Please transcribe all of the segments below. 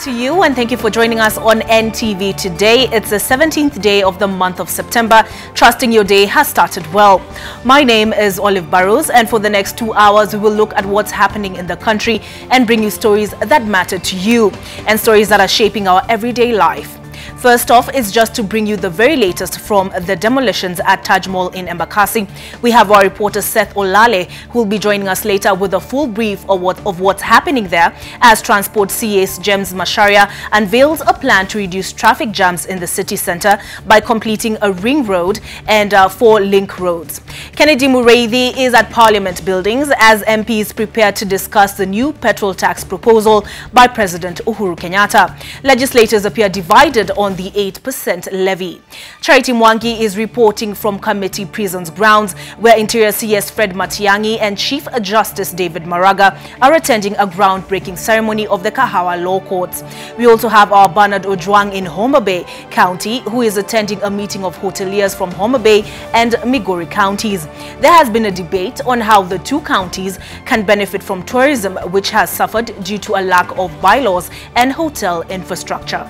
to you and thank you for joining us on NTV Today. It's the 17th day of the month of September. Trusting your day has started well. My name is Olive Burrows, and for the next 2 hours we will look at what's happening in the country and bring you stories that matter to you and stories that are shaping our everyday life. First off is just to bring you the very latest from the demolitions at Taj Mahal in Embakasi. We have our reporter Seth Olale, who will be joining us later with a full brief of what's happening there as Transport CA's James Masharia unveils a plan to reduce traffic jams in the city centre by completing a ring road and 4 link roads. Kennedy Mureithi is at Parliament buildings as MPs prepare to discuss the new petrol tax proposal by President Uhuru Kenyatta. Legislators appear divided on the 8% levy. Charity Mwangi is reporting from Committee Prisons grounds, where Interior CS Fred Matiang'i and Chief Justice David Maraga are attending a groundbreaking ceremony of the Kahawa Law Courts. We also have our Bernard Ojwang in Homa Bay County, who is attending a meeting of hoteliers from Homa Bay and Migori counties. There has been a debate on how the two counties can benefit from tourism, which has suffered due to a lack of bylaws and hotel infrastructure.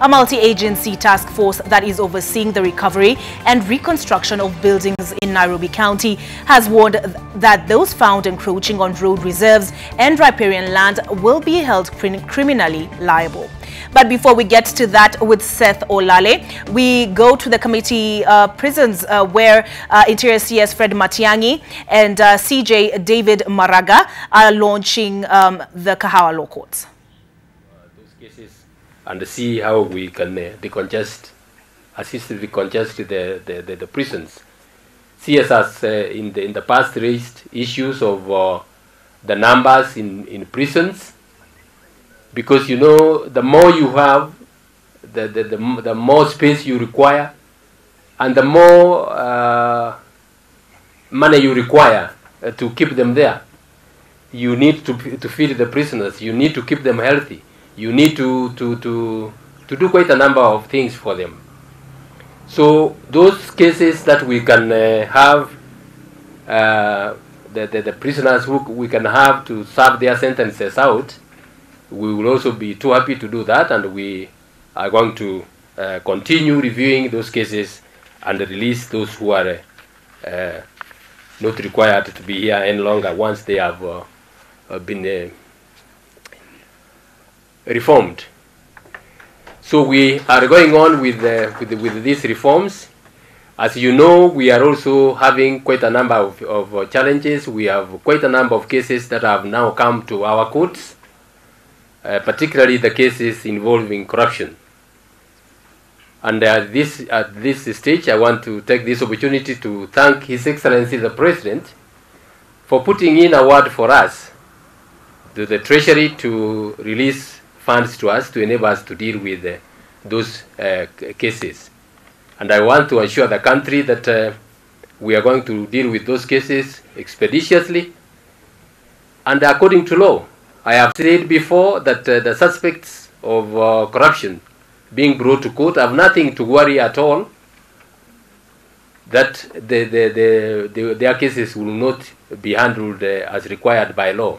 A multi-agency task force that is overseeing the recovery and reconstruction of buildings in Nairobi County has warned that those found encroaching on road reserves and riparian land will be held criminally liable. But before we get to that with Seth Olale, we go to the committee prisons where Interior CS Fred Matiang'i and CJ David Maraga are launching the Kahawa Law Courts. Those cases and see how we can assist to decongest the prisons. CS has in the past raised issues of the numbers in prisons, because you know the more you have, the more space you require, and the more money you require to keep them there. You need to feed the prisoners. You need to keep them healthy. You need to do quite a number of things for them. So those cases that we can have the prisoners who we can have to serve their sentences out, we will also be too happy to do that, and we are going to continue reviewing those cases and release those who are not required to be here any longer once they have been reformed. So we are going on with these reforms. As you know, we are also having quite a number of challenges. We have quite a number of cases that have now come to our courts, particularly the cases involving corruption. And at this stage, I want to take this opportunity to thank His Excellency the President for putting in a word for us to the Treasury to release funds to us to enable us to deal with those cases. And I want to assure the country that we are going to deal with those cases expeditiously and according to law. I have said before that the suspects of corruption being brought to court have nothing to worry at all, that their cases will not be handled as required by law.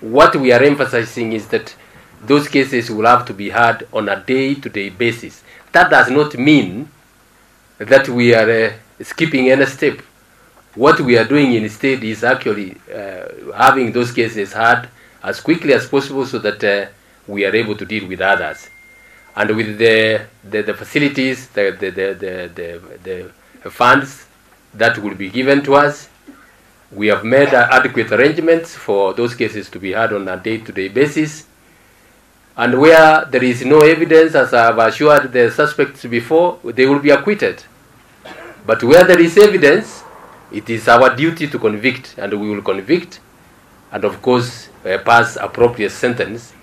What we are emphasizing is that those cases will have to be heard on a day-to-day basis. That does not mean that we are skipping any step. What we are doing instead is actually having those cases heard as quickly as possible so that we are able to deal with others. And with the facilities, the funds that will be given to us, we have made adequate arrangements for those cases to be heard on a day-to-day basis. And where there is no evidence, as I have assured the suspects before, they will be acquitted. But where there is evidence, it is our duty to convict, and we will convict, and of course pass appropriate sentence,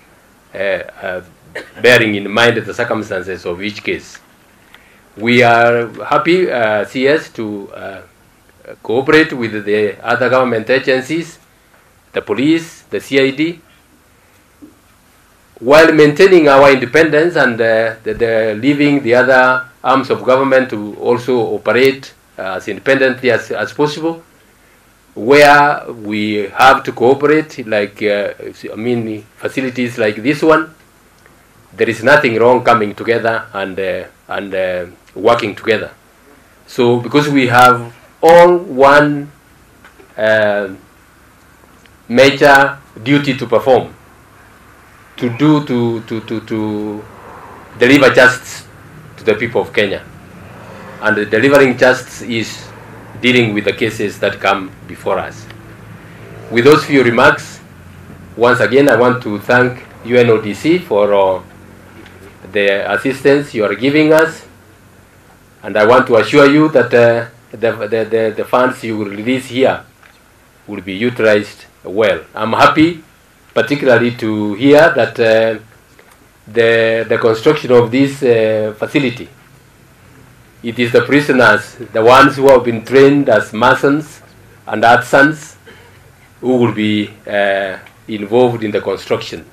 bearing in mind the circumstances of each case. We are happy, CS, to cooperate with the other government agencies, the police, the CID, while maintaining our independence and leaving the other arms of government to also operate as independently as possible. Where we have to cooperate, like facilities like this one, there is nothing wrong coming together and working together. So because we have all one major duty to perform, to deliver justice to the people of Kenya, and delivering justice is dealing with the cases that come before us. With those few remarks, once again I want to thank UNODC for the assistance you are giving us, and I want to assure you that the funds you will release here will be utilized well. I'm happy particularly to hear that the construction of this facility, it is the prisoners, the ones who have been trained as masons and artisans, who will be involved in the construction.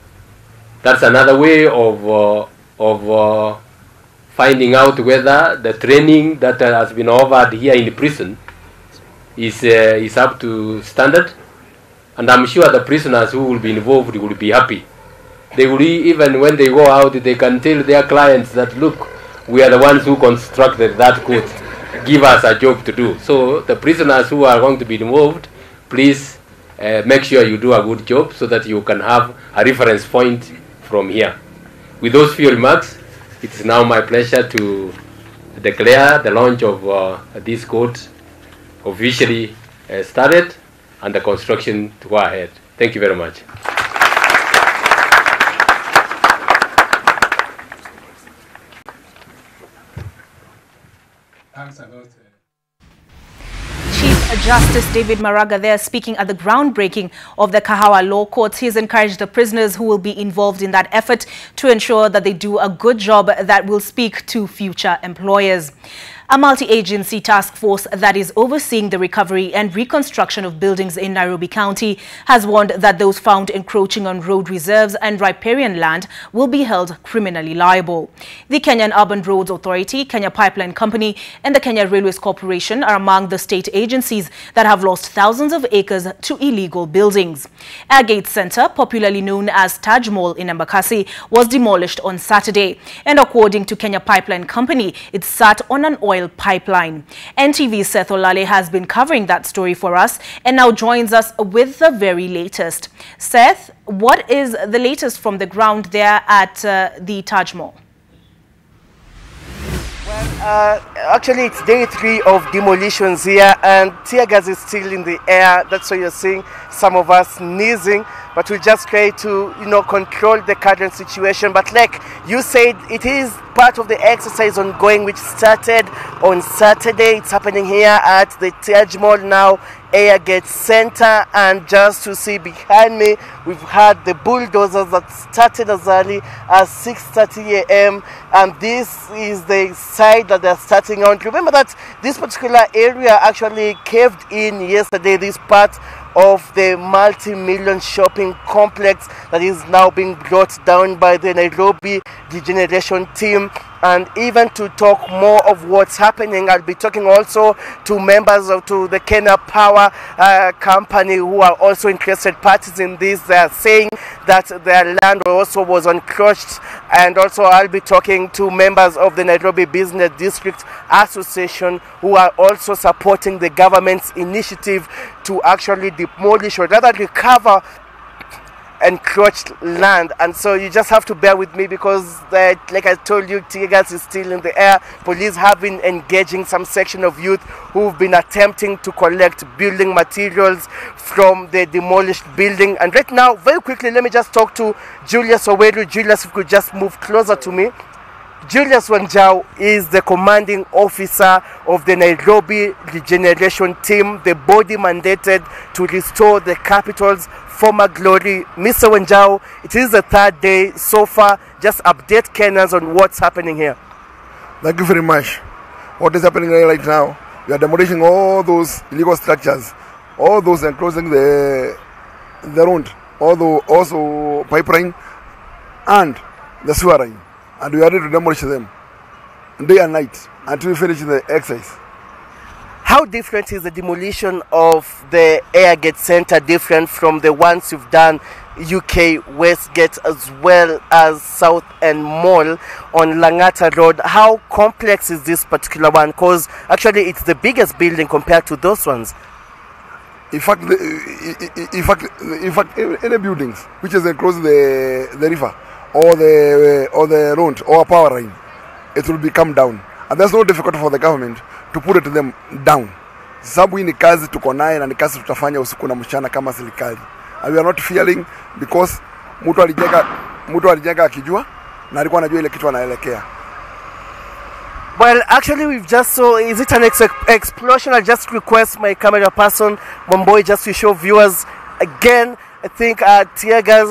That's another way of finding out whether the training that has been offered here in the prison is up to standard. And I'm sure the prisoners who will be involved will be happy. They will, even when they go out, they can tell their clients that, look, we are the ones who constructed that court. Give us a job to do. So the prisoners who are going to be involved, please make sure you do a good job so that you can have a reference point from here. With those few remarks, it is now my pleasure to declare the launch of this court officially started and the construction to go ahead. Thank you very much. Thanks a lot. Chief Justice David Maraga there speaking at the groundbreaking of the Kahawa Law Courts. He has encouraged the prisoners who will be involved in that effort to ensure that they do a good job that will speak to future employers. A multi-agency task force that is overseeing the recovery and reconstruction of buildings in Nairobi County has warned that those found encroaching on road reserves and riparian land will be held criminally liable. The Kenyan Urban Roads Authority, Kenya Pipeline Company and the Kenya Railways Corporation are among the state agencies that have lost thousands of acres to illegal buildings. Agate Center, popularly known as Taj Mahal in Embakasi, was demolished on Saturday. And according to Kenya Pipeline Company, it sat on an oil pipeline. NTV's Seth Olale has been covering that story for us and now joins us with the very latest. Seth, what is the latest from the ground there at the Taj Mahal? Well, actually it's day 3 of demolitions here and tear gas is still in the air. That's why you're seeing some of us sneezing, but we just try to, control the current situation. But like you said, it is part of the exercise ongoing which started on Saturday. It's happening here at the Taj Mahal now, Agate Center, and just to see behind me, we've had the bulldozers that started as early as 6:30 a.m. and this is the side that they're starting on. Remember that this particular area actually caved in yesterday, this part of the multi-million shopping complex that is now being brought down by the Nairobi Regeneration team. And even to talk more of what's happening, I'll be talking also to members of the Kenya Power Company who are also interested parties in this. They are saying that their land also was encroached, and also I'll be talking to members of the Nairobi Business District Association who are also supporting the government's initiative to actually demolish or rather recover encroached land. And so you just have to bear with me because like I told you, tear gas is still in the air. Police have been engaging some section of youth who've been attempting to collect building materials from the demolished building. And right now, very quickly, let me just talk to Julius Oweru. Julius, if you could just move closer to me. Julius Wanjau is the commanding officer of the Nairobi Regeneration team, the body mandated to restore the capital's former glory. Mr. Wanjau, it is the 3rd day so far. Just update Kenyans on what's happening here. Thank you very much. What is happening right now? We are demolishing all those illegal structures, all those enclosing the road, also pipeline and the sewer line. And we are ready to demolish them day and night until we finish the exercise. How different is the demolition of the Agate Center different from the ones you've done UK Westgate as well as South End Mall on Langata Road. How complex is this particular one? Because actually it's the biggest building compared to those ones. In fact, any buildings which is across the river or the road or a power line, it will become down, and that's not difficult for the government to put them down. Sababu hii ni kazi tuko naye na ni kazi tutafanya usiku na mchana kama serikali. And we are not feeling because mtu alijenga akijua na alikuwa anajua ile kitu anaelekea. Well, actually, we've just saw, is it an explosion? I just request my camera person, Momboy, just to show viewers again. I think tear gas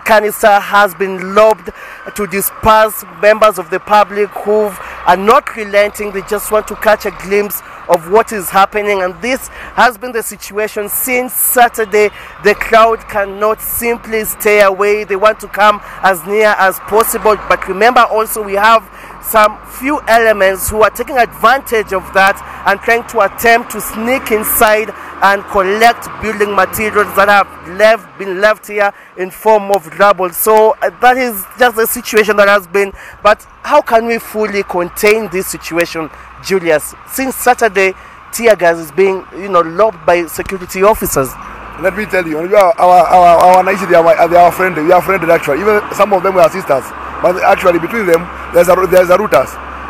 canister has been lobbed to disperse members of the public who are not relenting. They just want to catch a glimpse of what is happening, and this has been the situation since Saturday. The crowd cannot simply stay away. They want to come as near as possible, but remember also we have some few elements who are taking advantage of that and trying to attempt to sneak inside and collect building materials that have been left here in form of rubble. So that is just the situation that has been. But how can we fully contain this situation, Julius? Since Saturday, tear gas is being, lobbed by security officers. Let me tell you, our Naishi, they are our friend. We are friendly actually. Even some of them were sisters. But actually between them, there's a routers.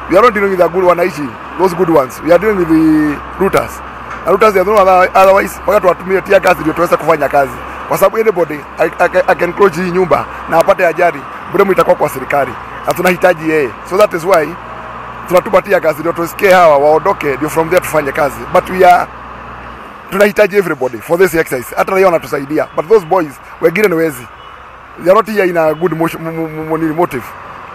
We are not dealing with the good wanaishi, those good ones. We are dealing with the routers. And routers, they don't otherwise, wakati watumia tear gas ndio tuweza kufanya kazi. Kwa sababu anybody I can close hii nyumba na apate ajali, bure itakuwa kwa serikali. Na tunahitaji yeye. So that is why tunatupa tear gas ndio tusikie hawa waondoke ndio from there tufanye kazi. But tunahitaji everybody for this exercise. Hata leo wanatusaidia. But those boys wengine ni wezi. They are not here in a good motive.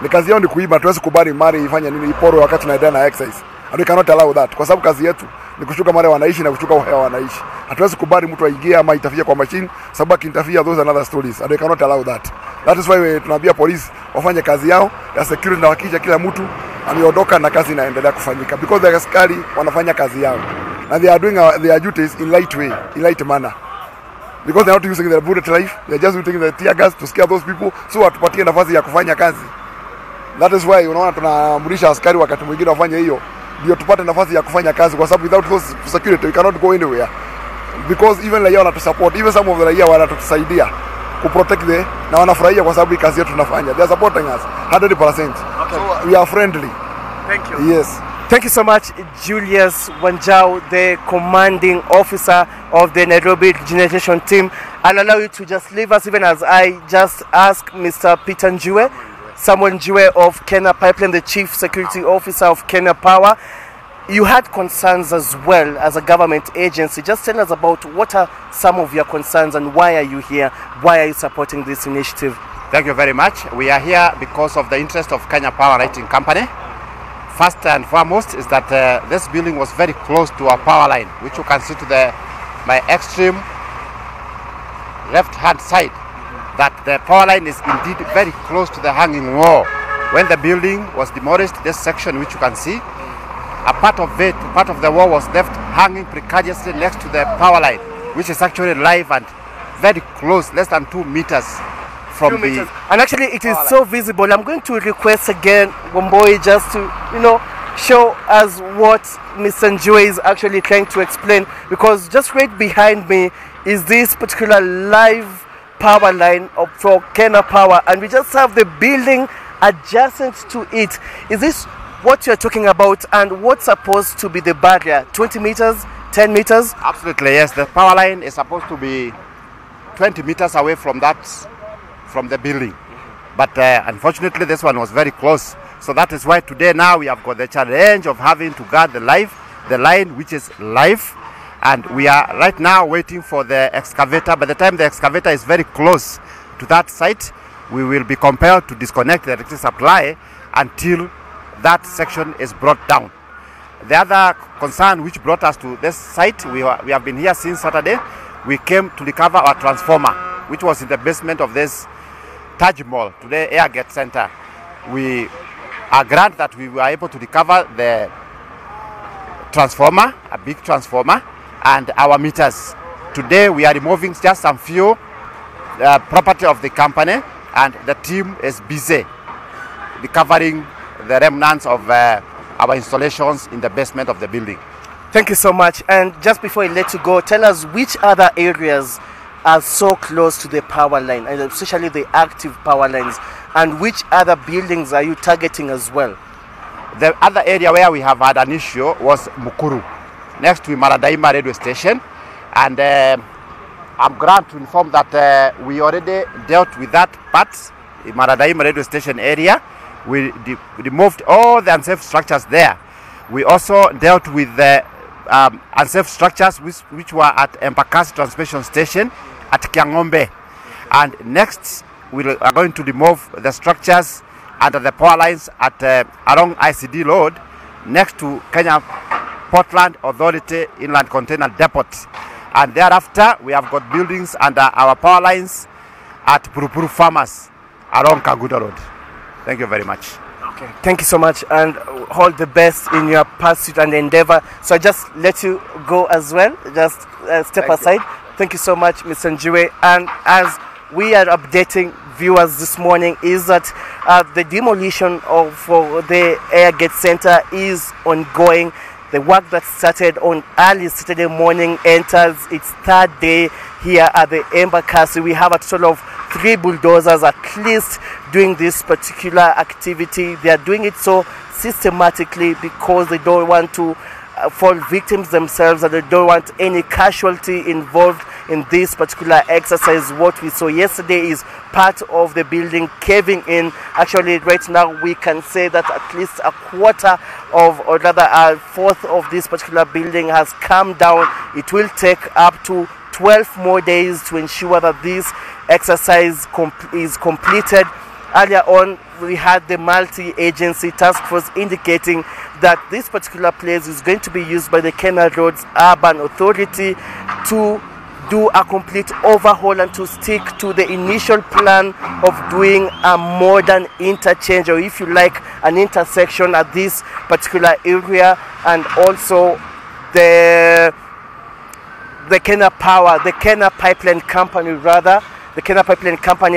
Ni kazi yao ni kuiba, tuwezi kubali mali ifanye nini iporo wakati tunaendelea na exercise. And we cannot allow that. Kwa sababu kazi yetu ni kushuka mali wanaishi na kushuka hewa wanaishi. Hatuwezi kubali mtu aingie ama itafia kwa machine, sababu akintafia those another stories. And we cannot allow that. That is why tunaambia police wafanye kazi yao ya security na hakikisha kila mtu ameondoka na kazi inaendelea kufanyika, because the askari wanafanya kazi yao and they are doing their duties in light way, in light manner. Because they are not using their bullet life, they are just using the tear gas to scare those people, so watupatie nafasi ya kufanya kazi. That is why unaona tunamrisha askari wakati mwingine wafanye hiyo ndio tupate nafasi ya kufanya kazi, kwa sababu without those security we cannot go anywhere. Because even raia wanatusupport, even some of the raia wanatusaidia ku protect na wanafurahia kwa sababu kazi yetu tunafanya. They are supporting us 100%. Okay. So we are friendly. Thank you. Yes. Thank you so much, Julius Wanjau, the commanding officer of the Nairobi Regeneration Team. I'll allow you to just leave us, even as I just ask Mr. Peter Njue, Samuel Njue of Kenya Pipeline, the Chief Security Officer of Kenya Power. You had concerns as well as a government agency. Just tell us about what are some of your concerns and why are you here? Why are you supporting this initiative? Thank you very much. We are here because of the interest of Kenya Power Lighting Company. First and foremost is that this building was very close to our power line, which you can see to my extreme left-hand side. That the power line is indeed very close to the hanging wall. When the building was demolished, this section which you can see, a part of the wall was left hanging precariously next to the power line, which is actually live and very close, less than 2 meters from the... And actually it is so visible. I'm going to request again Wamboi just to, show us what Mr. Njue is actually trying to explain, because just right behind me is this particular live power line for Kenya Power, and we just have the building adjacent to it. Is this what you're talking about, and what's supposed to be the barrier? 20 meters, 10 meters? Absolutely, yes. The power line is supposed to be 20 meters away from the building. But unfortunately, this one was very close. So that is why today now we have got the challenge of having to guard the line which is live. And we are right now waiting for the excavator. By the time the excavator is very close to that site, we will be compelled to disconnect the electricity supply until that section is brought down. The other concern which brought us to this site, we have been here since Saturday. We came to recover our transformer, which was in the basement of this Taj Mahal, today Airgate Center. We are glad that we were able to recover the transformer, a big transformer, and our meters. Today we are removing just some few property of the company, and the team is busy recovering the remnants of our installations in the basement of the building. Thank you so much. And just before I let you go, tell us which other areas are so close to the power line, and especially the active power lines, and which other buildings are you targeting as well? The other area where we have had an issue was Nakuru, next to Maradaima radio station, and I'm glad to inform that we already dealt with that part, the Maradaima radio station area. We removed all the unsafe structures there. We also dealt with the unsafe structures which were at Embakasi transmission station at Kiangombe, and next we are going to remove the structures under the power lines at along ICD Road next to Kenya Portland Authority Inland Container Depot, and thereafter we have got buildings under our power lines at Purupuru Farmers along Kaguda Road. Thank you very much. Okay, thank you so much, and all the best in your pursuit and endeavor. So I just let you go as well, just step aside. Thank you so much, Mr. Njiwe. And as we are updating viewers this morning, is that the demolition of the Airgate Center is ongoing. The work that started on early Saturday morning enters its third day here at the Embakasi. We have a total of 3 bulldozers at least doing this particular activity. They are doing it so systematically because they don't want to fall victims themselves, and they don't want any casualty involved in this particular exercise. What we saw yesterday is part of the building caving in. Actually, right now we can say that at least a quarter of, or rather a fourth of this particular building has come down. It will take up to 12 more days to ensure that this exercise is completed. Earlier on, we had the multi-agency task force indicating that this particular place is going to be used by the Kenya Roads Urban Authority to do a complete overhaul and to stick to the initial plan of doing a modern interchange, or if you like, an intersection at this particular area, and also the Kenya Pipeline Company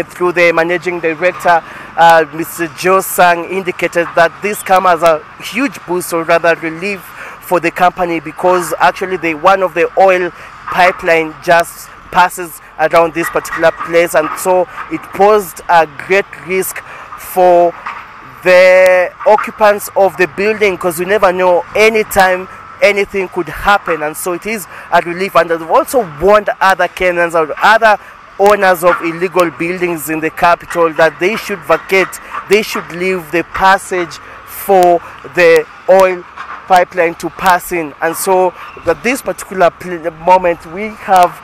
through the managing director, Mr. Joe Sang, indicated that this comes as a huge boost, or rather relief, for the company, because actually one of the oil pipeline just passes around this particular place, and so it posed a great risk for the occupants of the building, because we never know anytime anything could happen, and so it is a relief. And they've also warned other Kenyans or other owners of illegal buildings in the capital that they should vacate, they should leave the passage for the oil pipeline to pass in. And so at this particular moment we have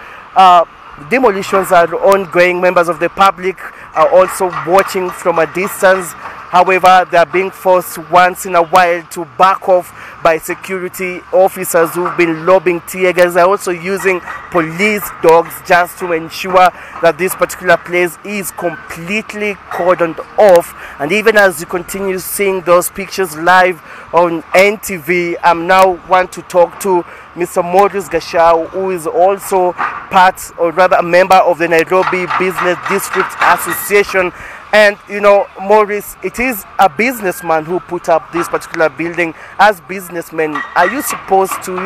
demolitions are ongoing. Members of the public are also watching from a distance. However, they are being forced once in a while to back off by security officers who've been lobbing tear gas. They're also using police dogs just to ensure that this particular place is completely cordoned off. And even as you continue seeing those pictures live on NTV, I'm now want to talk to Mr. Maurice Gashau, who is also part, or rather a member of the Nairobi Business District Association. And you know, Maurice, it is a businessman who put up this particular building. As businessmen, are you supposed to,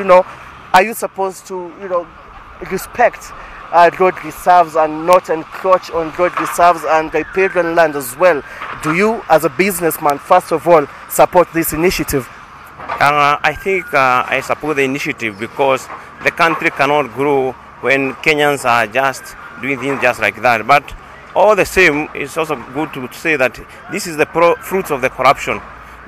respect road reserves and not encroach on road reserves and riparian land as well? Do you, as a businessman, first of all, support this initiative? I think I support the initiative because the country cannot grow when Kenyans are just doing things just like that. But all the same, it's also good to say that this is the fruits of the corruption,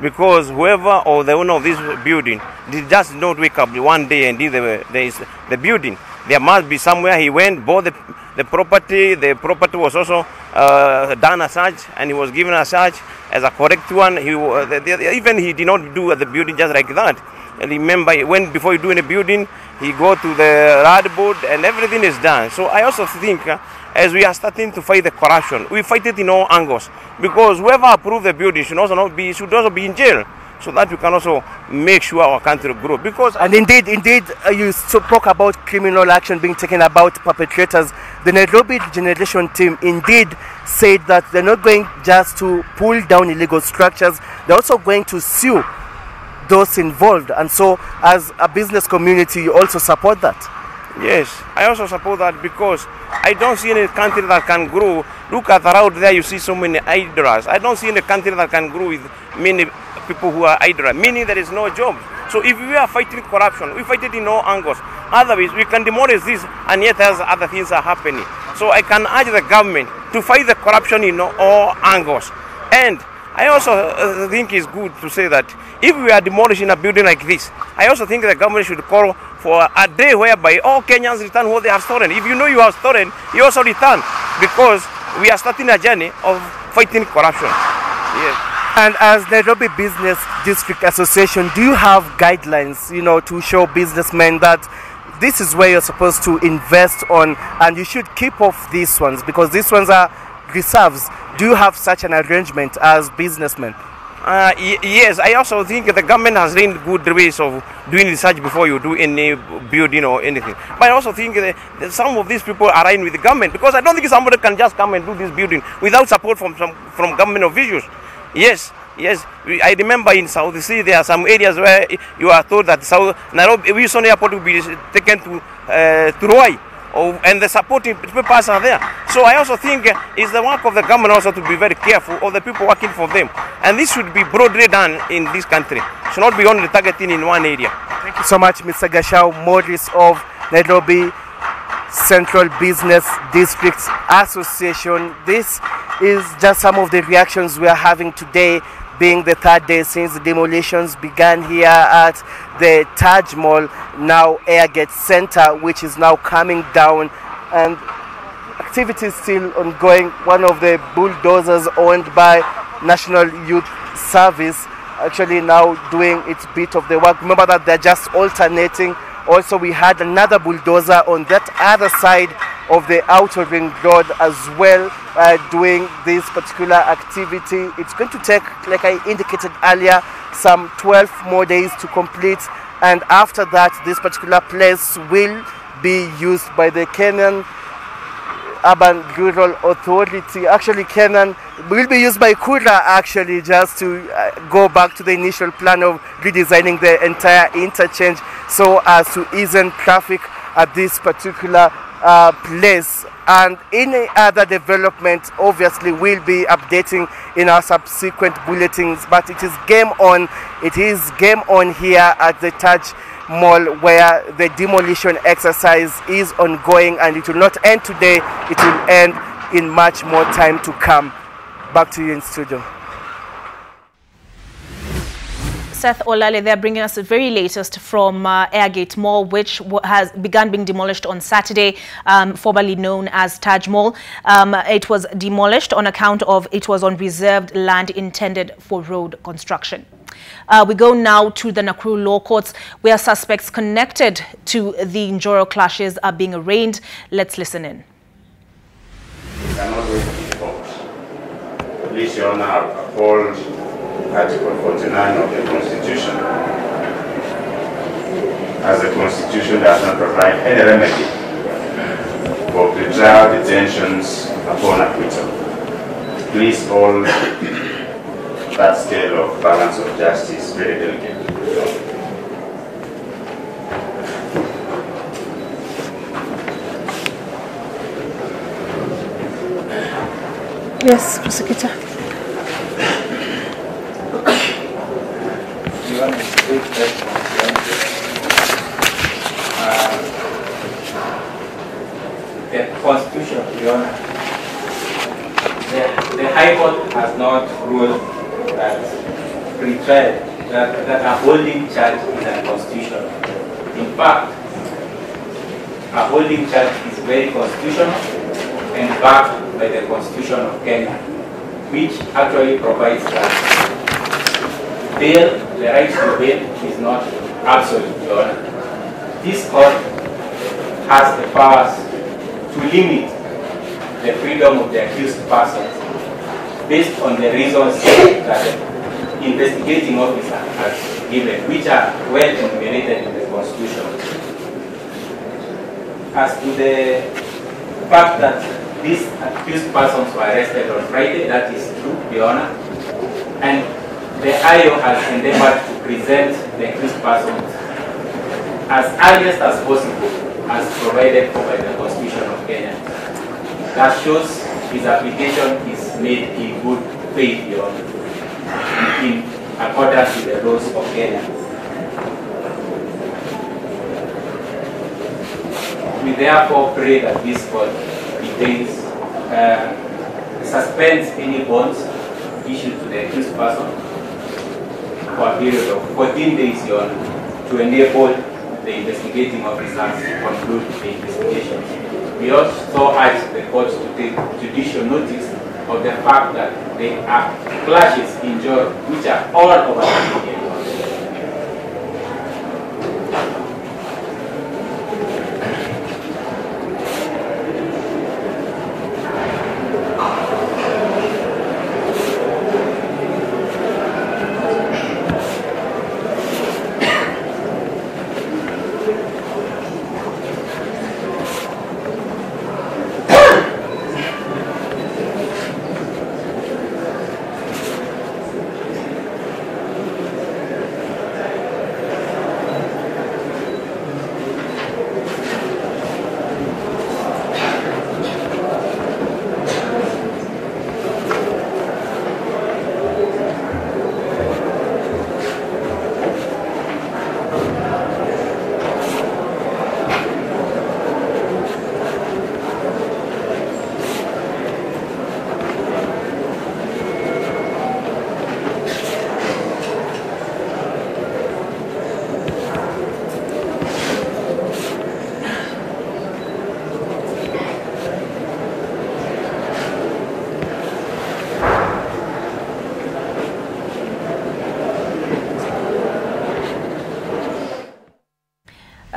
because whoever or the owner of this building did just not wake up one day and did the building. There must be somewhere he went, bought the property. The property was also done as such, and he was given as such as a correct one. Even he did not do the building just like that. And remember, before you do any building, he go to the rad board and everything is done. So I also think as we are starting to fight the corruption, we fight it in all angles, because whoever approved the building should also be in jail. so that we can also make sure our country grow. Because And indeed, you spoke about criminal action being taken about perpetrators. The Nairobi Generation team indeed said that they're not going just to pull down illegal structures, they're also going to sue those involved. And so, as a business community, you also support that. yes, I also support that because I don't see any country that can grow. Look at around there, you see so many idlers. I don't see any country that can grow with many people who are idle, meaning there is no job. So if we are fighting corruption, we fight it in all angles. Otherwise, we can demolish this, and yet as other things are happening. So I can urge the government to fight the corruption in all angles. And I also think it's good to say that if we are demolishing a building like this, I also think the government should call for a day whereby all Kenyans return what they have stolen. If you know you have stolen, you also return, because we are starting a journey of fighting corruption. Yes. And as Nairobi Business District Association, do you have guidelines, to show businessmen that this is where you're supposed to invest on, and you should keep off these ones because these ones are reserves? Do you have such an arrangement as businessmen? Yes, I also think the government has learned good ways of doing research before you do any building or anything. But I also think that some of these people are aligned with the government, because I don't think somebody can just come and do this building without support from government officials. Yes, I remember in South Sea there are some areas where you are told that Nairobi Wilson Airport will be taken to Ruai, and the supporting papers are there. So I also think it's the work of the government also to be very careful of the people working for them. And this should be broadly done in this country. It should not be only targeting in one area. Thank you so much, Mr. Gashau Morris of Nairobi Central Business Districts Association. This is just some of the reactions we are having today, being the third day since the demolitions began here at the Taj Mahal, now Airgate Center, which is now coming down, and activity is still ongoing. One of the bulldozers owned by National Youth Service actually now doing its bit of the work. Remember that they're just alternating. Also, we had another bulldozer on that other side of the outer ring road as well, doing this particular activity. It's going to take, like I indicated earlier, some 12 more days to complete, and after that this particular place will be used by the Kenyan Urban Rural Authority. Actually, Kenyan will be used by Kura, actually, just to go back to the initial plan of redesigning the entire interchange so as to ease in traffic at this particular place. And any other development, obviously, we'll be updating in our subsequent bulletins. But it is game on. It is game on here at the Taj Mahal, where the demolition exercise is ongoing, and it will not end today. It will end in much more time to come. Back to you in studio. Seth Olale, they're bringing us the very latest from Airgate Mall, which has begun being demolished on Saturday, formerly known as Taj Mahal. It was demolished on account of it was on reserved land intended for road construction. We go now to the Nakuru law courts, where suspects connected to the Njoro clashes are being arraigned. Let's listen in. Please, Your Honor, uphold Article 49 of the Constitution, as the Constitution does not provide any remedy for pretrial detentions upon acquittal. Please hold that scale of balance of justice very delicate. Yes, prosecutor. The Constitution, Your Honor. The High Court has not ruled that pretrial, that a holding charge is unconstitutional. In fact, a holding charge is very constitutional and backed by the Constitution of Kenya, which actually provides that bail, the right to bail, is not absolute, Your Honor. This court has the powers to limit the freedom of the accused persons based on the reasons that investigating officer has given, which are well enumerated in the Constitution. As to the fact that these accused persons were arrested on Friday, that is true, Your Honor. And the IO has endeavored to present the accused persons as earliest as possible, as provided for by the Constitution of Kenya. That shows his application is made in good faith, Your Honor, in accordance with the laws of Kenya. We therefore pray that this court retains, suspends any bonds issued to the accused person for a period of 14 days, Your Honor, to enable the investigating officers to conclude the investigation. We also urge the court to take judicial notice of the fact that there are clashes in Joro which are all over the media.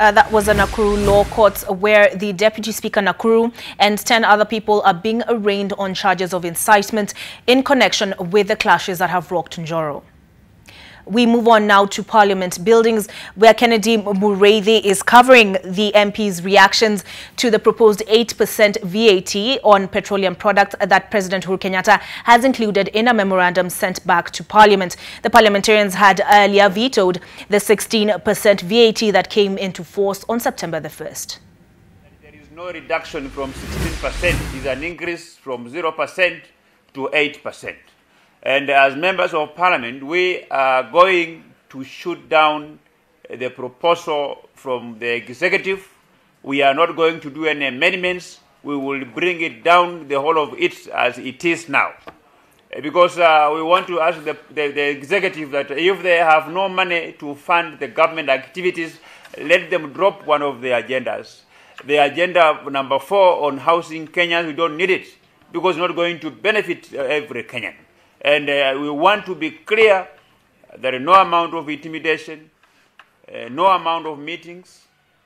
That was a Nakuru law court where the Deputy Speaker Nakuru and 10 other people are being arraigned on charges of incitement in connection with the clashes that have rocked Njoro. We move on now to Parliament buildings, where Kennedy Mureithi is covering the MP's reactions to the proposed 8% VAT on petroleum products that President Uhuru Kenyatta has included in a memorandum sent back to Parliament. The parliamentarians had earlier vetoed the 16% VAT that came into force on September the 1st. There is no reduction from 16%. It is an increase from 0% to 8%. And as members of Parliament, we are going to shoot down the proposal from the executive. We are not going to do any amendments. We will bring it down, the whole of it, as it is now. Because we want to ask the executive that if they have no money to fund the government activities, let them drop one of the agendas. The agenda number 4 on housing Kenyans, we don't need it, because it's not going to benefit every Kenyan. And we want to be clear that no amount of intimidation, no amount of meetings.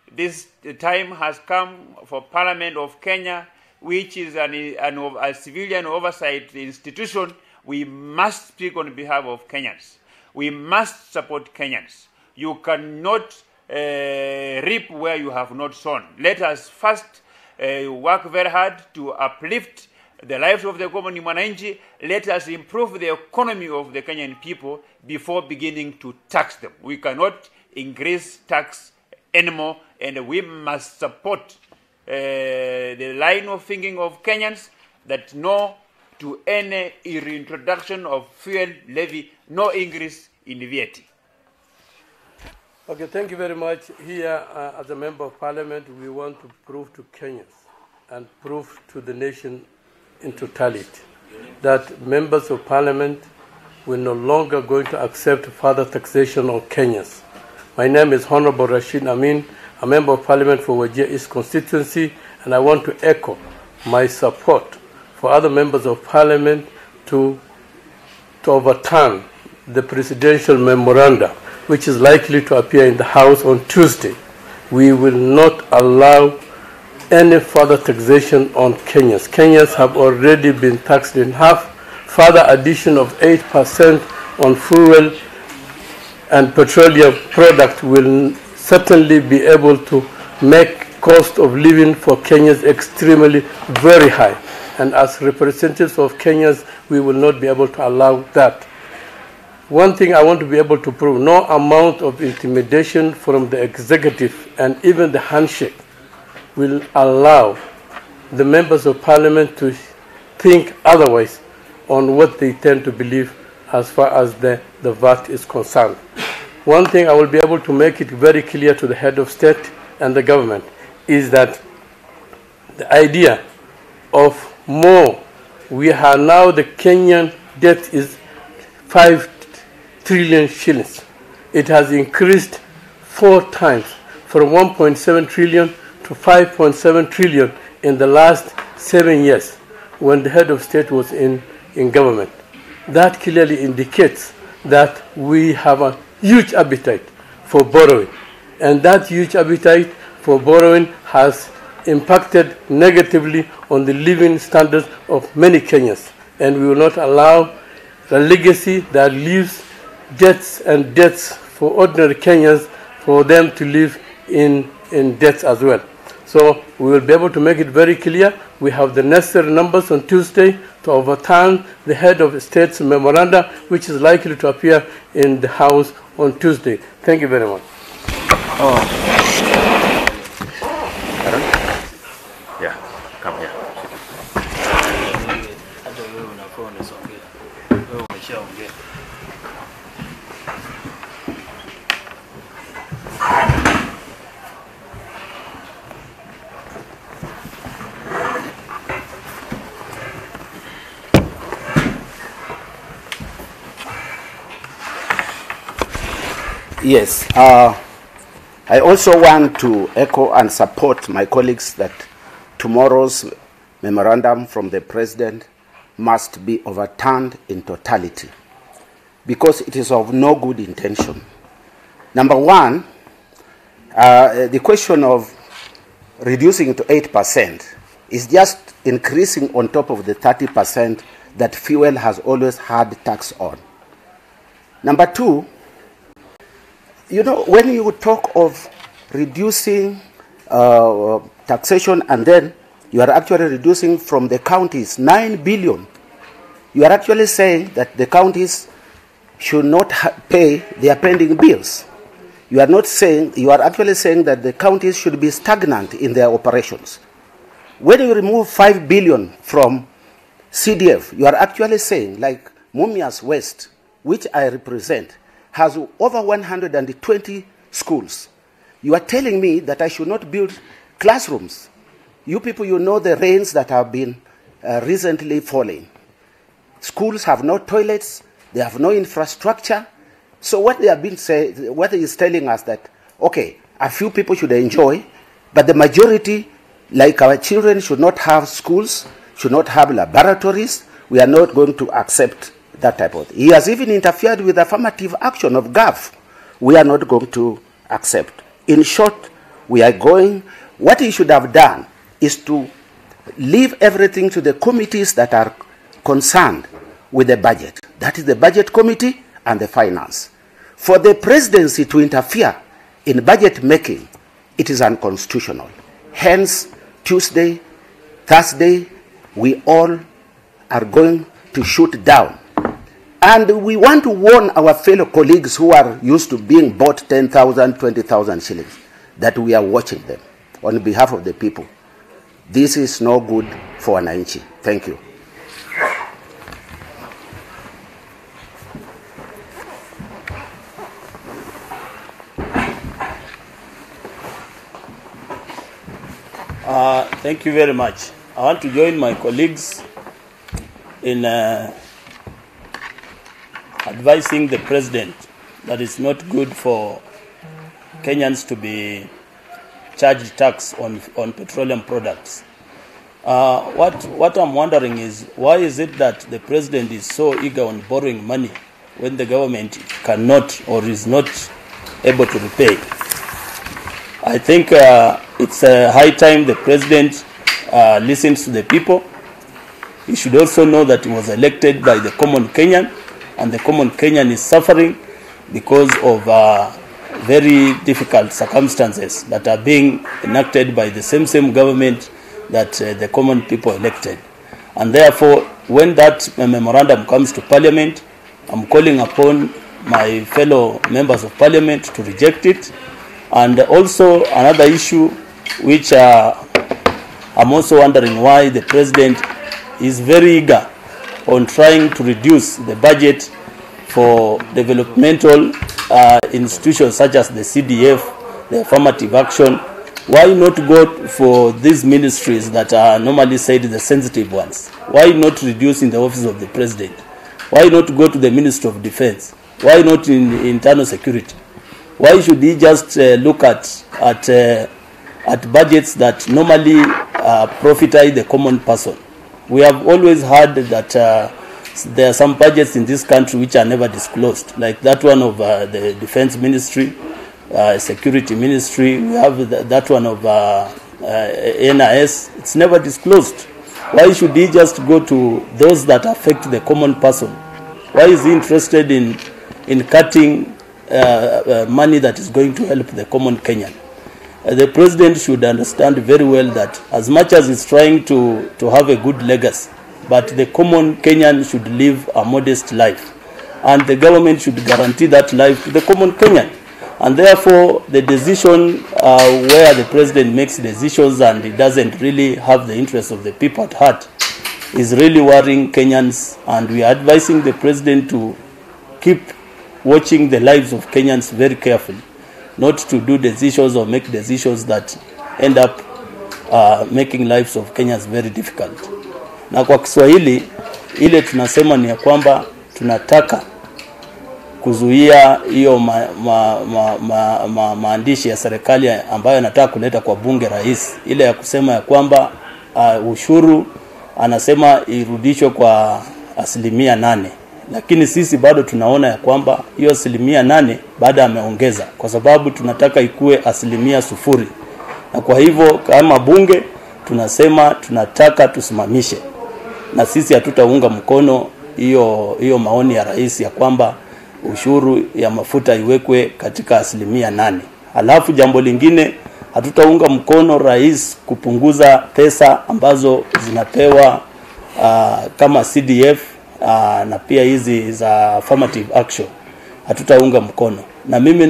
This time has come for Parliament of Kenya, which is a civilian oversight institution. We must speak on behalf of Kenyans. We must support Kenyans. You cannot reap where you have not sown. Let us first work very hard to uplift the lives of the common mwananchi. Let us improve the economy of the Kenyan people before beginning to tax them. We cannot increase tax anymore, and we must support the line of thinking of Kenyans that no to any reintroduction of fuel levy, no increase in VAT. Okay, thank you very much. Here, as a member of Parliament, we want to prove to Kenyans and prove to the nation in totality that members of Parliament will no longer going to accept further taxation of Kenyans. My name is Honorable Rashid Amin, a member of Parliament for Wajir East constituency, and I want to echo my support for other members of Parliament to overturn the presidential memoranda, which is likely to appear in the House on Tuesday. We will not allow any further taxation on Kenyans. Kenyans have already been taxed in half. Further addition of 8% on fuel and petroleum products will certainly be able to make cost of living for Kenyans extremely very high. And as representatives of Kenyans, we will not be able to allow that. One thing I want to be able to prove, no amount of intimidation from the executive and even the handshake will allow the members of parliament to think otherwise on what they tend to believe as far as the VAT is concerned. One thing I will be able to make it very clear to the head of state and the government is that the idea of more, we have now the Kenyan debt is 5 trillion shillings. It has increased 4 times from 1.7 trillion to 5.7 trillion in the last 7 years when the head of state was in government. That clearly indicates that we have a huge appetite for borrowing. And that huge appetite for borrowing has impacted negatively on the living standards of many Kenyans. And we will not allow the legacy that leaves debts and debts for ordinary Kenyans for them to live in debts as well. So we will be able to make it very clear. We have the necessary numbers on Tuesday to overturn the head of state's memoranda, which is likely to appear in the House on Tuesday. Thank you very much. Yeah, come here. Yes, I also want to echo and support my colleagues that tomorrow's memorandum from the President must be overturned in totality because it is of no good intention. Number one, the question of reducing it to 8% is just increasing on top of the 30% that fuel has always had tax on. Number two, you know, when you talk of reducing taxation and then you are actually reducing from the counties 9 billion, you are actually saying that the counties should not pay their pending bills. You are not saying, you are actually saying that the counties should be stagnant in their operations. When you remove 5 billion from CDF, you are actually saying, like Mumias West, which I represent, has over 120 schools. You are telling me that I should not build classrooms. You people, you know the rains that have been recently falling. Schools have no toilets, they have no infrastructure. So what they have been saying, what he is telling us that, okay, a few people should enjoy, but the majority, like our children, should not have schools, should not have laboratories. We are not going to accept that type of thing. He has even interfered with affirmative action of GAF. We are not going to accept. In short, we are going, what he should have done is to leave everything to the committees that are concerned with the budget. That is the budget committee and the finance. For the presidency to interfere in budget making, it is unconstitutional. Hence, Tuesday, Thursday, we all are going to shoot down. And we want to warn our fellow colleagues who are used to being bought 10,000, 20,000 shillings that we are watching them on behalf of the people. This is no good for wananchi. Thank you. Thank you very much. I want to join my colleagues in advising the president that it's not good for Kenyans to be charged tax on petroleum products. What I'm wondering is, why is it that the president is so eager on borrowing money when the government cannot or is not able to repay? I think it's a high time the president listens to the people. He should also know that he was elected by the common Kenyan, and the common Kenyan is suffering because of very difficult circumstances that are being enacted by the same government that the common people elected. And therefore, when that memorandum comes to Parliament, I'm calling upon my fellow members of Parliament to reject it. And also another issue which I'm also wondering why the President is very eager on trying to reduce the budget for developmental institutions such as the CDF, the affirmative action. Why not go for these ministries that are normally said the sensitive ones? Why not reduce in the office of the President? Why not go to the Ministry of Defense? Why not in internal security? Why should he just look at budgets that normally profit the common person? We have always heard that there are some budgets in this country which are never disclosed, like that one of the Defense Ministry, Security Ministry. We have that one of NIS. It's never disclosed. Why should he just go to those that affect the common person? Why is he interested in cutting money that is going to help the common Kenyan? The President should understand very well that as much as he's trying to have a good legacy, but the common Kenyan should live a modest life, and the government should guarantee that life to the common Kenyan. And therefore, the decision where the President makes decisions and he doesn't really have the interests of the people at heart is really worrying Kenyans, and we are advising the President to keep watching the lives of Kenyans very carefully, not to do decisions or make decisions that end up making lives of Kenyans very difficult. Na kwa Kiswahili ile tunasema ni ya kwamba tunataka kuzuia hiyo maandishi ya serikali ambayo anataka kuleta kwa bunge rais, ile ya kusema ya kwamba ushuru anasema irudishwe kwa 8%, lakini sisi bado tunaona ya kwamba hiyo 8% baada ameongeza, kwa sababu tunataka ikue 0%. Na kwa hivyo kama bunge tunasema tunataka tusimamishe, na sisi hatutaunga mkono hiyo maoni ya rais ya kwamba ushuru ya mafuta iwekwe katika 8%. Alafu jambo lingine, hatutaunga mkono rais kupunguza pesa ambazo zinapewa kama CDF na pia hizi za affirmative action. Hatutaunga mkono. Na mimi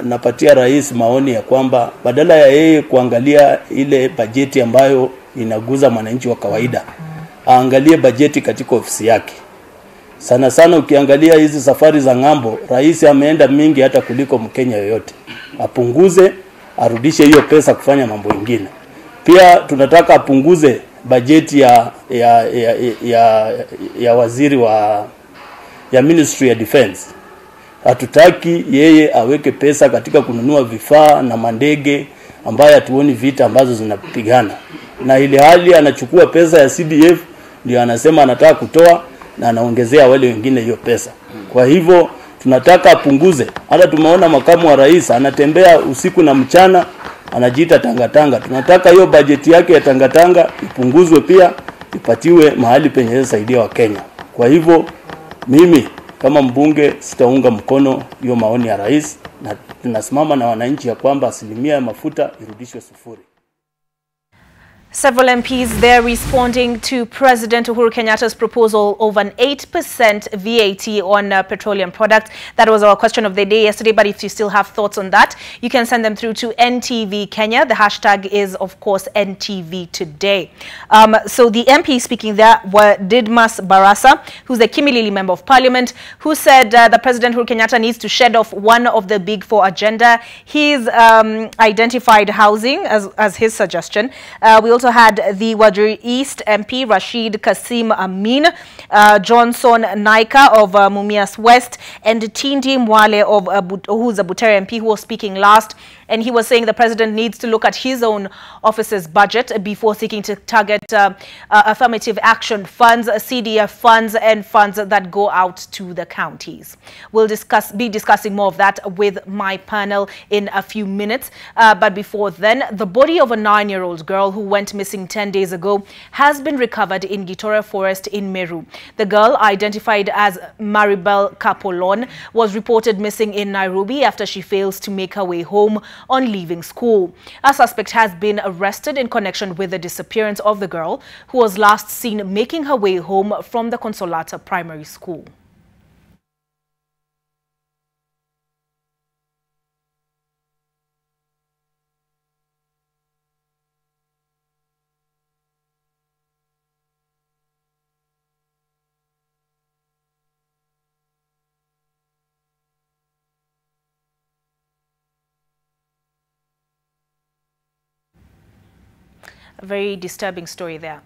napatia rais maoni ya kwamba badala ya yeye kuangalia ile bajeti ambayo inaguza mwananchi wa kawaida, aangalie bajeti katika ofisi yake. Sana sana ukiangalia hizi safari za ngambo, rais ameenda mingi hata kuliko Mkenya yoyote. Apunguze, arudishe hiyo pesa kufanya mambo mengine. Pia tunataka apunguze bajeti ya waziri ya Ministry ya Defense. Hatutaki yeye aweke pesa katika kununua vifaa na mandege ambayo hatuoni vita ambazo zinapigana. Na ile hali anachukua pesa ya CDF ndio anasema anataka kutoa na anaongezea wale wengine hiyo pesa. Kwa hivyo tunataka apunguze. Hata tumeona makamu wa rais anatembea usiku na mchana anajiita tangatanga. Tunataka hiyo bajeti yake ya tangatanga ipunguzwe pia, ipatiwe mahali penye saidia wa Kenya. Kwa hivyo mimi kama mbunge sitaunga mkono hiyo maoni ya rais, na tunasimama na wananchi ya kwamba 1% ya mafuta irudishwe 0%. Several MPs there responding to President Uhuru Kenyatta's proposal of an 8% VAT on petroleum products. That was our question of the day yesterday, but if you still have thoughts on that, you can send them through to NTV Kenya. The hashtag is, of course, NTV Today. So the MP speaking there were Didmas Barasa, who's the Kimilili Member of Parliament, who said that President Uhuru Kenyatta needs to shed off one of the big four agenda. He's identified housing as his suggestion. We also had the Wajir East MP Rashid Kasim Amin, Johnson Naika of Mumias West, and Tindi Mwale of who's a Butere MP, who was speaking last. And he was saying the president needs to look at his own office's budget before seeking to target affirmative action funds, CDF funds, and funds that go out to the counties. We'll be discussing more of that with my panel in a few minutes. But before then, the body of a 9-year-old girl who went went missing 10 days ago, has been recovered in Gitoria Forest in Meru. The girl, identified as Maribel Kapolon, was reported missing in Nairobi after she fails to make her way home on leaving school. A suspect has been arrested in connection with the disappearance of the girl, who was last seen making her way home from the Consolata Primary School. A very disturbing story there.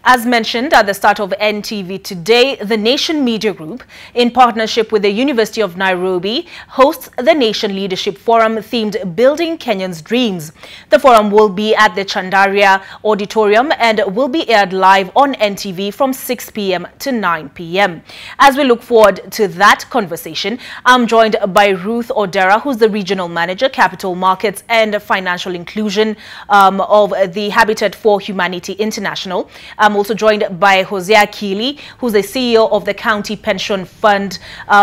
As mentioned at the start of NTV Today, the Nation Media Group, in partnership with the University of Nairobi, hosts the Nation Leadership Forum themed Building Kenyans' Dreams. The forum will be at the Chandaria Auditorium and will be aired live on NTV from 6 p.m. to 9 p.m. As we look forward to that conversation, I'm joined by Ruth Odera, who's the Regional Manager, Capital Markets and Financial Inclusion of the Habitat for Humanity International. I'm also joined by Hosea Keeley, who's the CEO of the County Pension Fund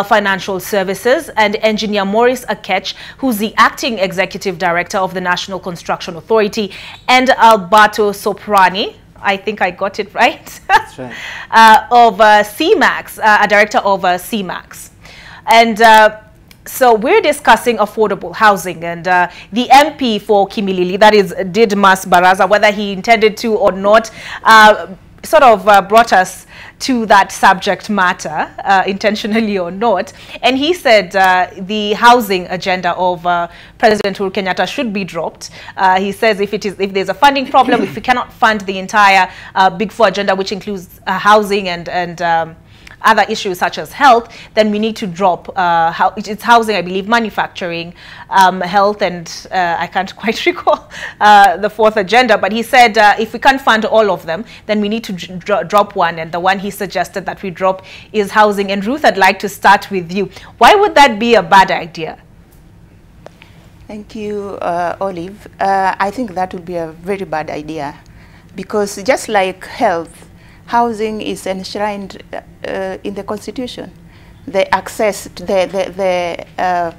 Financial Services, and Engineer Maurice Akech, who's the Acting Executive Director of the National Construction Authority, and Alberto Soprani, I think I got it right, That's right. of CMAX, a director of CMAX. And so we're discussing affordable housing, and the MP for Kimilili, that is Didmas Baraza, whether he intended to or not, sort of brought us to that subject matter, intentionally or not. And he said the housing agenda of President Uhuru Kenyatta should be dropped. He says if there's a funding problem, if we cannot fund the entire Big Four agenda, which includes housing and other issues such as health, then we need to drop it's housing, I believe, manufacturing, health, and I can't quite recall the fourth agenda. But he said if we can't fund all of them, then we need to drop one, and the one he suggested that we drop is housing. And Ruth, I'd like to start with you. Why would that be a bad idea? Thank you, Olive. I think that would be a very bad idea, because just like health, housing is enshrined in the Constitution. The access, the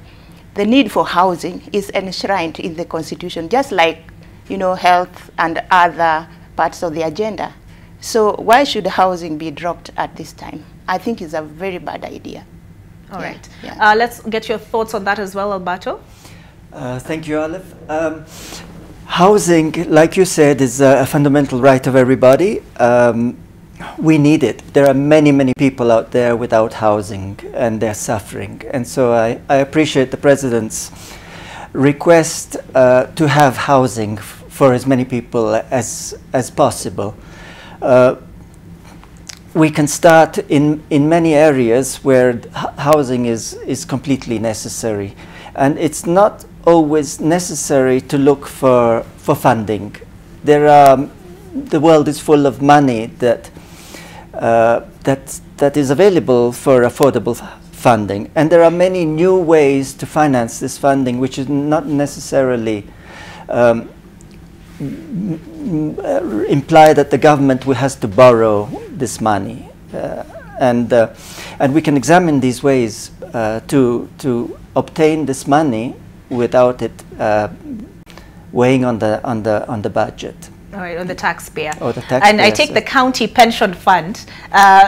need for housing is enshrined in the Constitution, just like, you know, health and other parts of the agenda. So why should housing be dropped at this time? I think it's a very bad idea. All right. Yeah. Let's get your thoughts on that as well, Alberto. Thank you, Olive. Housing, like you said, is a fundamental right of everybody. We need it. There are many, many people out there without housing, and they're suffering. And so I appreciate the President's request to have housing for as many people as possible. We can start in many areas where housing is completely necessary. And it's not always necessary to look for funding. The world is full of money that is available for affordable funding, and there are many new ways to finance this funding, which is not necessarily imply that the government has to borrow this money, and we can examine these ways to obtain this money without it weighing on the budget. All right, on the taxpayer. Or the taxpayer. And I take the county pension fund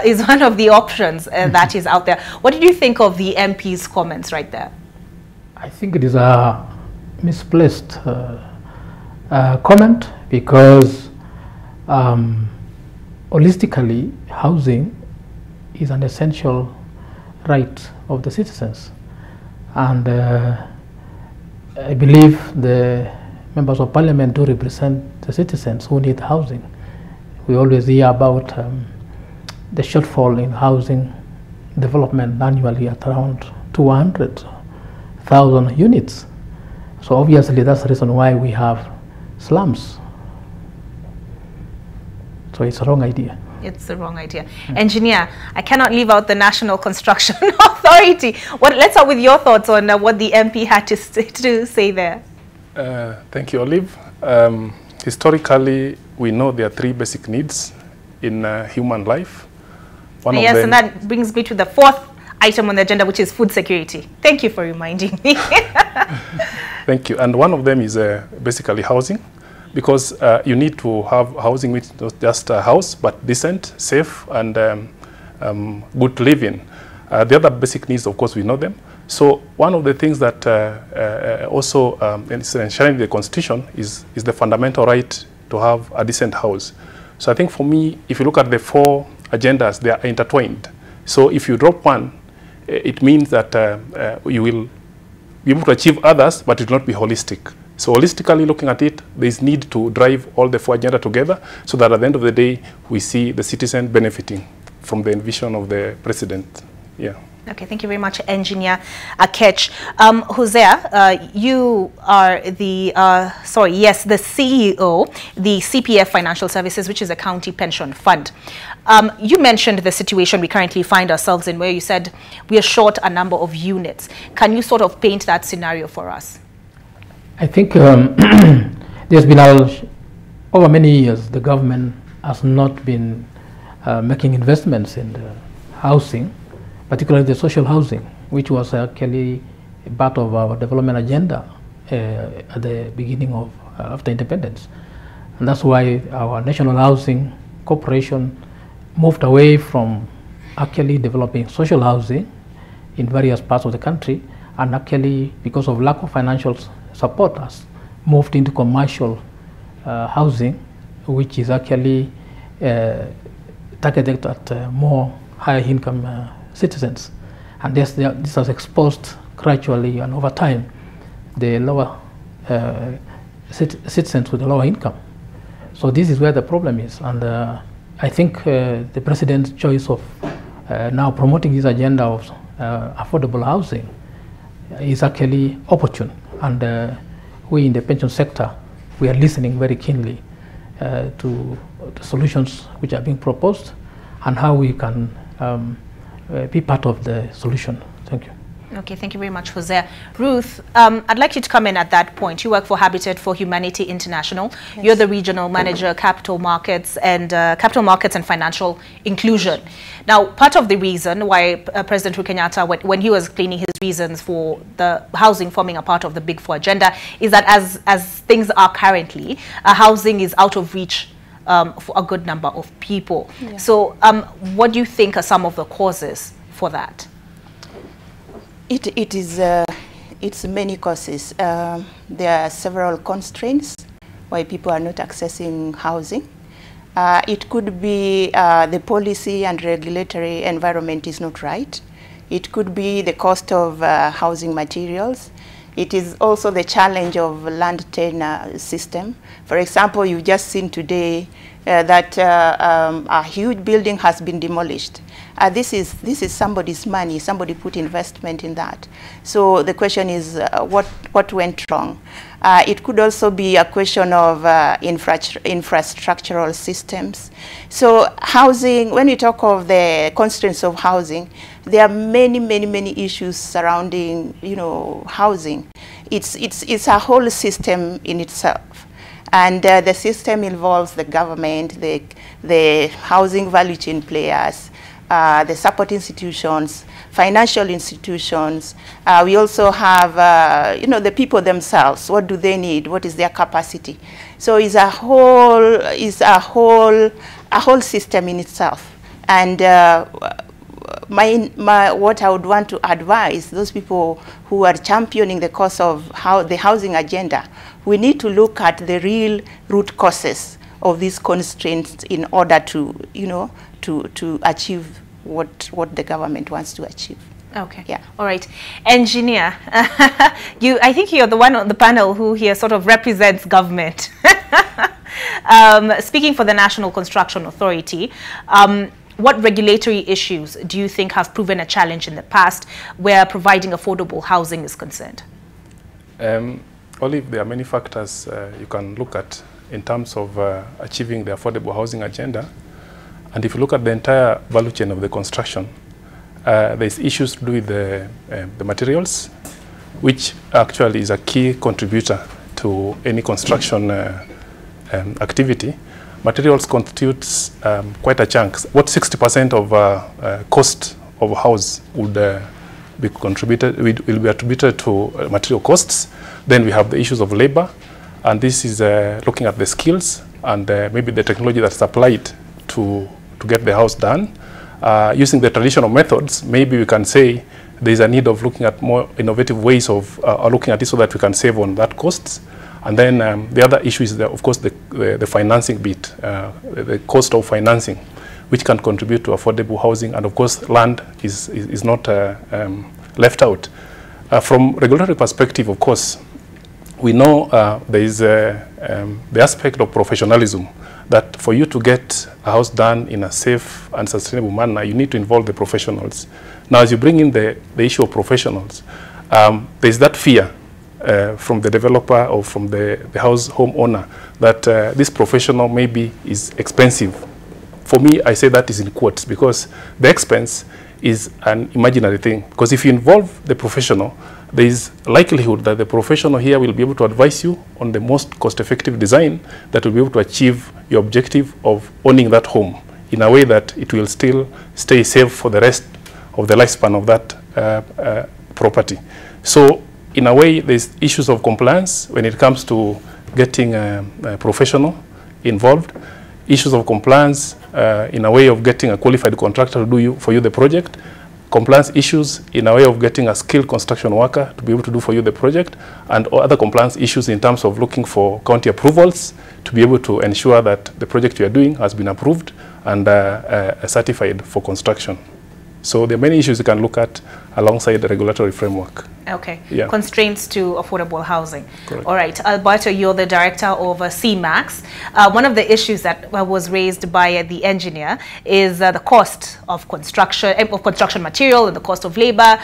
is one of the options that is out there. What did you think of the MP's comments right there? I think it is a misplaced comment, because holistically, housing is an essential right of the citizens. And I believe the members of parliament do represent the citizens who need housing. We always hear about the shortfall in housing development annually at around 200,000 units. So obviously that's the reason why we have slums. So it's a wrong idea. It's the wrong idea. Engineer, I cannot leave out the National Construction Authority. Let's start with your thoughts on what the MP had to say there. Thank you, Olive. historically, we know there are three basic needs in human life. Yes, and that brings me to the fourth item on the agenda, which is food security. Thank you for reminding me. Thank you. And one of them is basically housing, because you need to have housing which is not just a house, but decent, safe, and good to live in. The other basic needs, of course, we know them. So one of the things that also is enshrined in the Constitution is the fundamental right to have a decent house. So I think for me, if you look at the four agendas, they are intertwined. So if you drop one, it means that you will be able to achieve others, but it will not be holistic. So holistically looking at it, there is need to drive all the four agendas together so that at the end of the day, we see the citizen benefiting from the vision of the president. Yeah. Okay, thank you very much, Engineer Akech. Hosea, you are the, the CEO, the CPF Financial Services, which is a county pension fund. You mentioned the situation we currently find ourselves in, where you said we are short a number of units. Can you sort of paint that scenario for us? I think there's been, over many years, the government has not been making investments in the housing, particularly the social housing, which was actually a part of our development agenda at the beginning of after independence. And that's why our National Housing Corporation moved away from actually developing social housing in various parts of the country, and actually, because of lack of financial support, has moved into commercial housing, which is actually targeted at more higher income citizens. And this has exposed gradually and over time the lower citizens with a lower income. So this is where the problem is. And I think the president's choice of now promoting this agenda of affordable housing is actually opportune. And we in the pension sector, we are listening very keenly to the solutions which are being proposed and how we can be part of the solution. Thank you. Okay, thank you very much, Hosea. Ruth, I'd like you to come in at that point. You work for Habitat for Humanity International. Yes. You're the regional manager, capital markets and financial inclusion. Now, part of the reason why President Kenyatta, when he was explaining his reasons for the housing forming a part of the Big Four agenda, is that as things are currently, housing is out of reach for a good number of people. Yeah. So what do you think are some of the causes for that? It's many causes. There are several constraints why people are not accessing housing. It could be the policy and regulatory environment is not right. It could be the cost of housing materials. It is also the challenge of land tenure system. For example, you've just seen today that a huge building has been demolished. This is somebody's money. Somebody put investment in that. So the question is, what went wrong? It could also be a question of infrastructural systems. So housing, when you talk of the constraints of housing, there are many issues surrounding, housing. It's a whole system in itself. And the system involves the government, the housing value chain players, the support institutions, financial institutions. We also have, the people themselves. What do they need? What is their capacity? So it's a whole system in itself. And what I would want to advise those people who are championing the cause of the housing agenda, we need to look at the real root causes of these constraints in order to, to achieve what the government wants to achieve. Okay. Yeah. All right. Engineer, I think you're the one on the panel who here sort of represents government. Speaking for the National Construction Authority, what regulatory issues do you think have proven a challenge in the past where providing affordable housing is concerned? Olive, there are many factors you can look at in terms of achieving the affordable housing agenda. And if you look at the entire value chain of the construction, there's issues to do with the materials, which actually is a key contributor to any construction activity, materials constitutes quite a chunk. What 60% of cost of a house would be contributed, will be attributed to material costs. Then we have the issues of labor, and this is looking at the skills and maybe the technology that's applied to get the house done. Using the traditional methods, maybe we can say there's a need of looking at more innovative ways of looking at it so that we can save on that costs. And then the other issue is, of course, the financing bit, the cost of financing, which can contribute to affordable housing. And of course, land is not left out. From regulatory perspective, of course, we know there is the aspect of professionalism, that for you to get a house done in a safe and sustainable manner, you need to involve the professionals. Now, as you bring in the issue of professionals, there's that fear from the developer or from the homeowner that this professional maybe is expensive. For me, I say that is in quotes, because the expense is an imaginary thing. Because if you involve the professional, there is likelihood that the professional here will be able to advise you on the most cost-effective design that will be able to achieve your objective of owning that home in a way that it will still stay safe for the rest of the lifespan of that property. So in a way, there's issues of compliance when it comes to getting a professional involved, issues of compliance in a way of getting a qualified contractor to do for you the project, compliance issues in a way of getting a skilled construction worker to be able to do for you the project, and other compliance issues in terms of looking for county approvals to be able to ensure that the project you are doing has been approved and certified for construction. So there are many issues you can look at alongside the regulatory framework. Okay. Yeah. Constraints to affordable housing. Correct. All right. Alberto, you're the director of CMAX. One of the issues that was raised by the engineer is the cost of construction material and the cost of labor.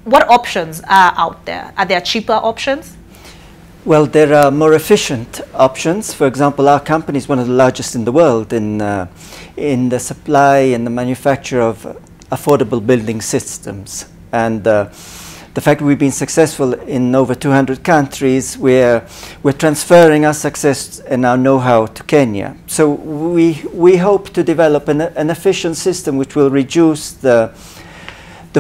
What options are out there? Are there cheaper options? Well, there are more efficient options. For example, our company is one of the largest in the world in the supply and the manufacture of affordable building systems. And the fact that we've been successful in over 200 countries, we're transferring our success and our know-how to Kenya. So we hope to develop an efficient system which will reduce the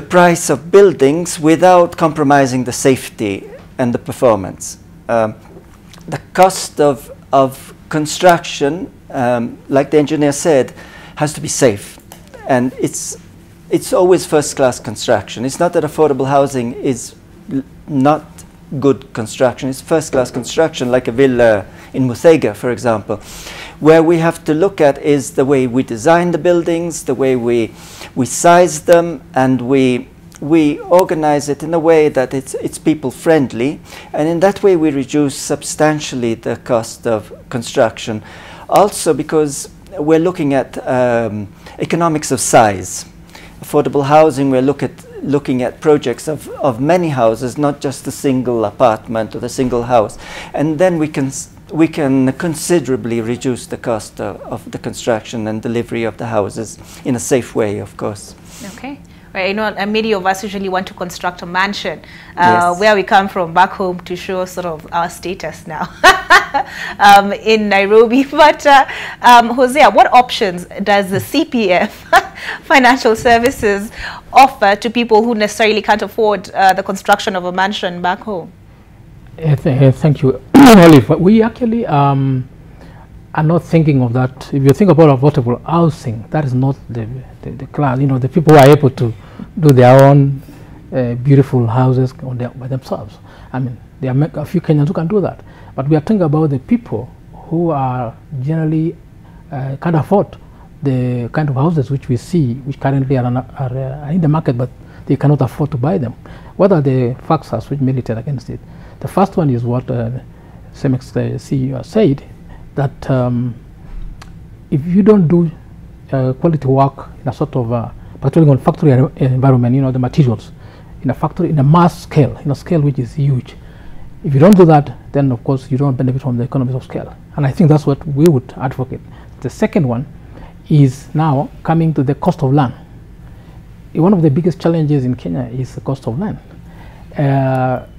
price of buildings without compromising the safety and the performance. The cost of construction, like the engineer said, has to be safe, and it's always first-class construction. It's not that affordable housing is not good construction. It's first-class construction, like a villa in Muthaiga, for example. Where we have to look at is the way we design the buildings, the way we size them, and we organize it in a way that it's people-friendly, and in that way we reduce substantially the cost of construction. Also because we're looking at economics of size. Affordable housing, we're looking at projects of many houses, not just a single apartment or the single house, and then we can considerably reduce the cost of the construction and delivery of the houses in a safe way, of course. Okay. Right, you know, many of us usually want to construct a mansion, Yes. where we come from back home to show sort of our status now in Nairobi. But Hosea, what options does the CPF Financial Services offer to people who necessarily can't afford the construction of a mansion back home? Thank you, Olive. We actually are not thinking of that. If you think about affordable housing, that is not the class. You know, the people who are able to do their own beautiful houses by themselves. I mean, there are a few Kenyans who can do that. But we are thinking about the people who are generally can't afford the kind of houses which we see, which currently are in the market, but they cannot afford to buy them. What are the factors which militate against it? The first one is what CMAX CEO said, that if you don't do quality work in a sort of, particularly on factory environment, you know, the materials, in a factory, in a mass scale, in a scale which is huge, if you don't do that, then of course you don't benefit from the economies of scale. And I think that's what we would advocate. The second one is now coming to the cost of land. One of the biggest challenges in Kenya is the cost of land.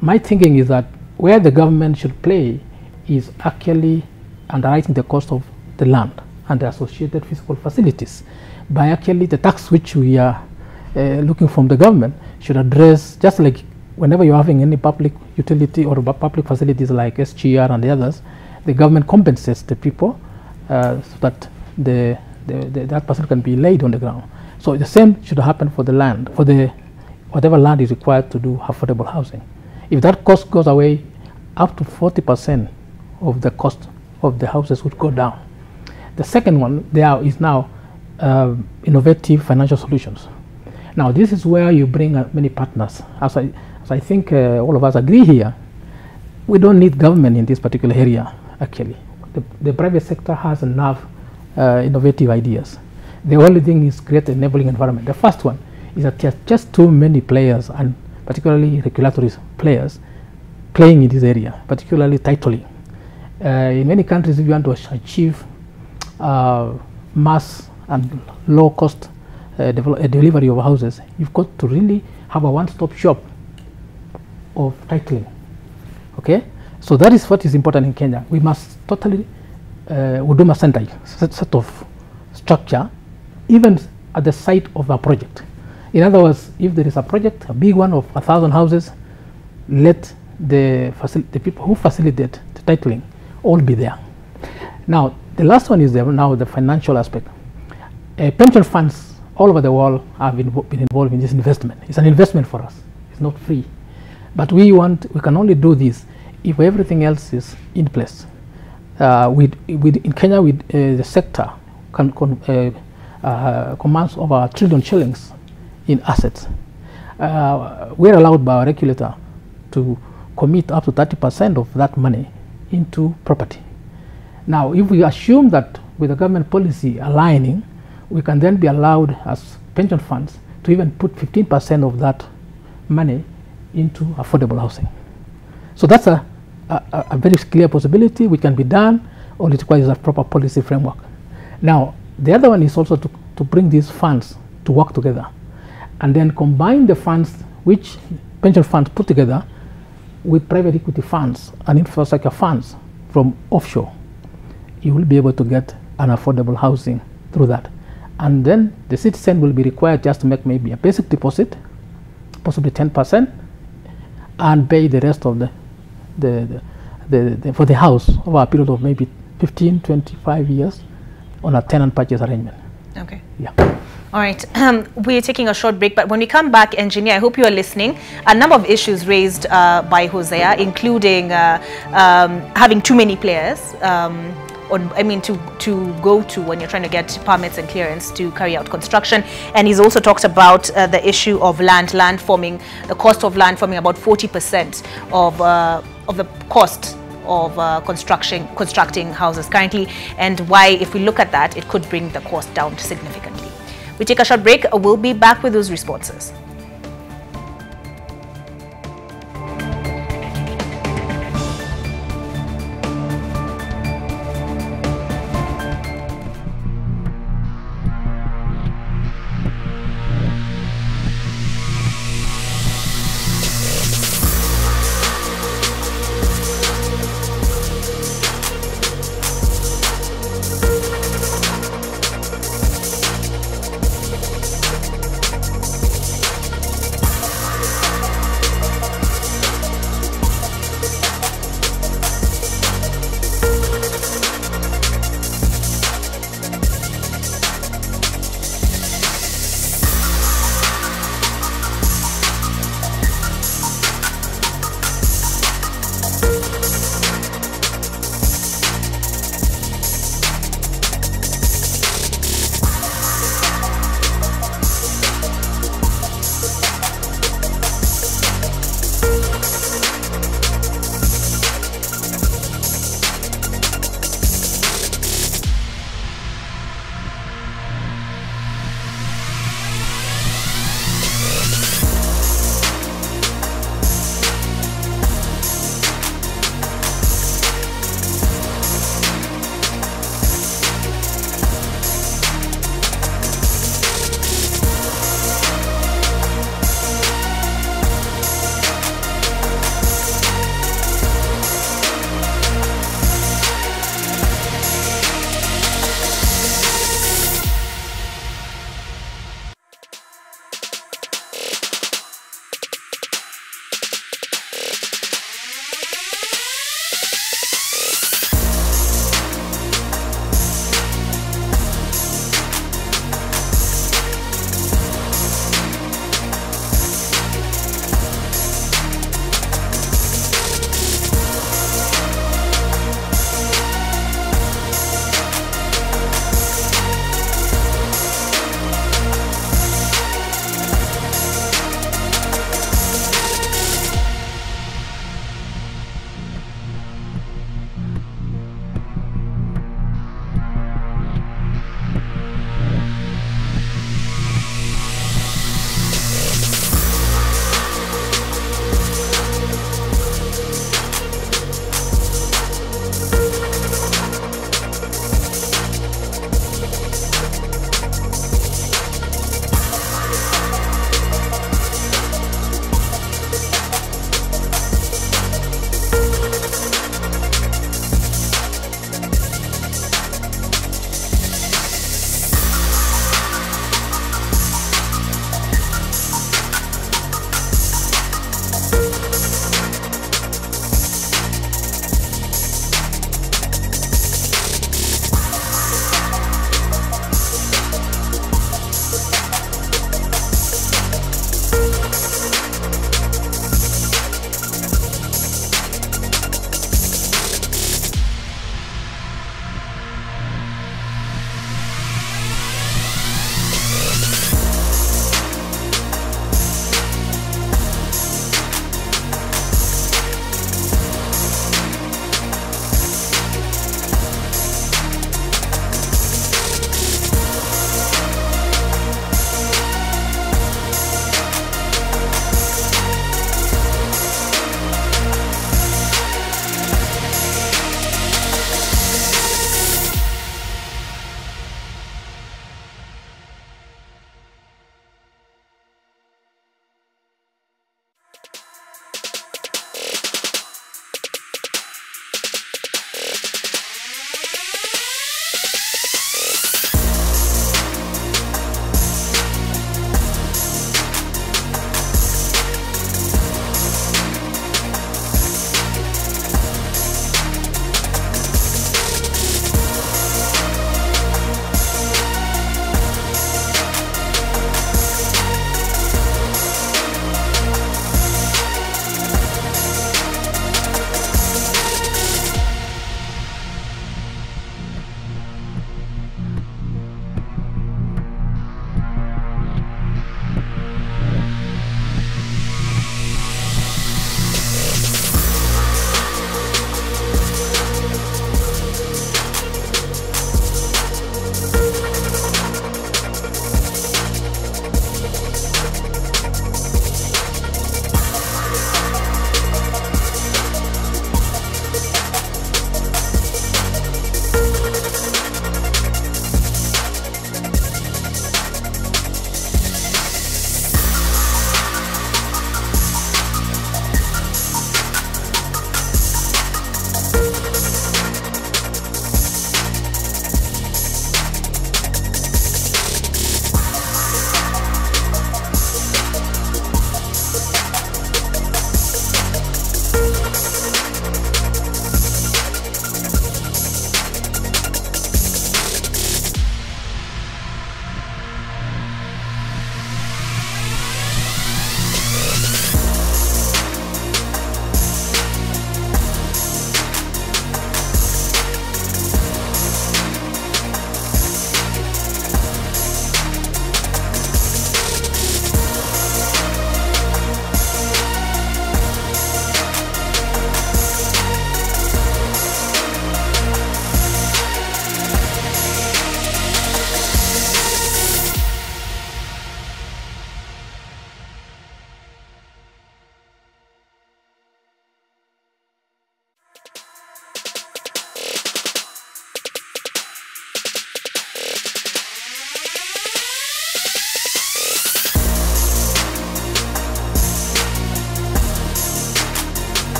My thinking is that where the government should play is actually underwriting the cost of the land and the associated physical facilities. By actually the tax which we are looking from the government should address, just like whenever you're having any public utility or public facilities like SGR and the others, the government compensates the people so that that person can be laid on the ground. So the same should happen for the land, for the whatever land is required to do affordable housing. If that cost goes away, up to 40% of the cost of the houses would go down. The second one there is now innovative financial solutions. Now this is where you bring many partners. As I think all of us agree here, we don't need government in this particular area actually. The private sector has enough innovative ideas. The only thing is create an enabling environment. The first one is that there are just too many players, and particularly regulatory players, playing in this area, particularly titling. In many countries, if you want to achieve mass and low cost delivery of houses, you've got to really have a one-stop shop of titling. Okay, so that is what is important in Kenya. We must totally Huduma Center set of structure, even at the site of a project. In other words, if there is a project, a big one of 1,000 houses, let the people who facilitate the titling all be there. Now, the last one is now the financial aspect. Pension funds all over the world have been involved in this investment. It's an investment for us. It's not free. But we can only do this if everything else is in place. In Kenya, the sector commands over 1 trillion shillings in assets. We're allowed by our regulator to commit up to 30% of that money into property. Now, if we assume that with the government policy aligning, we can then be allowed as pension funds to even put 15% of that money into affordable housing. So that's a very clear possibility which can be done. All it requires is a proper policy framework. Now, the other one is also to bring these funds to work together and then combine the funds which pension funds put together with private equity funds and infrastructure funds from offshore. You will be able to get an affordable housing through that. And then the citizen will be required just to make maybe a basic deposit, possibly 10%, and pay the rest of for the house over a period of maybe 15, 25 years on a tenant purchase arrangement. Okay. Yeah. All right, we're taking a short break, but when we come back, engineer, I hope you are listening. A number of issues raised by Hosea, including having too many players, to go to when you're trying to get permits and clearance to carry out construction. And he's also talked about the issue of land forming, the cost of land forming about 40% of the cost of constructing houses currently, and why, if we look at that, it could bring the cost down significantly. We take a short break. We'll be back with those responses.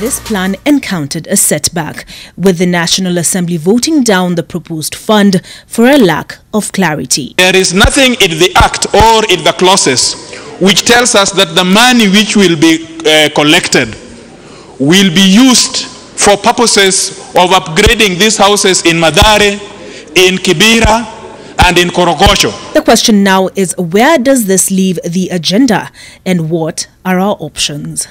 this plan encountered a setback, with the National Assembly voting down the proposed fund for a lack of clarity. There is nothing in the Act or in the clauses which tells us that the money which will be collected will be used for purposes of upgrading these houses in Mathare, in Kibera, and in Korogosho. The question now is, where does this leave the agenda and what are our options?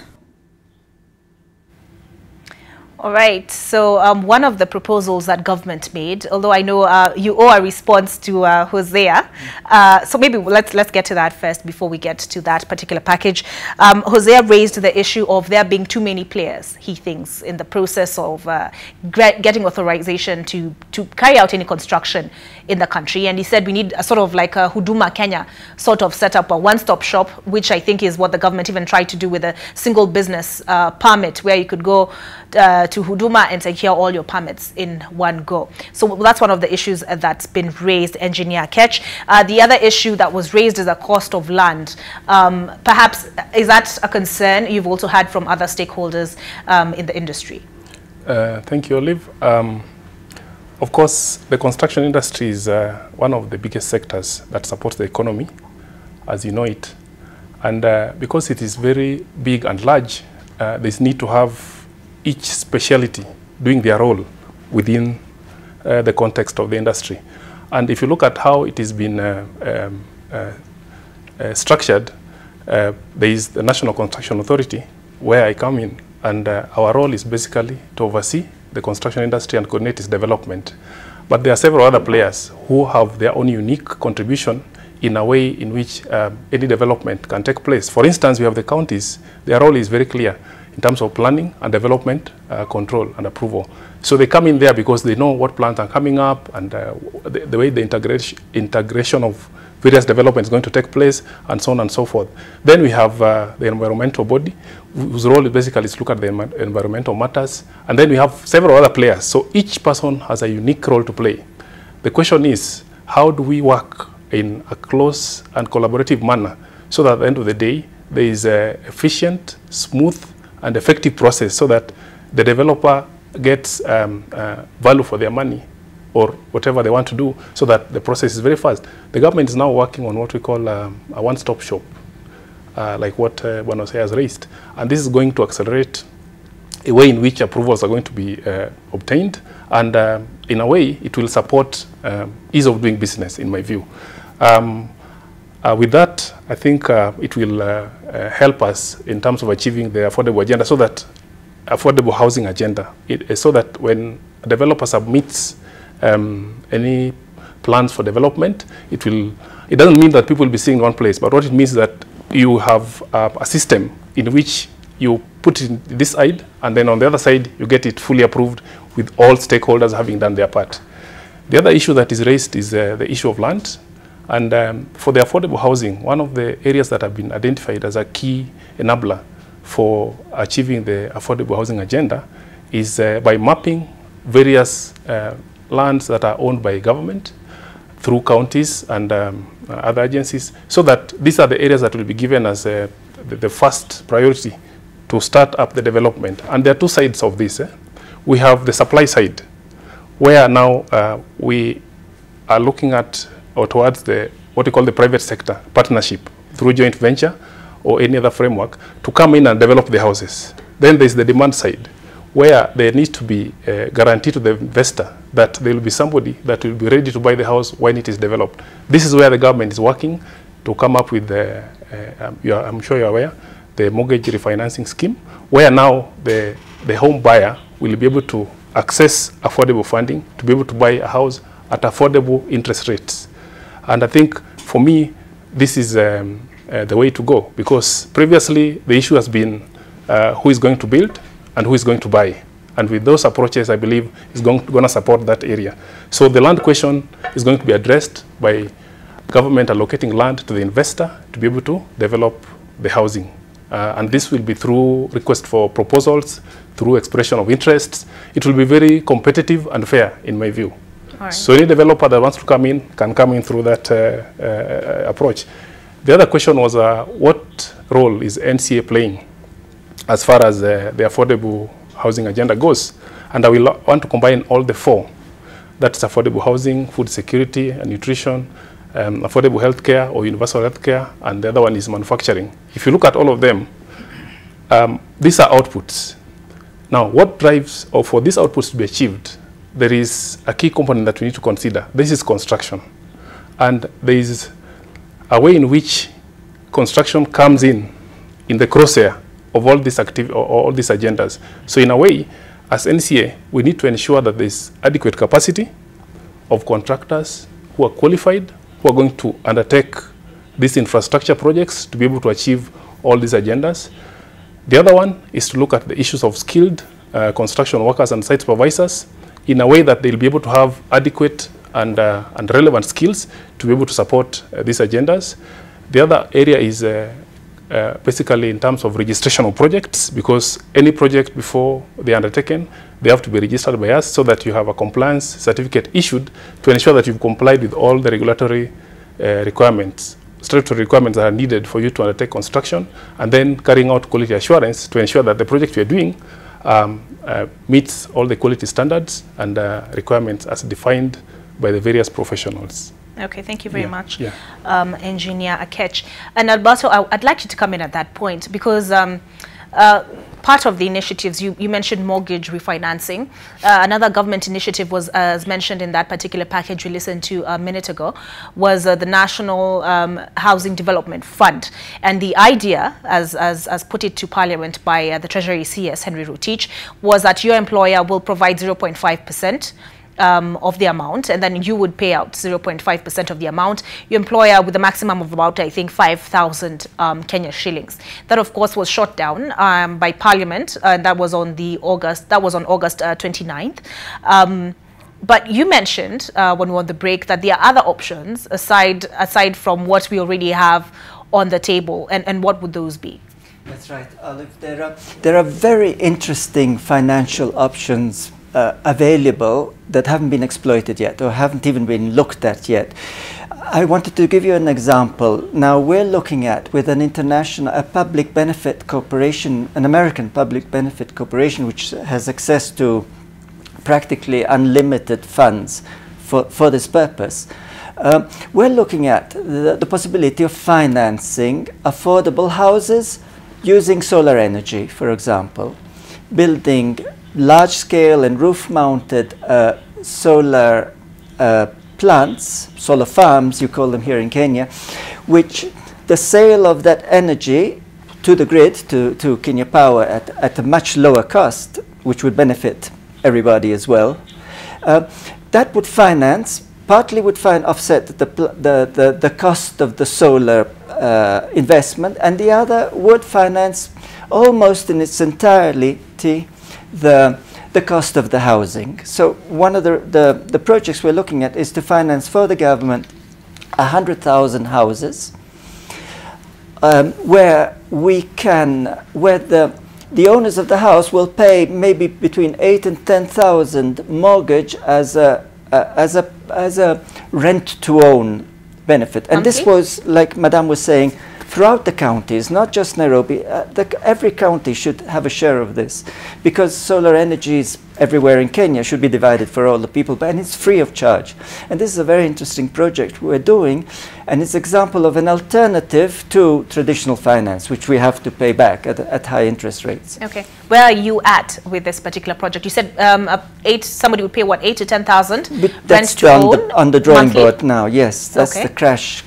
All right, so one of the proposals that government made, although I know you owe a response to Hosea, so maybe let's get to that first before we get to that particular package. Hosea raised the issue of there being too many players, he thinks, in the process of getting authorization to carry out any construction in the country. And he said we need a sort of like a Huduma Kenya sort of setup, a one-stop shop, which I think is what the government even tried to do with a single business permit, where you could go to Huduma and secure all your permits in one go. So that's one of the issues that's been raised, Engineer Ketch. The other issue that was raised is the cost of land. Perhaps, is that a concern you've also had from other stakeholders in the industry? Thank you, Olive. Of course, the construction industry is one of the biggest sectors that supports the economy, as you know it. And because it is very big and large, there's need to have each specialty doing their role within the context of the industry. And if you look at how it has been structured, there is the National Construction Authority, where I come in, and our role is basically to oversee the construction industry and coordinate its development. But there are several other players who have their own unique contribution in a way in which any development can take place. For instance, we have the counties. Their role is very clear in terms of planning and development, control and approval. So they come in there because they know what plans are coming up and the way the integration of various developments is going to take place, and so on and so forth. Then we have the environmental body, whose role is basically to look at the environmental matters. And then we have several other players. So each person has a unique role to play. The question is, how do we work in a close and collaborative manner so that at the end of the day, there is an efficient, smooth, and effective process so that the developer gets value for their money or whatever they want to do, so that the process is very fast. The government is now working on what we call a one-stop shop, like what Bonos has raised. And this is going to accelerate a way in which approvals are going to be obtained. And in a way, it will support ease of doing business, in my view. With that, I think it will help us in terms of achieving the affordable agenda, so that affordable housing agenda, so that when a developer submits any plans for development, it doesn't mean that people will be seeing one place, but what it means is that you have a system in which you put it in this side, and then on the other side, you get it fully approved with all stakeholders having done their part. The other issue that is raised is the issue of land. And for the affordable housing, one of the areas that have been identified as a key enabler for achieving the affordable housing agenda is by mapping various lands that are owned by government through counties and other agencies, so that these are the areas that will be given as the first priority to start up the development. And there are two sides of this. We have the supply side, where now we are looking at or towards what we call the private sector partnership through joint venture or any other framework to come in and develop the houses. Then there's the demand side, where there needs to be a guarantee to the investor that there will be somebody that will be ready to buy the house when it is developed. This is where the government is working to come up with I'm sure you're aware, the mortgage refinancing scheme, where now the home buyer will be able to access affordable funding to be able to buy a house at affordable interest rates. And I think, for me, this is the way to go, because previously the issue has been who is going to build and who is going to buy. And with those approaches, I believe, is going to support that area. So the land question is going to be addressed by government allocating land to the investor to be able to develop the housing. And this will be through request for proposals, through expression of interests. It will be very competitive and fair, in my view. Right. So any developer that wants to come in can come in through that approach. The other question was what role is NCA playing as far as the affordable housing agenda goes. And I will want to combine all the four. That's affordable housing, food security and nutrition, affordable healthcare or universal healthcare, and the other one is manufacturing. If you look at all of them, these are outputs. Now, what drives, or for these outputs to be achieved, there is a key component that we need to consider. This is construction. And there is a way in which construction comes in the crosshair of all these all these agendas. So in a way, as NCA, we need to ensure that there is adequate capacity of contractors who are qualified, who are going to undertake these infrastructure projects to be able to achieve all these agendas. The other one is to look at the issues of skilled construction workers and site supervisors in a way that they'll be able to have adequate and relevant skills to be able to support these agendas. The other area is basically in terms of registration of projects, because any project before they're undertaken, they have to be registered by us so that you have a compliance certificate issued to ensure that you've complied with all the regulatory requirements, statutory requirements that are needed for you to undertake construction, and then carrying out quality assurance to ensure that the project you're doing meets all the quality standards and requirements as defined by the various professionals. Okay, thank you very much, yeah. Engineer Akech. And Alberto, I'd like you to come in at that point, because part of the initiatives, you mentioned mortgage refinancing. Another government initiative was, as mentioned in that particular package we listened to a minute ago, was the National Housing Development Fund. And the idea, as put it to Parliament by the Treasury CS, Henry Rotich, was that your employer will provide 0.5% of the amount, and then you would pay out 0.5% of the amount. Your employer with a maximum of about, I think, 5,000 Kenya shillings. That, of course, was shot down by Parliament. That was on August 29th. But you mentioned when we were on the break that there are other options aside from what we already have on the table, and what would those be? That's right, Olive. There are very interesting financial options available that haven't been exploited yet or haven't even been looked at yet. I wanted to give you an example. Now we're looking at, with an international, a public benefit corporation, an American public benefit corporation, which has access to practically unlimited funds for this purpose. We're looking at the possibility of financing affordable houses using solar energy, for example, building large-scale and roof-mounted solar plants, solar farms, you call them here in Kenya, which the sale of that energy to the grid, to Kenya Power at a much lower cost, which would benefit everybody as well, that would finance, partly would offset the cost of the solar investment, and the other would finance almost in its entirety the cost of the housing. So one of the projects we're looking at is to finance for the government 100,000 houses where the owners of the house will pay maybe between 8,000 and 10,000 mortgage as a rent to own benefit. And this was, like Madame was saying, throughout the counties, not just Nairobi. Every county should have a share of this, because solar energy is everywhere in Kenya, should be divided for all the people, and it's free of charge. And this is a very interesting project we're doing, and it's an example of an alternative to traditional finance, which we have to pay back at high interest rates. Okay, where are you at with this particular project? You said somebody would pay what, 8,000 to 10,000? That's on the drawing board now. Yes, that's the cash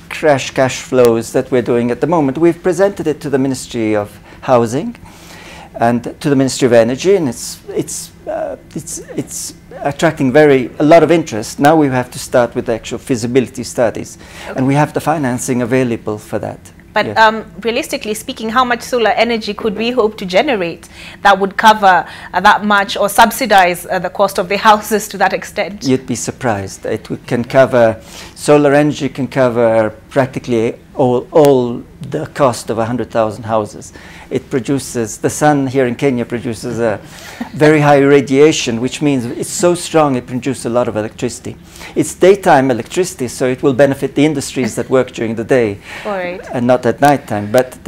flows that we're doing at the moment. We've presented it to the Ministry of Housing and to the Ministry of Energy, and it's attracting a lot of interest. Now we have to start with the actual feasibility studies, and we have the financing available for that. But realistically speaking, how much solar energy could we hope to generate that would cover that much or subsidize the cost of the houses to that extent? You'd be surprised. Solar energy can cover practically all the cost of 100,000 houses. It produces, the sun here in Kenya produces a very high radiation, which means it's so strong it produces a lot of electricity. It's daytime electricity, so it will benefit the industries that work during the day and not at nighttime. But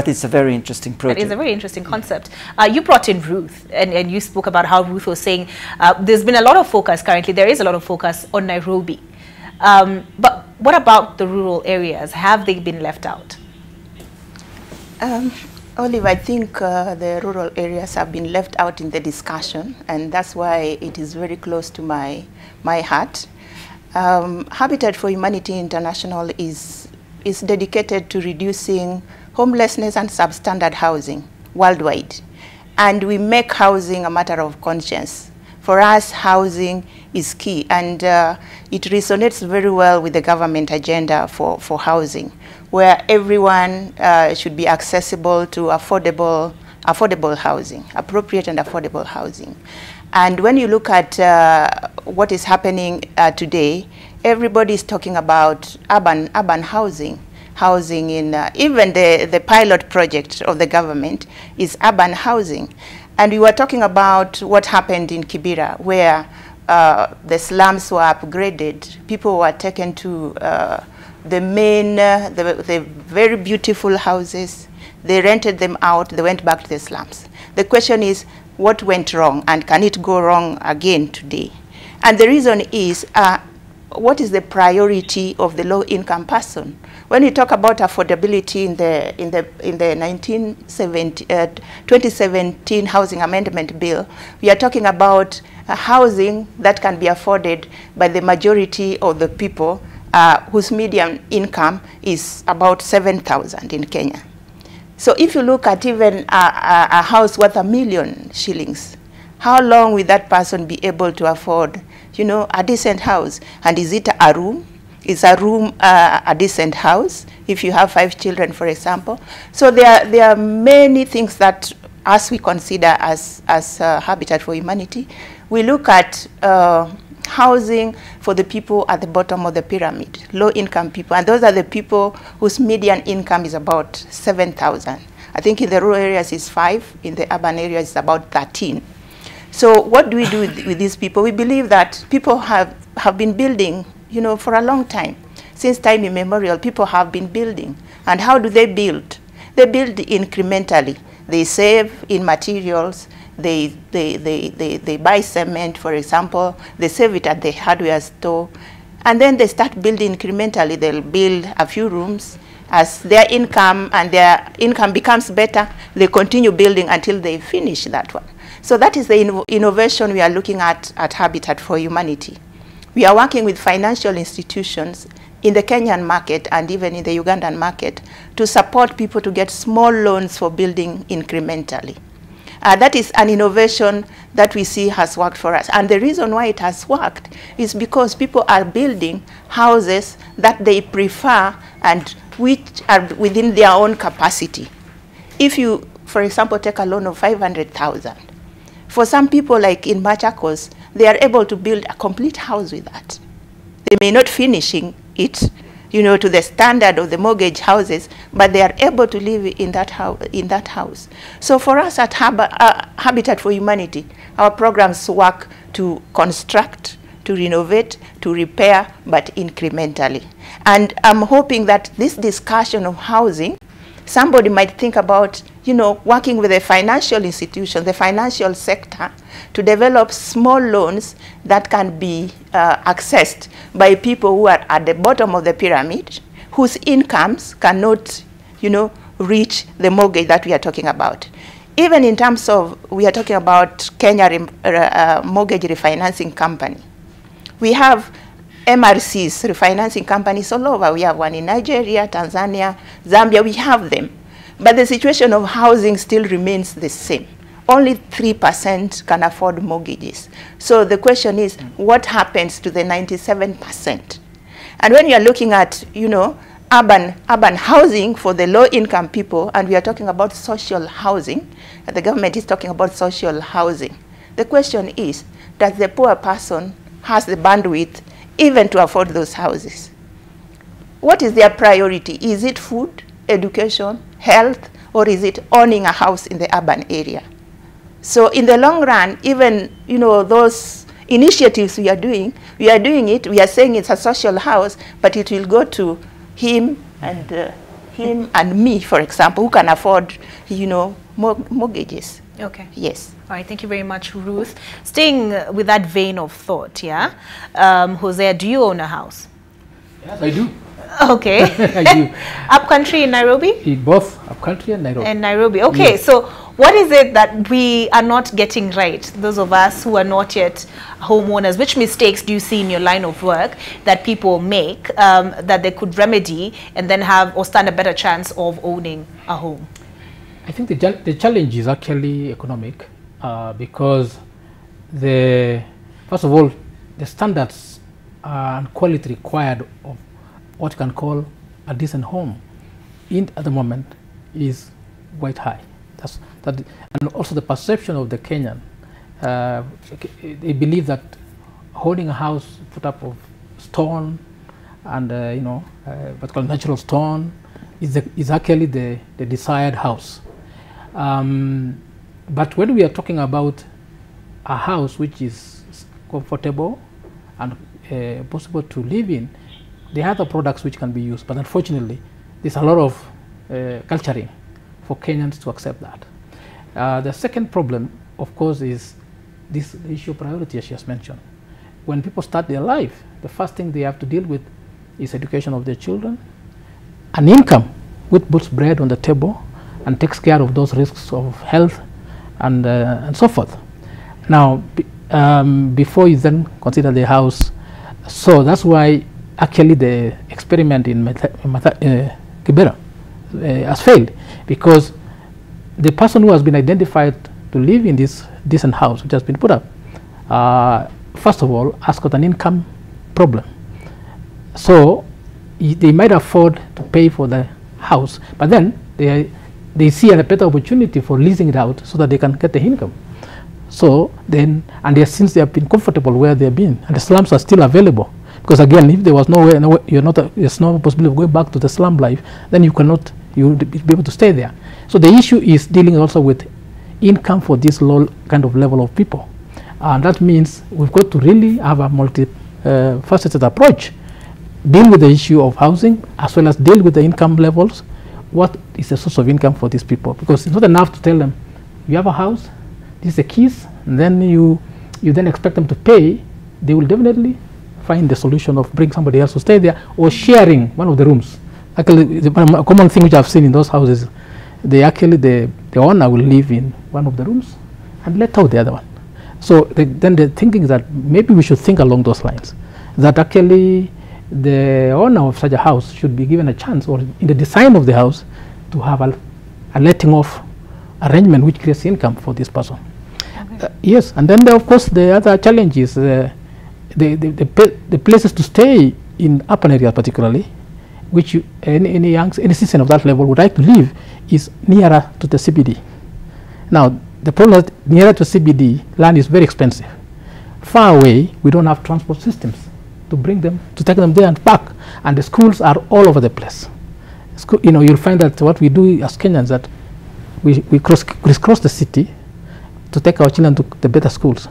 it's a very interesting project. It is a very interesting concept. You brought in Ruth, and you spoke about how Ruth was saying there's been a lot of focus currently. There is a lot of focus on Nairobi. But what about the rural areas? Have they been left out? Olive, I think the rural areas have been left out in the discussion, and that's why it is very close to my heart. Habitat for Humanity International is dedicated to reducing homelessness and substandard housing worldwide. And we make housing a matter of conscience. For us, housing is key, and it resonates very well with the government agenda for housing, where everyone should be accessible to affordable housing, appropriate and affordable housing. And when you look at what is happening today, everybody is talking about urban housing. Housing in, even the pilot project of the government is urban housing. And we were talking about what happened in Kibera, where the slums were upgraded. People were taken to the very beautiful houses. They rented them out. They went back to the slums. The question is, what went wrong, and can it go wrong again today? And the reason is, what is the priority of the low-income person? When we talk about affordability in the 2017 Housing Amendment Bill, we are talking about housing that can be afforded by the majority of the people whose median income is about 7,000 in Kenya. So if you look at even a house worth $1 million shillings, how long will that person be able to afford, you know, a decent house? And is it a room? Is a room a decent house if you have 5 children, for example? So there are many things that we consider as Habitat for Humanity. We look at housing for the people at the bottom of the pyramid, low-income people, and those are the people whose median income is about 7,000. I think in the rural areas it's 5, in the urban areas it's about 13. So what do we do with these people? We believe that people have been building, you know, for a long time. Since time immemorial, people have been building. And how do they build? They build incrementally. They save in materials. They buy cement, for example. They save it at the hardware store. And then they start building incrementally. They'll build a few rooms. As their income becomes better, they continue building until they finish that one. So that is the innovation we are looking at Habitat for Humanity. We are working with financial institutions in the Kenyan market and even in the Ugandan market to support people to get small loans for building incrementally. That is an innovation that we see has worked for us. And the reason why it has worked is because people are building houses that they prefer and which are within their own capacity. If you, for example, take a loan of 500,000, for some people like in Machakos, they are able to build a complete house with that. They may not finishing it, you know, to the standard of the mortgage houses, but they are able to live in that house. So for us at Habitat for Humanity, our programs work to construct, to renovate, to repair, but incrementally. And I'm hoping that this discussion of housing, somebody might think about, you know, working with a financial institution, the financial sector, to develop small loans that can be accessed by people who are at the bottom of the pyramid, whose incomes cannot, you know, reach the mortgage that we are talking about. Even in terms of, we are talking about Kenya Mortgage Refinancing Company. We have MRCs, refinancing companies all over. We have one in Nigeria, Tanzania, Zambia, we have them. But the situation of housing still remains the same. Only 3% can afford mortgages. So the question is, what happens to the 97%? And when you are looking at, you know, urban housing for the low-income people, and we are talking about social housing, and the government is talking about social housing, the question is, does the poor person has the bandwidth even to afford those houses? What is their priority? Is it food? education, health, or is it owning a house in the urban area? So in the long run, even, you know, those initiatives we are doing it, we are saying it's a social house, but it will go to him and me, for example, who can afford, you know, mortgages. Okay. Yes. All right, thank you very much, Ruth. Staying with that vein of thought, yeah? Hosea, do you own a house? Yes, I do. Okay. I do. Upcountry in Nairobi? In both upcountry and Nairobi. And Nairobi. Okay, Yes. so what is it that we are not getting right? Those of us who are not yet homeowners, which mistakes do you see in your line of work that people make that they could remedy and then have or stand a better chance of owning a home? I think the challenge is actually economic because first of all, the standards and quality required of what you can call a decent home at the moment is quite high. And also the perception of the Kenyan. They believe that holding a house put up of stone and what's called natural stone is actually the desired house. But when we are talking about a house which is comfortable and possible to live in, there are other products which can be used. But unfortunately, there's a lot of culturing for Kenyans to accept that. The second problem, of course, is this issue of priority, as she has mentioned. When people start their life, the first thing they have to deal with is education of their children, an income which puts bread on the table and takes care of those risks of health and so forth. Now, before you then consider the house, so that's why actually the experiment in Kibera has failed, because the person who has been identified to live in this decent house which has been put up, first of all, has got an income problem. So they might afford to pay for the house, but then they see a better opportunity for leasing it out so that they can get the income. So then, and since they have been comfortable where they have been, and the slums are still available, because again, if there was there's no possibility of going back to the slum life, then you would be able to stay there. So the issue is dealing also with income for this low kind of level of people, and that means we've got to really have a multi-faceted approach, deal with the issue of housing as well as deal with the income levels. What is the source of income for these people? Because it's not enough to tell them you have a house, this is the keys, and then you then expect them to pay. They will definitely find the solution of bring somebody else to stay there or sharing one of the rooms. Actually, a common thing which I've seen in those houses, the owner will live in one of the rooms and let out the other one. So then the thinking is that maybe we should think along those lines, that actually the owner of such a house should be given a chance, or in the design of the house, to have a letting off arrangement which creates income for this person. Okay. Yes, and then of course the other challenge is the places to stay in urban areas particularly, which any citizen of that level would like to live, is nearer to the CBD. Now the problem is nearer to CBD, land is very expensive. Far away, we don't have transport systems to take them there and back, and the schools are all over the place. You'll find that what we do as Kenyans, that we crisscross the city to take our children to the better schools.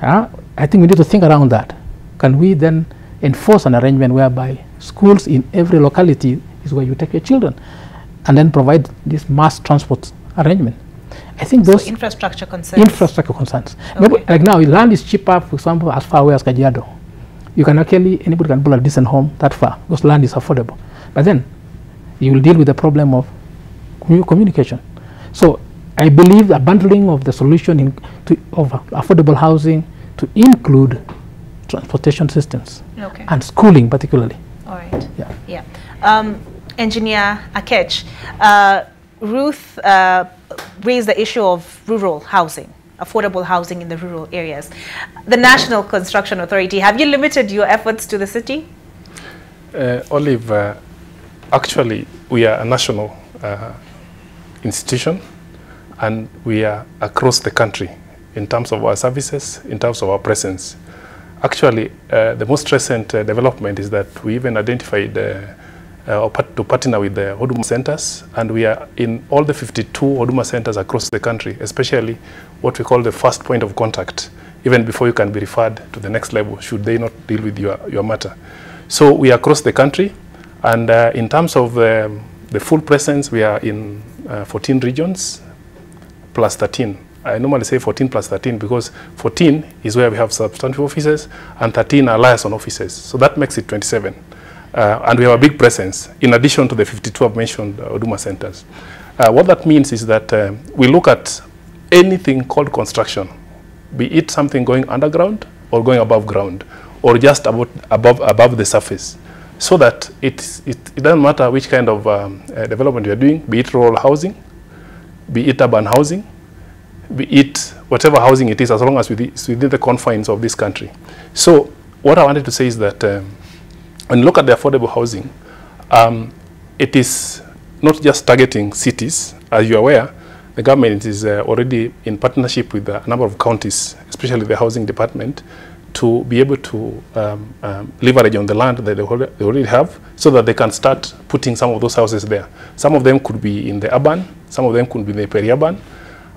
I think we need to think around that. Can we then enforce an arrangement whereby schools in every locality is where you take your children, and then provide this mass transport arrangement? I think those infrastructure concerns. Okay. Like now, land is cheaper, for example, as far away as Kajiado. Anybody can build a decent home that far because land is affordable. But then you will deal with the problem of communication. So I believe the bundling of the solution of affordable housing to include transportation systems and schooling particularly. All right. Yeah. Engineer Akech, Ruth raised the issue of rural housing, affordable housing in the rural areas. The National Construction Authority, have you limited your efforts to the city? Olive, actually we are a national institution, and we are across the country in terms of our services, in terms of our presence. Actually, the most recent development is that we even identified to partner with the Huduma centers, and we are in all the 52 Huduma centers across the country, especially what we call the first point of contact, even before you can be referred to the next level, should they not deal with your matter. So we are across the country, and in terms of the full presence, we are in 14 regions plus 13. I normally say 14 plus 13 because 14 is where we have substantive offices and 13 are liaison offices. So that makes it 27. And we have a big presence in addition to the 52 I've mentioned Huduma centers. What that means is that we look at anything called construction, be it something going underground or going above ground or just above the surface, so that it doesn't matter which kind of development you're doing, be it rural housing, be it urban housing, be it whatever housing it is, as long as it's within the confines of this country. So what I wanted to say is that when you look at the affordable housing, it is not just targeting cities. As you're aware, the government is already in partnership with a number of counties, especially the housing department, to be able to leverage on the land that they already have so that they can start putting some of those houses there. Some of them could be in the urban, some of them could be in the peri-urban,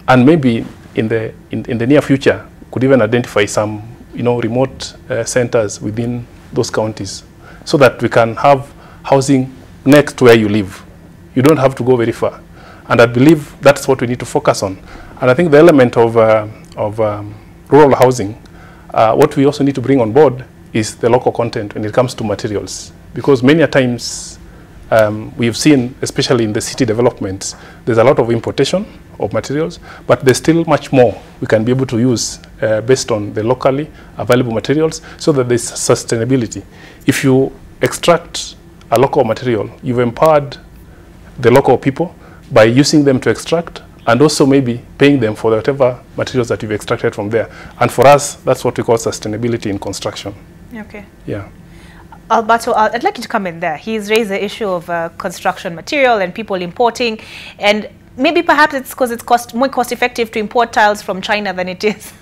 and maybe in the near future could even identify some remote centers within those counties so that we can have housing next to where you live. You don't have to go very far. And I believe that's what we need to focus on. And I think the element of rural housing, what we also need to bring on board is the local content when it comes to materials. Because many a times we've seen, especially in the city developments, there's a lot of importation of materials, but there's still much more we can be able to use based on the locally available materials so that there's sustainability. If you extract a local material, you've empowered the local people by using them to extract and also maybe paying them for whatever materials that you've extracted from there. And for us, that's what we call sustainability in construction. Okay. Yeah. Alberto, I'd like you to come in there. He's raised the issue of construction material and people importing, and maybe perhaps it's because it's more cost effective to import tiles from China than it is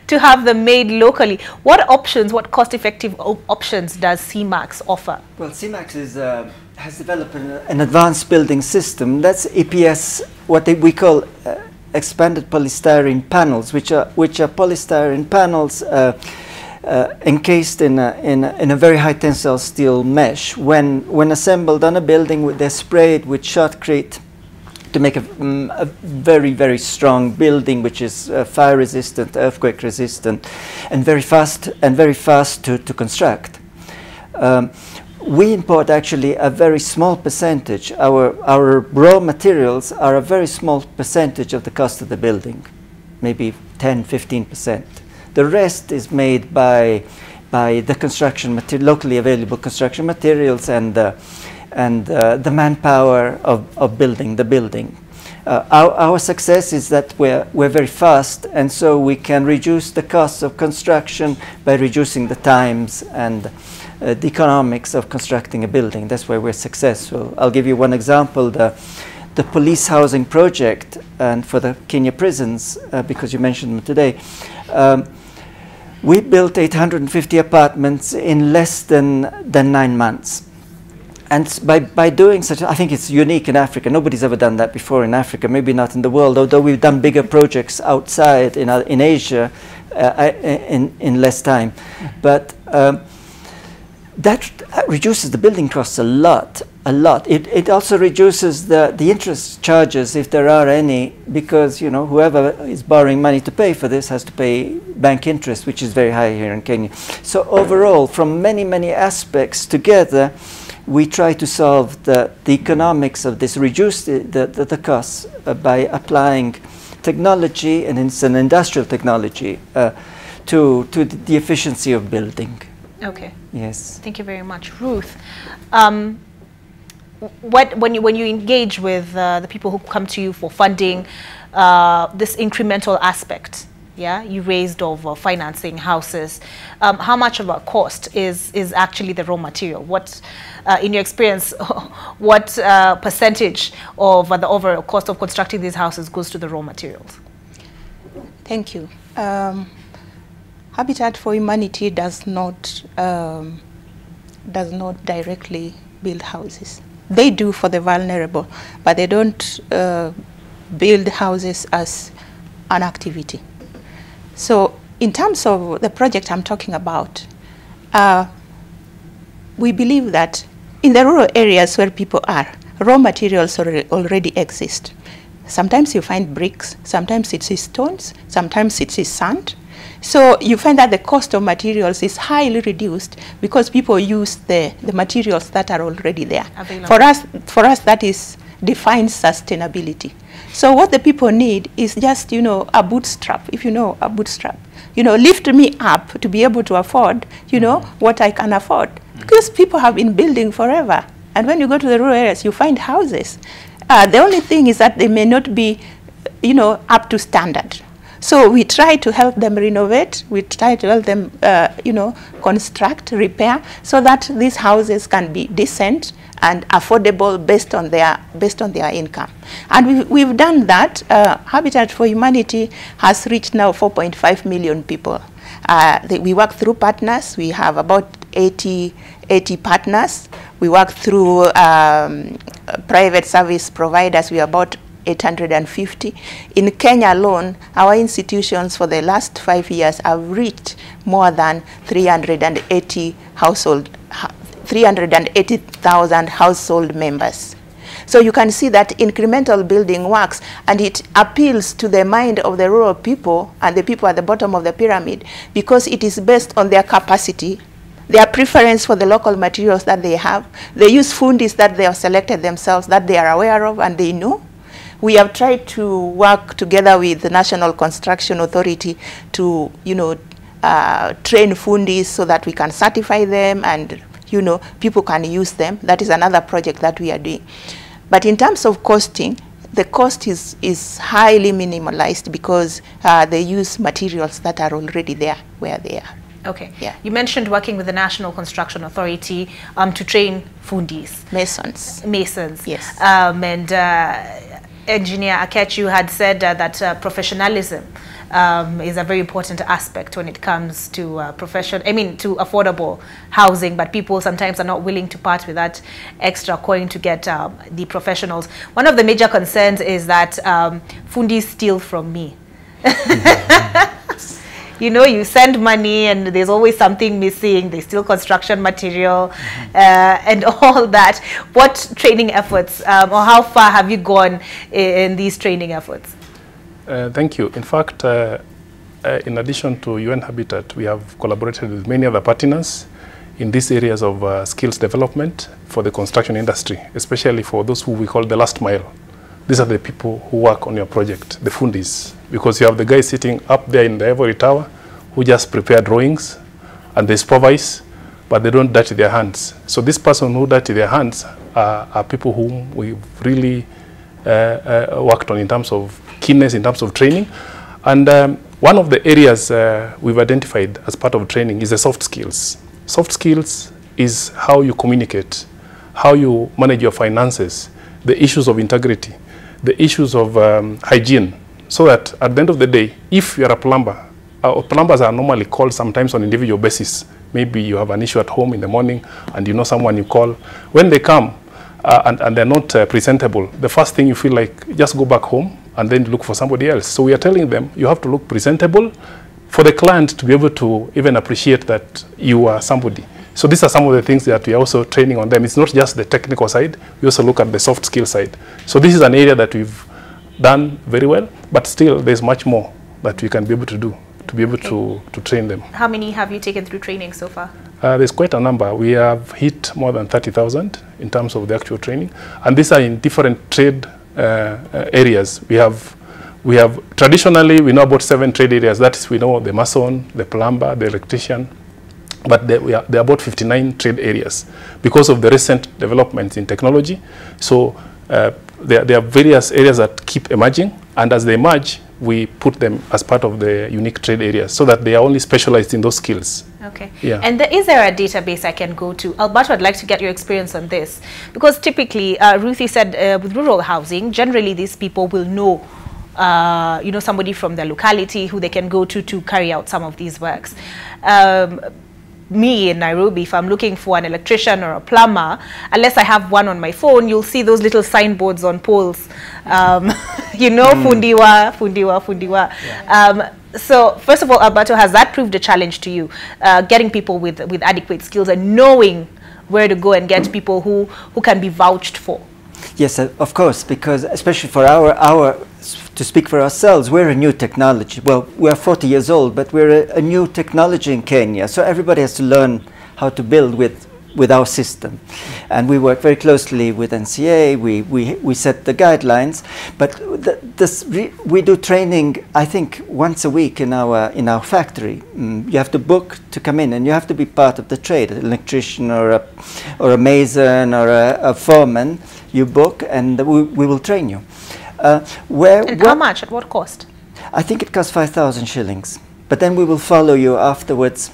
to have them made locally. What options, what cost effective options does CMAX offer? Well, CMAX has developed an advanced building system. That's EPS, what we call expanded polystyrene panels, which are polystyrene panels encased in a very high tensile steel mesh. When assembled on a building, they're sprayed with shotcrete to make a very, very strong building, which is fire resistant, earthquake resistant, and very fast to construct. We import actually a very small percentage. Our raw materials are a very small percentage of the cost of the building, maybe 10–15%. The rest is made by the construction material, locally available construction materials, and the manpower of building the building. Our success is that we're very fast, and so we can reduce the costs of construction by reducing the times and the economics of constructing a building. That's why we're successful. I'll give you one example. The police housing project and for the Kenya prisons, because you mentioned them today, we built 850 apartments in less than 9 months. And by doing such, I think it's unique in Africa. Nobody's ever done that before in Africa, maybe not in the world, although we've done bigger projects outside in Asia in less time. But that reduces the building costs a lot. It also reduces the interest charges, if there are any, because whoever is borrowing money to pay for this has to pay bank interest, which is very high here in Kenya. So overall, from many aspects together, we try to solve the economics of this, reduce the costs by applying technology, and it's an industrial technology, to the efficiency of building. Okay. Yes. Thank you very much, Ruth. When you engage with the people who come to you for funding, this incremental aspect, yeah, you raised of financing houses, how much of a cost is actually the raw material? What, in your experience, what percentage of the overall cost of constructing these houses goes to the raw materials? Thank you. Habitat for Humanity does not directly build houses. They do for the vulnerable, but they don't build houses as an activity. So in terms of the project I'm talking about, we believe that in the rural areas where people are, raw materials already exist. Sometimes you find bricks, sometimes it is stones, sometimes it is sand. So you find that the cost of materials is highly reduced because people use the materials that are already there. For us, that defines sustainability. So what the people need is just, a bootstrap, if you know a bootstrap. Lift me up to be able to afford, what I can afford. Because people have been building forever. And when you go to the rural areas, you find houses. The only thing is that they may not be, up to standard. So we try to help them renovate. We try to help them, construct, repair, so that these houses can be decent and affordable based on their income. And we've done that. Habitat for Humanity has reached now 4.5 million people. We work through partners. We have about 80 partners. We work through private service providers. We are about 850. In Kenya alone, our institutions for the last 5 years have reached more than 380,000 household members. So you can see that incremental building works, and it appeals to the mind of the rural people and the people at the bottom of the pyramid, because it is based on their capacity, their preference for the local materials that they have. They use fundis that they have selected themselves, that they are aware of and they know. We have tried to work together with the National Construction Authority to, train fundis so that we can certify them and, people can use them. That is another project that we are doing. But in terms of costing, the cost is highly minimalized because they use materials that are already there where they are. Okay. Yeah. You mentioned working with the National Construction Authority to train fundis. Masons. Yes. And Engineer Akechu had said that professionalism is a very important aspect when it comes to to affordable housing, but people sometimes are not willing to part with that extra coin to get the professionals. One of the major concerns is that fundis steal from me. You send money and there's always something missing. They steal construction material and all that. What training efforts or how far have you gone in these training efforts? Thank you. In fact, in addition to UN Habitat, we have collaborated with many other partners in these areas of skills development for the construction industry, especially for those who we call the last mile. These are the people who work on your project, the fundis, because you have the guys sitting up there in the ivory tower who just prepare drawings and they supervise, but they don't dirty their hands. So this person who dirty their hands are people whom we've really worked on in terms of keenness, in terms of training. And one of the areas we've identified as part of training is the soft skills. Soft skills is how you communicate, how you manage your finances, the issues of integrity, the issues of hygiene, so that at the end of the day, if you're a plumber, plumbers are normally called sometimes on individual basis. Maybe you have an issue at home in the morning and you know someone you call. When they come and they're not presentable, the first thing you feel like, just go back home and then look for somebody else. So we are telling them, you have to look presentable for the client to be able to even appreciate that you are somebody. So these are some of the things that we are also training on them. It's not just the technical side, we also look at the soft skill side. So this is an area that we've done very well, but still there's much more that we can be able to do to be able to train them. How many have you taken through training so far? There's quite a number. We have hit more than 30,000 in terms of the actual training, and these are in different trade areas. We have traditionally, we know about 7 trade areas. That is, we know the mason, the plumber, the electrician, but there are about 59 trade areas because of the recent developments in technology. So there are various areas that keep emerging, and as they emerge, we put them as part of the unique trade areas so that they are only specialized in those skills. Okay. Yeah. And is there a database I can go to? Alberto, I'd like to get your experience on this, because typically, Ruthie said with rural housing, generally these people will know somebody from their locality who they can go to carry out some of these works. me in Nairobi, if I'm looking for an electrician or a plumber, unless I have one on my phone, you'll see those little signboards on poles. You know, fundiwa, fundiwa, fundiwa. Yeah. So, first of all, Alberto, has that proved a challenge to you, getting people with adequate skills and knowing where to go and get people who can be vouched for? Yes, of course, because especially for our to speak for ourselves, we're a new technology. Well, we're 40 years old, but we're a new technology in Kenya. So everybody has to learn how to build with our system. And we work very closely with NCA. We set the guidelines, but we do training, I think, once a week in our factory. You have to book to come in, and you have to be part of the trade, an electrician or a mason or a foreman. You book, and we will train you. How much? At what cost? I think it costs 5,000 shillings. But then we will follow you afterwards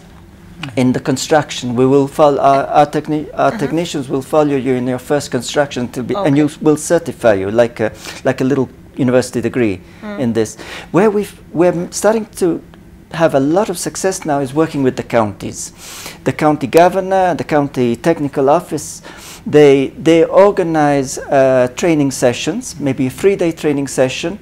in the construction. We will follow our technicians will follow you in your first construction and you will certify you like a little university degree in this. Where we're starting to have a lot of success now is working with the counties. The county governor, the county technical office, they organize training sessions, maybe a 3-day training session,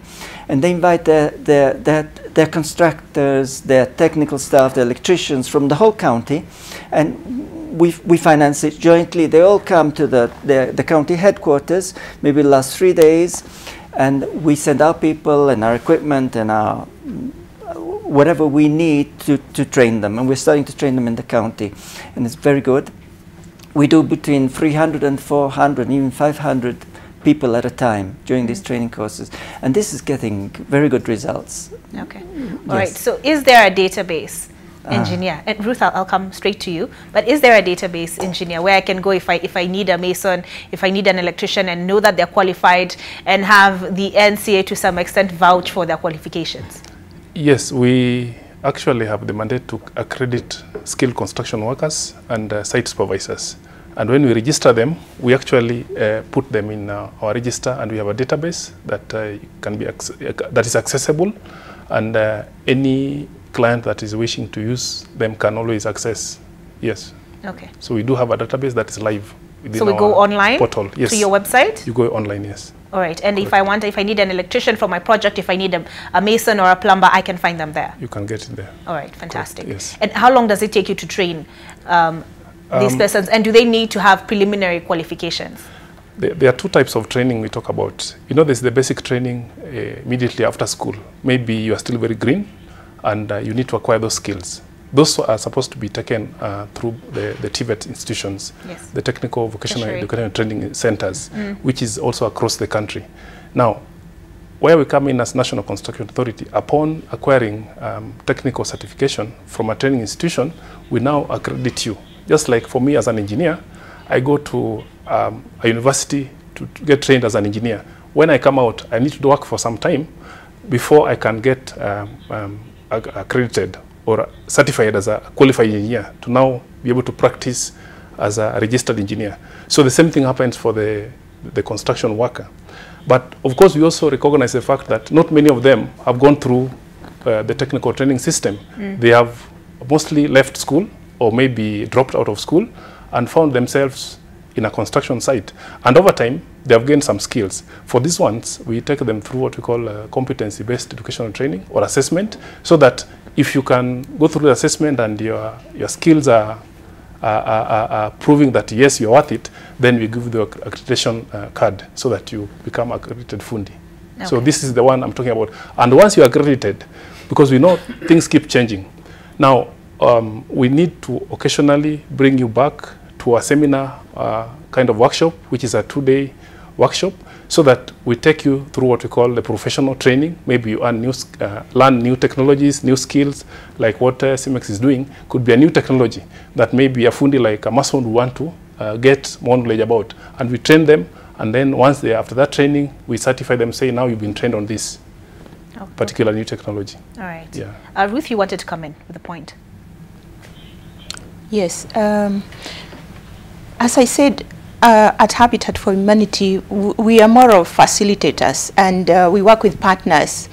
and they invite their constructors, their technical staff, the electricians from the whole county, and we finance it jointly. They all come to the county headquarters, maybe the last 3 days, and we send our people and our equipment and our whatever we need to train them, and we're starting to train them in the county, and it's very good. We do between 300 and 400, even 500 people at a time during these training courses, and this is getting very good results. Okay. All right. So is there a database engineer? And Ruth, I'll come straight to you. But is there a database engineer where I can go if I need a mason, if I need an electrician, and know that they're qualified and have the NCA to some extent vouch for their qualifications? Yes, we actually have the mandate to accredit skilled construction workers and site supervisors. And when we register them, we actually put them in our register, and we have a database that that is accessible, and any client that is wishing to use them can always access. Yes. Okay. So we do have a database that is live within so we go online portal. Yes. To your website? You go online, yes. All right. And correct. if I need an electrician for my project, if I need a mason or a plumber, I can find them there? You can get it there. All right. Fantastic. Correct, yes. And how long does it take you to train these persons, and do they need to have preliminary qualifications? There are two types of training we talk about. You know, there's the basic training immediately after school. Maybe you are still very green, and you need to acquire those skills. Those are supposed to be taken through the TVET institutions, yes. The Technical Vocational Education Training Centers, which is also across the country. Now, where we come in as National Construction Authority, upon acquiring technical certification from a training institution, we now accredit you. Just like for me as an engineer, I go to a university to get trained as an engineer. When I come out, I need to work for some time before I can get accredited or certified as a qualified engineer to now be able to practice as a registered engineer. So the same thing happens for the construction worker. But of course, we also recognize the fact that not many of them have gone through the technical training system. They have mostly left school or maybe dropped out of school and found themselves in a construction site. And over time, they have gained some skills. For these ones, we take them through what we call competency-based educational training or assessment, so that if you can go through the assessment and your skills are proving that yes, you're worth it, then we give you the accreditation card so that you become accredited fundi. Okay. So this is the one I'm talking about. And once you're accredited, because we know things keep changing. Now, we need to occasionally bring you back to a seminar kind of workshop, which is a 2-day workshop, so that we take you through what we call the professional training. Maybe you learn new technologies, new skills, like what CIMEX is doing. Could be a new technology that maybe a fundi like a mason would want to get more knowledge about. And we train them, and then once after that training, we certify them, say, now you've been trained on this particular new technology. All right. Yeah. Ruth, you wanted to come in with a point. Yes. As I said, at Habitat for Humanity, we are more of facilitators, and we work with partners.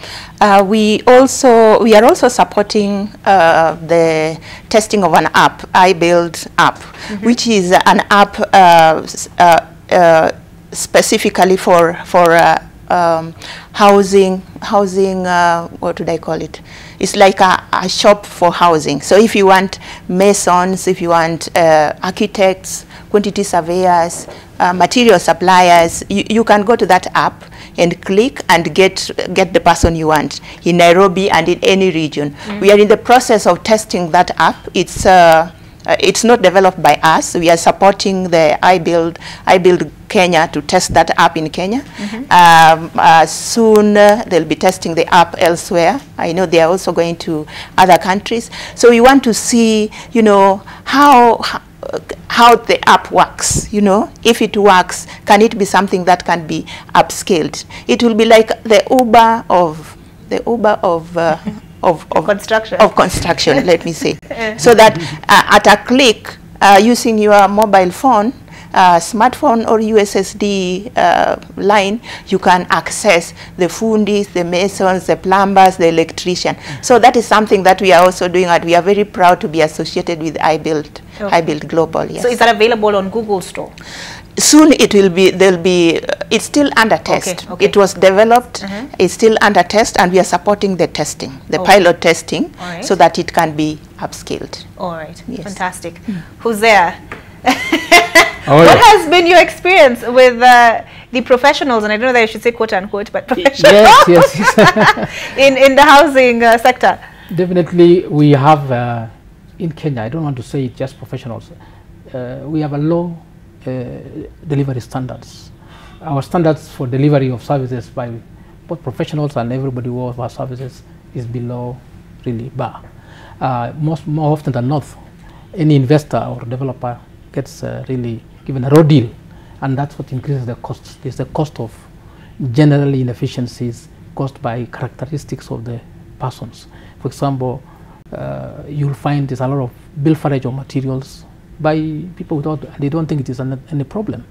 We are also supporting the testing of an app, iBuild app, which is an app specifically for housing. What would I call it? It's like a shop for housing. So if you want masons, if you want architects, quantity surveyors, material suppliers, you can go to that app and click and get the person you want in Nairobi and in any region. We are in the process of testing that app. It's not developed by us. We are supporting the iBuild Kenya to test that app in Kenya. Soon they'll be testing the app elsewhere. I know they are also going to other countries. So we want to see, you know, how the app works. You know, if it works, can it be something that can be upscaled? It will be like the Uber of construction, let me say. So that at a click, using your mobile phone, smartphone or USSD line, you can access the fundis, the masons, the plumbers, the electrician. So that is something that we are also doing, and we are very proud to be associated with iBuild, iBuild Global. Yes. So is that available on Google Store? Soon it will be, it's still under test. Okay. It was developed, it's still under test, and we are supporting the testing, the pilot testing, so that it can be upscaled. All right, yes. Fantastic. Who's there? What has been your experience with the professionals, and I don't know that I should say quote unquote, but professionals yes. in the housing sector? Definitely, we have in Kenya, I don't want to say just professionals, we have a low delivery standards. Our standards for delivery of services by both professionals and everybody who offers our services is below really bar. More often than not, any investor or developer gets really given a raw deal, and that's what increases the costs. It's the cost of generally inefficiencies caused by characteristics of the persons. For example, you'll find there's a lot of bilferage of materials by people without, they don't think it is any problem.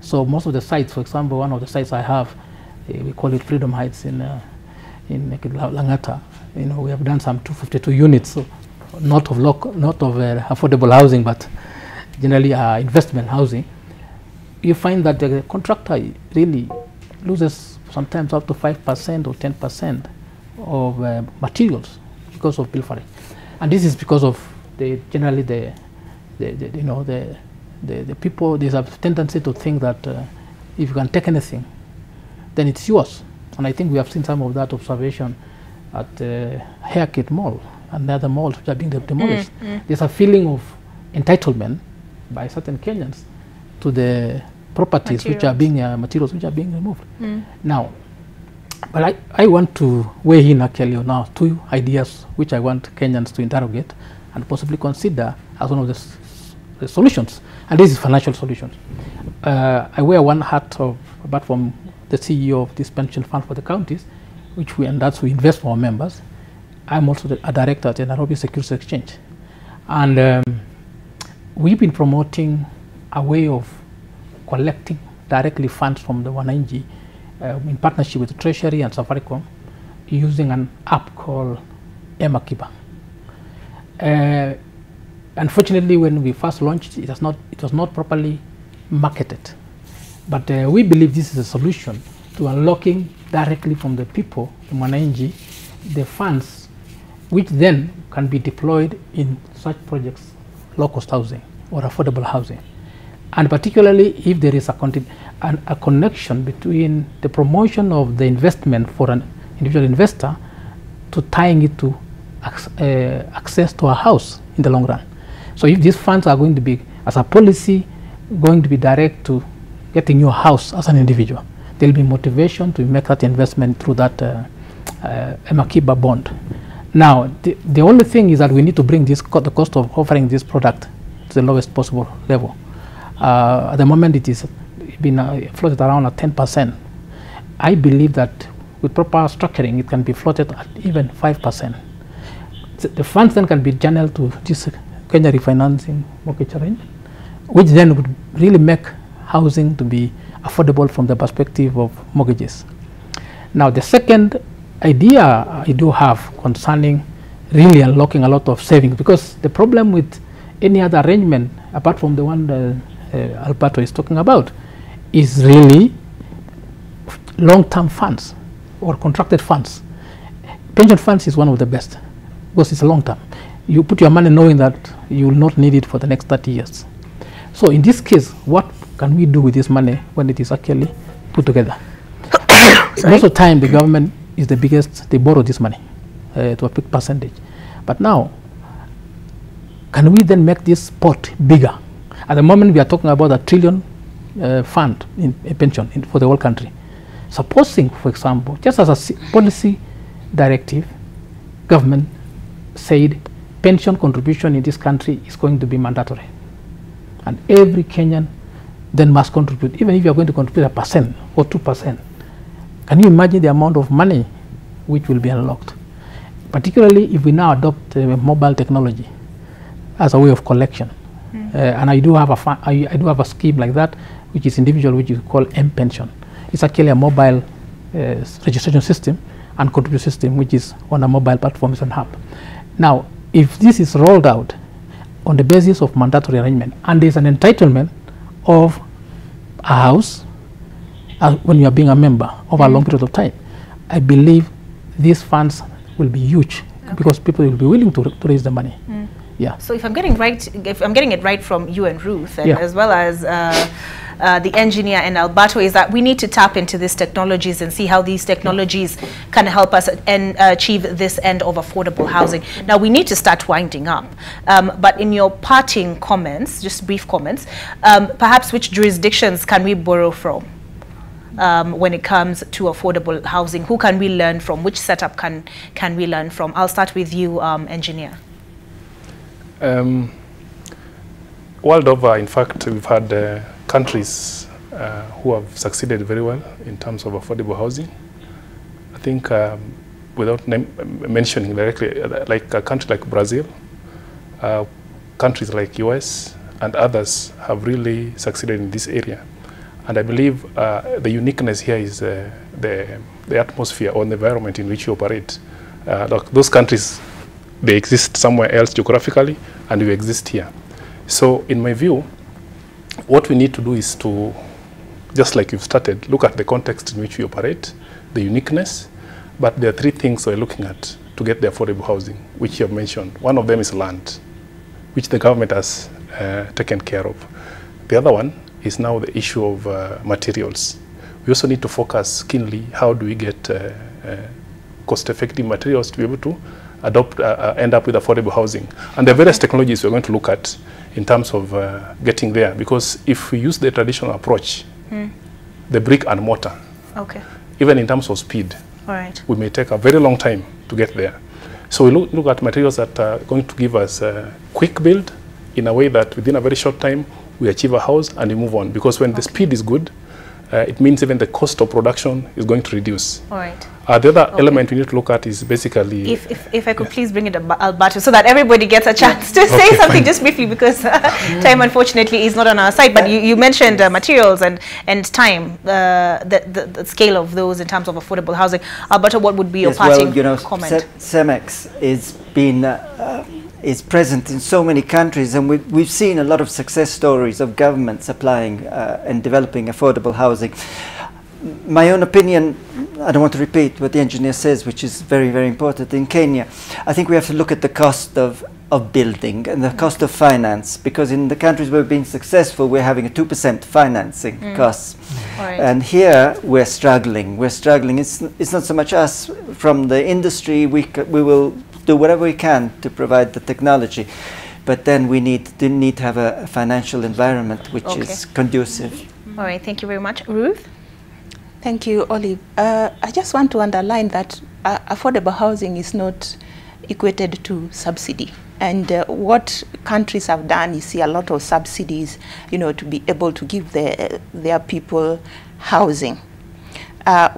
So most of the sites, for example, one of the sites I have, we call it Freedom Heights in Langata. You know, we have done some 252 units, so not of affordable housing, but generally investment housing. You find that the contractor really loses sometimes up to 5% or 10% of materials because of pilfering, and this is because of generally the people. There's a tendency to think that if you can take anything, then it's yours. And I think we have seen some of that observation at Hairkit Mall and the other malls which are being demolished. There's a feeling of entitlement by certain Kenyans to the properties which are being materials which are being removed. Now, but I want to weigh in actually on now two ideas which I want Kenyans to interrogate and possibly consider as one of the solutions, and this is financial solutions. I wear one hat apart from the CEO of this pension fund for the counties, we invest for our members. I'm also a director at the Nairobi Securities Exchange, and we've been promoting a way of collecting directly funds from the wananchi in partnership with the Treasury and Safaricom using an app called Emakiba. Unfortunately, when we first launched, it was not properly marketed. But we believe this is a solution to unlocking directly from the people, the wananchi, the funds, which then can be deployed in such projects, low-cost housing or affordable housing. And particularly if there is a connection between the promotion of the investment for an individual investor to tying it to access to a house in the long run. So if these funds are going to be, as a policy, going to be direct to getting your house as an individual, there will be motivation to make that investment through that Emakiba bond. Now, the only thing is that we need to bring the cost of offering this product to the lowest possible level. At the moment, it is been floated around at 10%. I believe that with proper structuring, it can be floated at even 5%. The funds then can be channeled to this Kenya refinancing mortgage arrangement, which then would really make housing to be affordable from the perspective of mortgages. Now, the second idea I do have concerning really unlocking a lot of savings, because the problem with any other arrangement, apart from the one Alberto is talking about, is really long-term funds or contracted funds. Pension funds is one of the best because it's a long-term. You put your money knowing that you will not need it for the next 30 years. So in this case, what can we do with this money when it is actually put together? Most of the time, the government is the biggest, they borrow this money to a big percentage. But now, can we then make this pot bigger? At the moment, we are talking about $1 trillion fund in a pension for the whole country. Supposing, for example, just as a policy directive, government said pension contribution in this country is going to be mandatory. And every Kenyan then must contribute, even if you are going to contribute 1% or 2%. Can you imagine the amount of money which will be unlocked? Particularly if we now adopt mobile technology as a way of collection. And I do have a scheme like that, which is individual, which is called M-Pension. It's actually a mobile registration system and contribution system, which is on a mobile platform, it's an app. Now, if this is rolled out on the basis of mandatory arrangement, and there's an entitlement of a house when you are being a member over a long period of time, I believe these funds will be huge because people will be willing to raise the money. Yeah. So if I'm getting it right from you and Ruth, and as well as the engineer and Alberto, is that we need to tap into these technologies and see how these technologies can help us and achieve this end of affordable housing. Now we need to start winding up. But in your parting comments, just brief comments, perhaps which jurisdictions can we borrow from when it comes to affordable housing? Who can we learn from? Which setup can we learn from? I'll start with you, engineer. World over, in fact, we've had countries who have succeeded very well in terms of affordable housing. I think, without mentioning directly, like a country like Brazil, countries like US and others have really succeeded in this area. And I believe the uniqueness here is the atmosphere or the environment in which you operate. Like those countries, they exist somewhere else geographically, and we exist here. So in my view, what we need to do is to, just like you've started, look at the context in which we operate, the uniqueness, but there are three things we're looking at to get the affordable housing, which you have mentioned. One of them is land, which the government has taken care of. The other one is now the issue of materials. We also need to focus keenly, how do we get cost-effective materials to be able to end up with affordable housing. And there are various technologies we're going to look at in terms of getting there, because if we use the traditional approach, the brick and mortar, even in terms of speed, we may take a very long time to get there. So we look at materials that are going to give us a quick build in a way that within a very short time we achieve a house and we move on, because when the speed is good, it means even the cost of production is going to reduce. The other element we need to look at is basically... If I could please bring it Alberto, so that everybody gets a chance to say something just briefly, because time unfortunately is not on our side, but you mentioned materials and time, the scale of those in terms of affordable housing. Alberto, what would be your parting comment? CEMEX is present in so many countries, and we've seen a lot of success stories of governments applying and developing affordable housing. My own opinion, I don't want to repeat what the engineer says, which is very, very important. In Kenya, I think we have to look at the cost of building and the cost of finance, because in the countries where we've been successful, we're having a 2% financing costs. And here we're struggling. It's not so much us from the industry. We will do whatever we can to provide the technology, but then we need to have a financial environment which is conducive. All right, thank you very much. Ruth? Thank you, Olive. I just want to underline that affordable housing is not equated to subsidy. And what countries have done is see a lot of subsidies, to be able to give their people housing.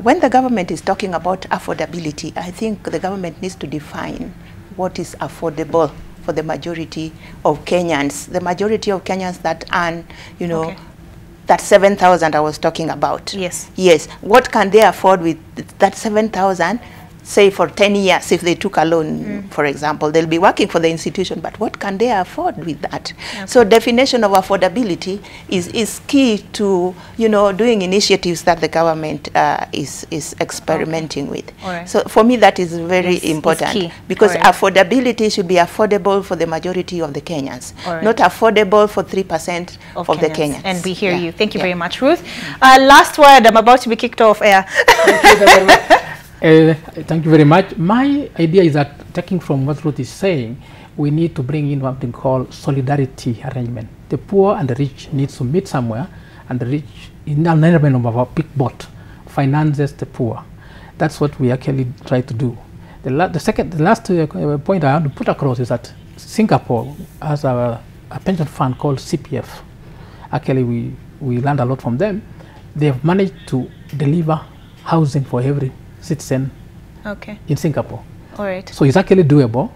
When the government is talking about affordability, I think the government needs to define what is affordable for the majority of Kenyans. The majority of Kenyans that earn, that 7,000 I was talking about. Yes. Yes. What can they afford with that 7,000? Say for 10 years, if they took a loan, for example, they'll be working for the institution, but what can they afford with that? Okay. So definition of affordability is key to, you know, doing initiatives that the government is experimenting with. All right. So for me, that is very It's important, key. because All right. affordability should be affordable for the majority of the Kenyans, All right. not affordable for 3% of the Kenyans. And we hear Yeah. you. Thank you Yeah. very much, Ruth. Last word, I'm about to be kicked off air. Thank you very much. My idea is that, taking from what Ruth is saying, we need to bring in something called solidarity arrangement. The poor and the rich needs to meet somewhere, and the rich, in an element of our big boat, finances the poor. That's what we actually try to do. The last point I want to put across is that Singapore has a pension fund called CPF. Actually, we learned a lot from them. They have managed to deliver housing for every citizen in Singapore. All right. So it's actually doable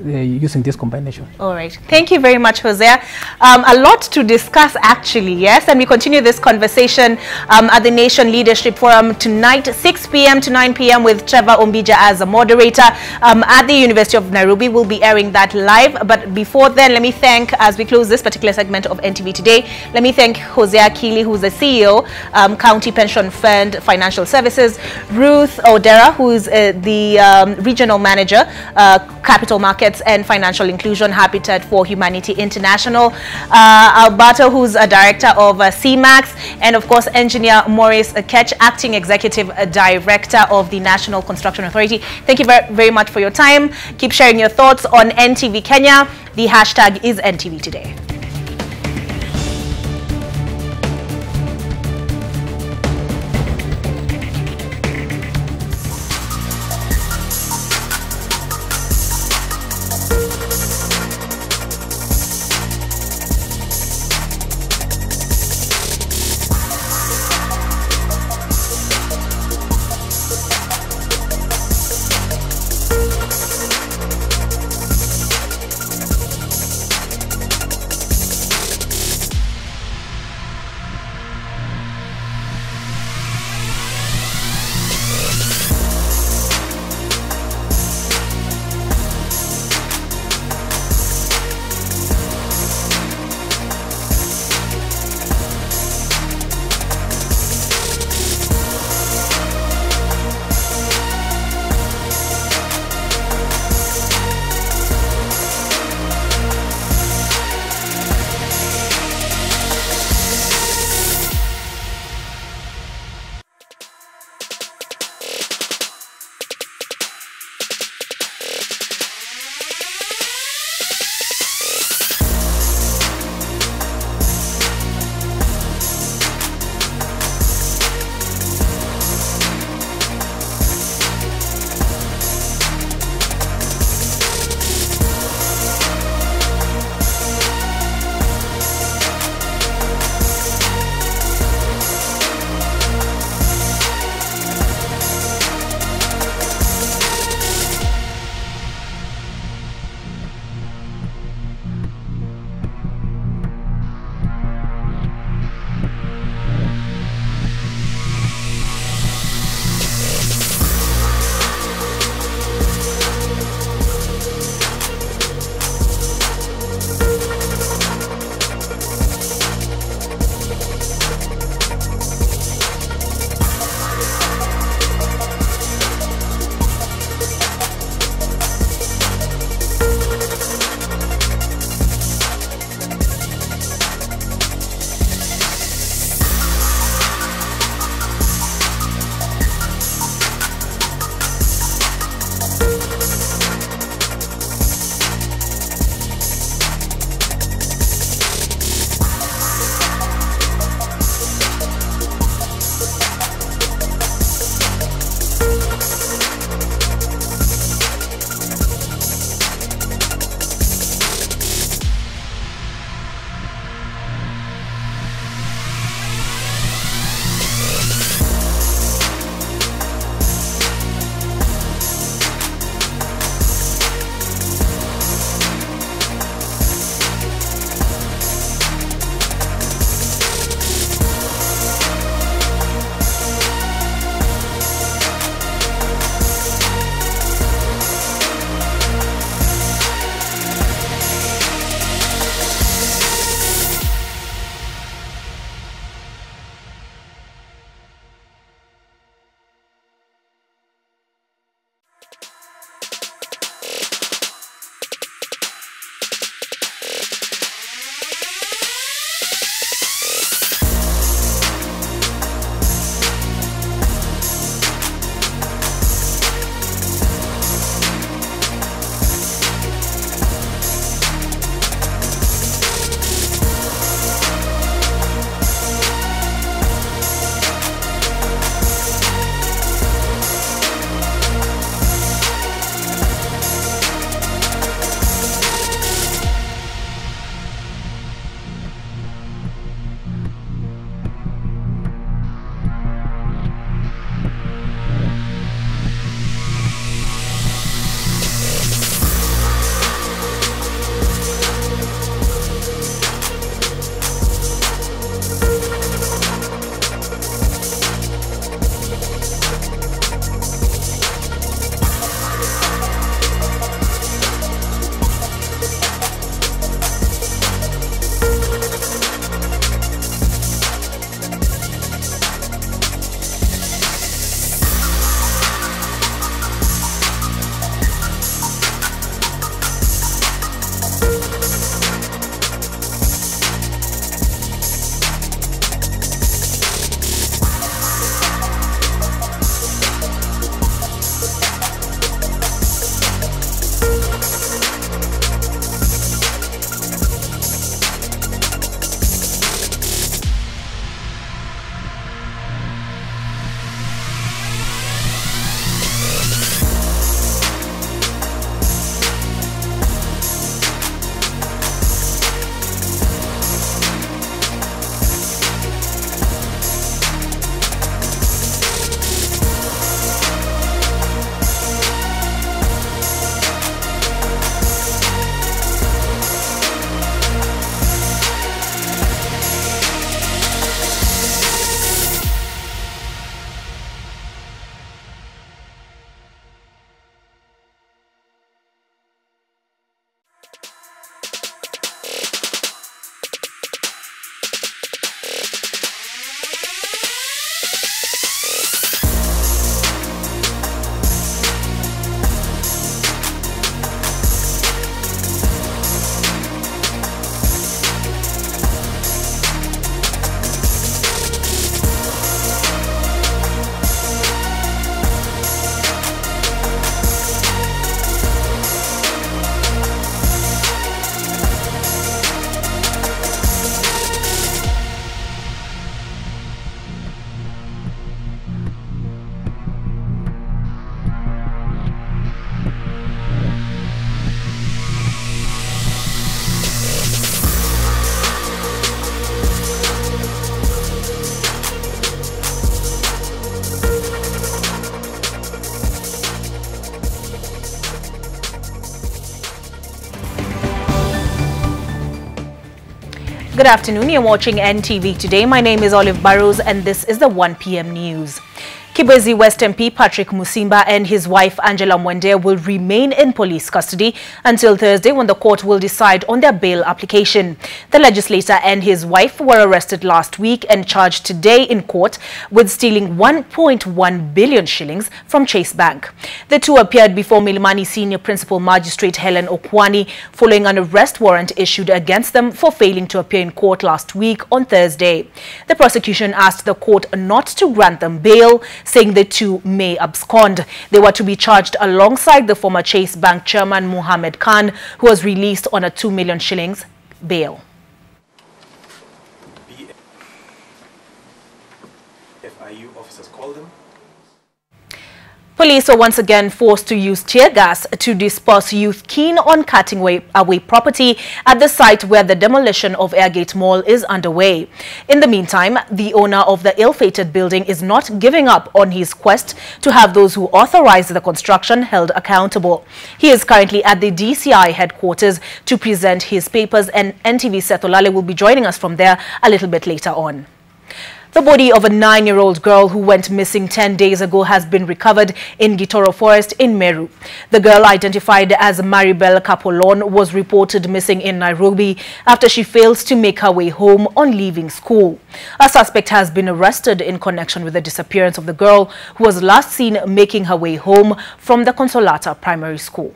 using this combination. All right. Thank you very much, Hosea. A lot to discuss, actually, yes? And we continue this conversation at the Nation Leadership Forum tonight, 6 p.m. to 9 p.m. with Trevor Ombija as a moderator at the University of Nairobi. We'll be airing that live. But before then, let me thank, as we close this particular segment of NTV Today, let me thank Hosea Kili, who's the CEO, County Pension Fund Financial Services, Ruth Odera, who's the Regional Manager, Capital Markets and Financial Inclusion, Habitat for Humanity International, Alberto, who's a director of CMAX, and of course Engineer Maurice Ketch, Acting Executive Director of the National Construction Authority. Thank you very much for your time. Keep sharing your thoughts on NTV Kenya. The hashtag is NTV Today. Good afternoon, you're watching NTV Today. My name is Olive Burrows and this is the 1 p.m. news. Kibwezi West MP Patrick Musimba and his wife Angela Mwende will remain in police custody until Thursday when the court will decide on their bail application. The legislator and his wife were arrested last week and charged today in court with stealing 1.1 billion shillings from Chase Bank. The two appeared before Milimani Senior Principal Magistrate Helen Okwani following an arrest warrant issued against them for failing to appear in court last week on Thursday. The prosecution asked the court not to grant them bail, saying the two may abscond. They were to be charged alongside the former Chase Bank chairman Mohammed Khan, who was released on a 2 million shillings bail. FIU officers called them. Police were once again forced to use tear gas to disperse youth keen on cutting away property at the site where the demolition of Airgate Mall is underway. In the meantime, the owner of the ill-fated building is not giving up on his quest to have those who authorized the construction held accountable. He is currently at the DCI headquarters to present his papers, and NTV Setholale will be joining us from there a little bit later on. The body of a 9-year-old girl who went missing 10 days ago has been recovered in Gitoro Forest in Meru. The girl, identified as Maribel Kapolon, was reported missing in Nairobi after she failed to make her way home on leaving school. A suspect has been arrested in connection with the disappearance of the girl, who was last seen making her way home from the Consolata Primary School.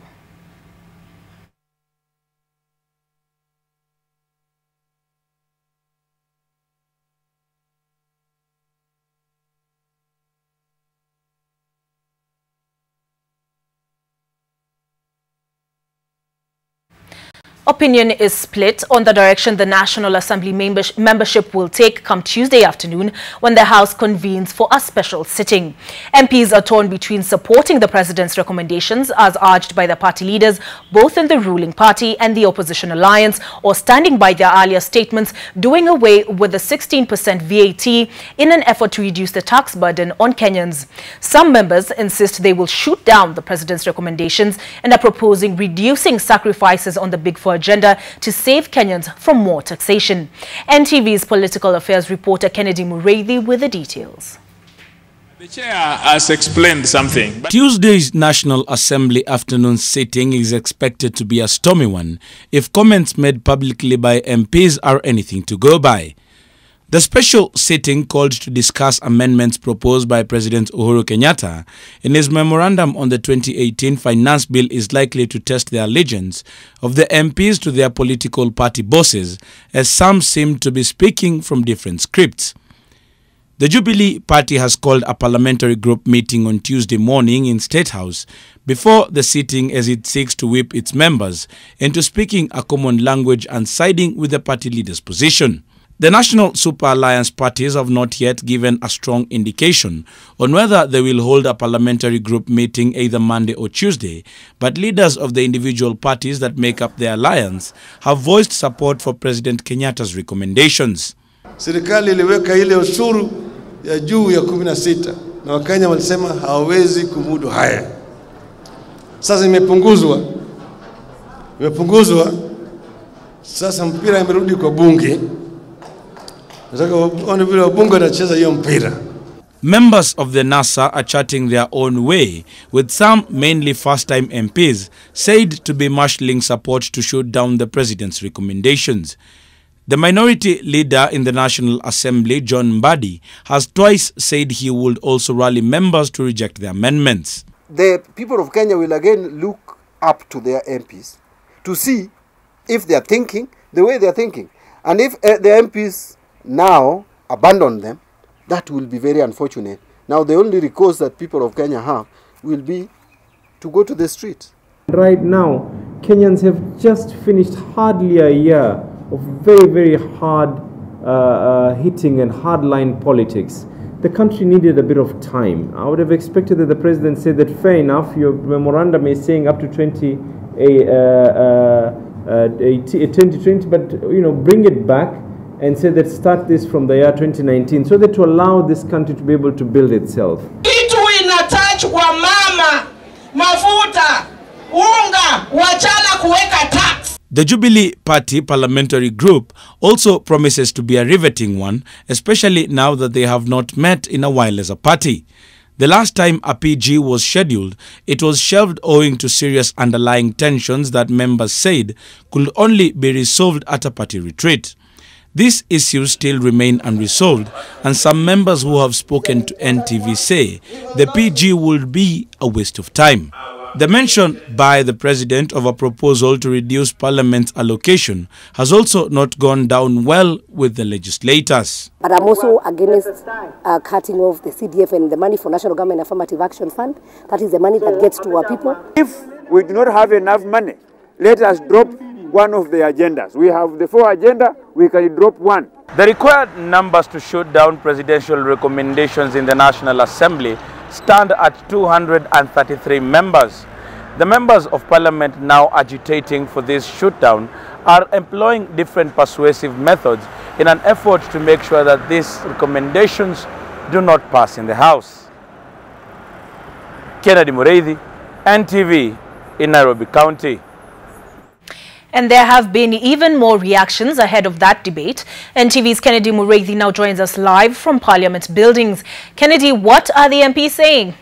Opinion is split on the direction the National Assembly membership will take come Tuesday afternoon when the House convenes for a special sitting. MPs are torn between supporting the President's recommendations as urged by the party leaders, both in the ruling party and the opposition alliance, or standing by their earlier statements, doing away with the 16% VAT in an effort to reduce the tax burden on Kenyans. Some members insist they will shoot down the President's recommendations and are proposing reducing sacrifices on the Big Four agenda to save Kenyans from more taxation. NTV's political affairs reporter Kennedy Mureithi with the details. The chair has explained something. Tuesday's National Assembly afternoon sitting is expected to be a stormy one if comments made publicly by MPs are anything to go by. The special sitting called to discuss amendments proposed by President Uhuru Kenyatta in his memorandum on the 2018 finance bill is likely to test the allegiance of the MPs to their political party bosses, as some seem to be speaking from different scripts. The Jubilee Party has called a parliamentary group meeting on Tuesday morning in State House before the sitting as it seeks to whip its members into speaking a common language and siding with the party leader's position. The National Super Alliance parties have not yet given a strong indication on whether they will hold a parliamentary group meeting either Monday or Tuesday, but leaders of the individual parties that make up the alliance have voiced support for President Kenyatta's recommendations. Serikali iliweka ile ushuru ya juu ya 16 na Wakenya walisema hawawezi kumudu haya. Sasa imepunguzwa. Sasa mpira imerudi kwa bunge. Members of the NASA are charting their own way, with some, mainly first-time MPs, said to be marshalling support to shoot down the President's recommendations. The minority leader in the National Assembly, John Mbadi, has twice said he would also rally members to reject the amendments. The people of Kenya will again look up to their MPs to see if they are thinking the way they are thinking. And if the MPs now abandon them, that will be very unfortunate. Now the only recourse that people of Kenya have will be to go to the street. Right now, Kenyans have just finished hardly a year of very, very hard hitting and hardline politics. The country needed a bit of time. I would have expected that the president said that fair enough, your memorandum is saying up to 2020, but bring it back and say that start this from the year 2019, so that to allow this country to be able to build itself. Kitu inatouch kwa mama, mafuta, unga, wachana kuweka tax. The Jubilee Party parliamentary group also promises to be a riveting one, especially now that they have not met in a while as a party. The last time a PG was scheduled, it was shelved owing to serious underlying tensions that members said could only be resolved at a party retreat. These issues still remain unresolved, and some members who have spoken to NTV say the PG would be a waste of time. The mention by the President of a proposal to reduce Parliament's allocation has also not gone down well with the legislators. But I'm also against cutting off the CDF and the money for National Government Affirmative Action Fund. That is the money that gets to our people. If we do not have enough money, let us drop one of the agendas. We have the 4 agenda, we can drop one. The required numbers to shoot down presidential recommendations in the National Assembly stand at 233 members. The members of Parliament now agitating for this shootdown are employing different persuasive methods in an effort to make sure that these recommendations do not pass in the House. Kennedy Mureithi, NTV in Nairobi County. And there have been even more reactions ahead of that debate. NTV's Kennedy Mureithi now joins us live from Parliament buildings. Kennedy, what are the MPs saying?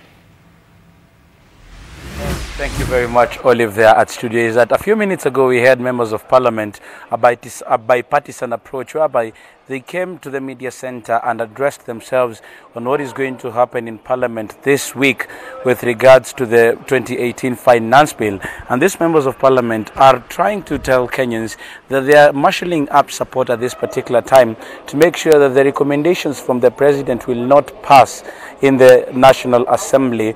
Thank you very much, Olive, there at studio. Is that a few minutes ago we had members of Parliament a bipartisan approach whereby they came to the media center and addressed themselves on what is going to happen in Parliament this week with regards to the 2018 finance bill. And these members of Parliament are trying to tell Kenyans that they are marshalling up support at this particular time to make sure that the recommendations from the President will not pass in the National Assembly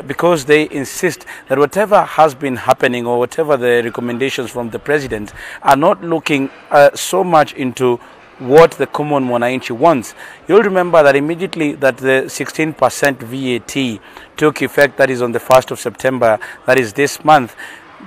because they insist that whatever has been happening or whatever the recommendations from the President are not looking so much into what the common mwananchi wants. You'll remember that immediately that the 16% VAT took effect, that is on the 1st of September, that is this month,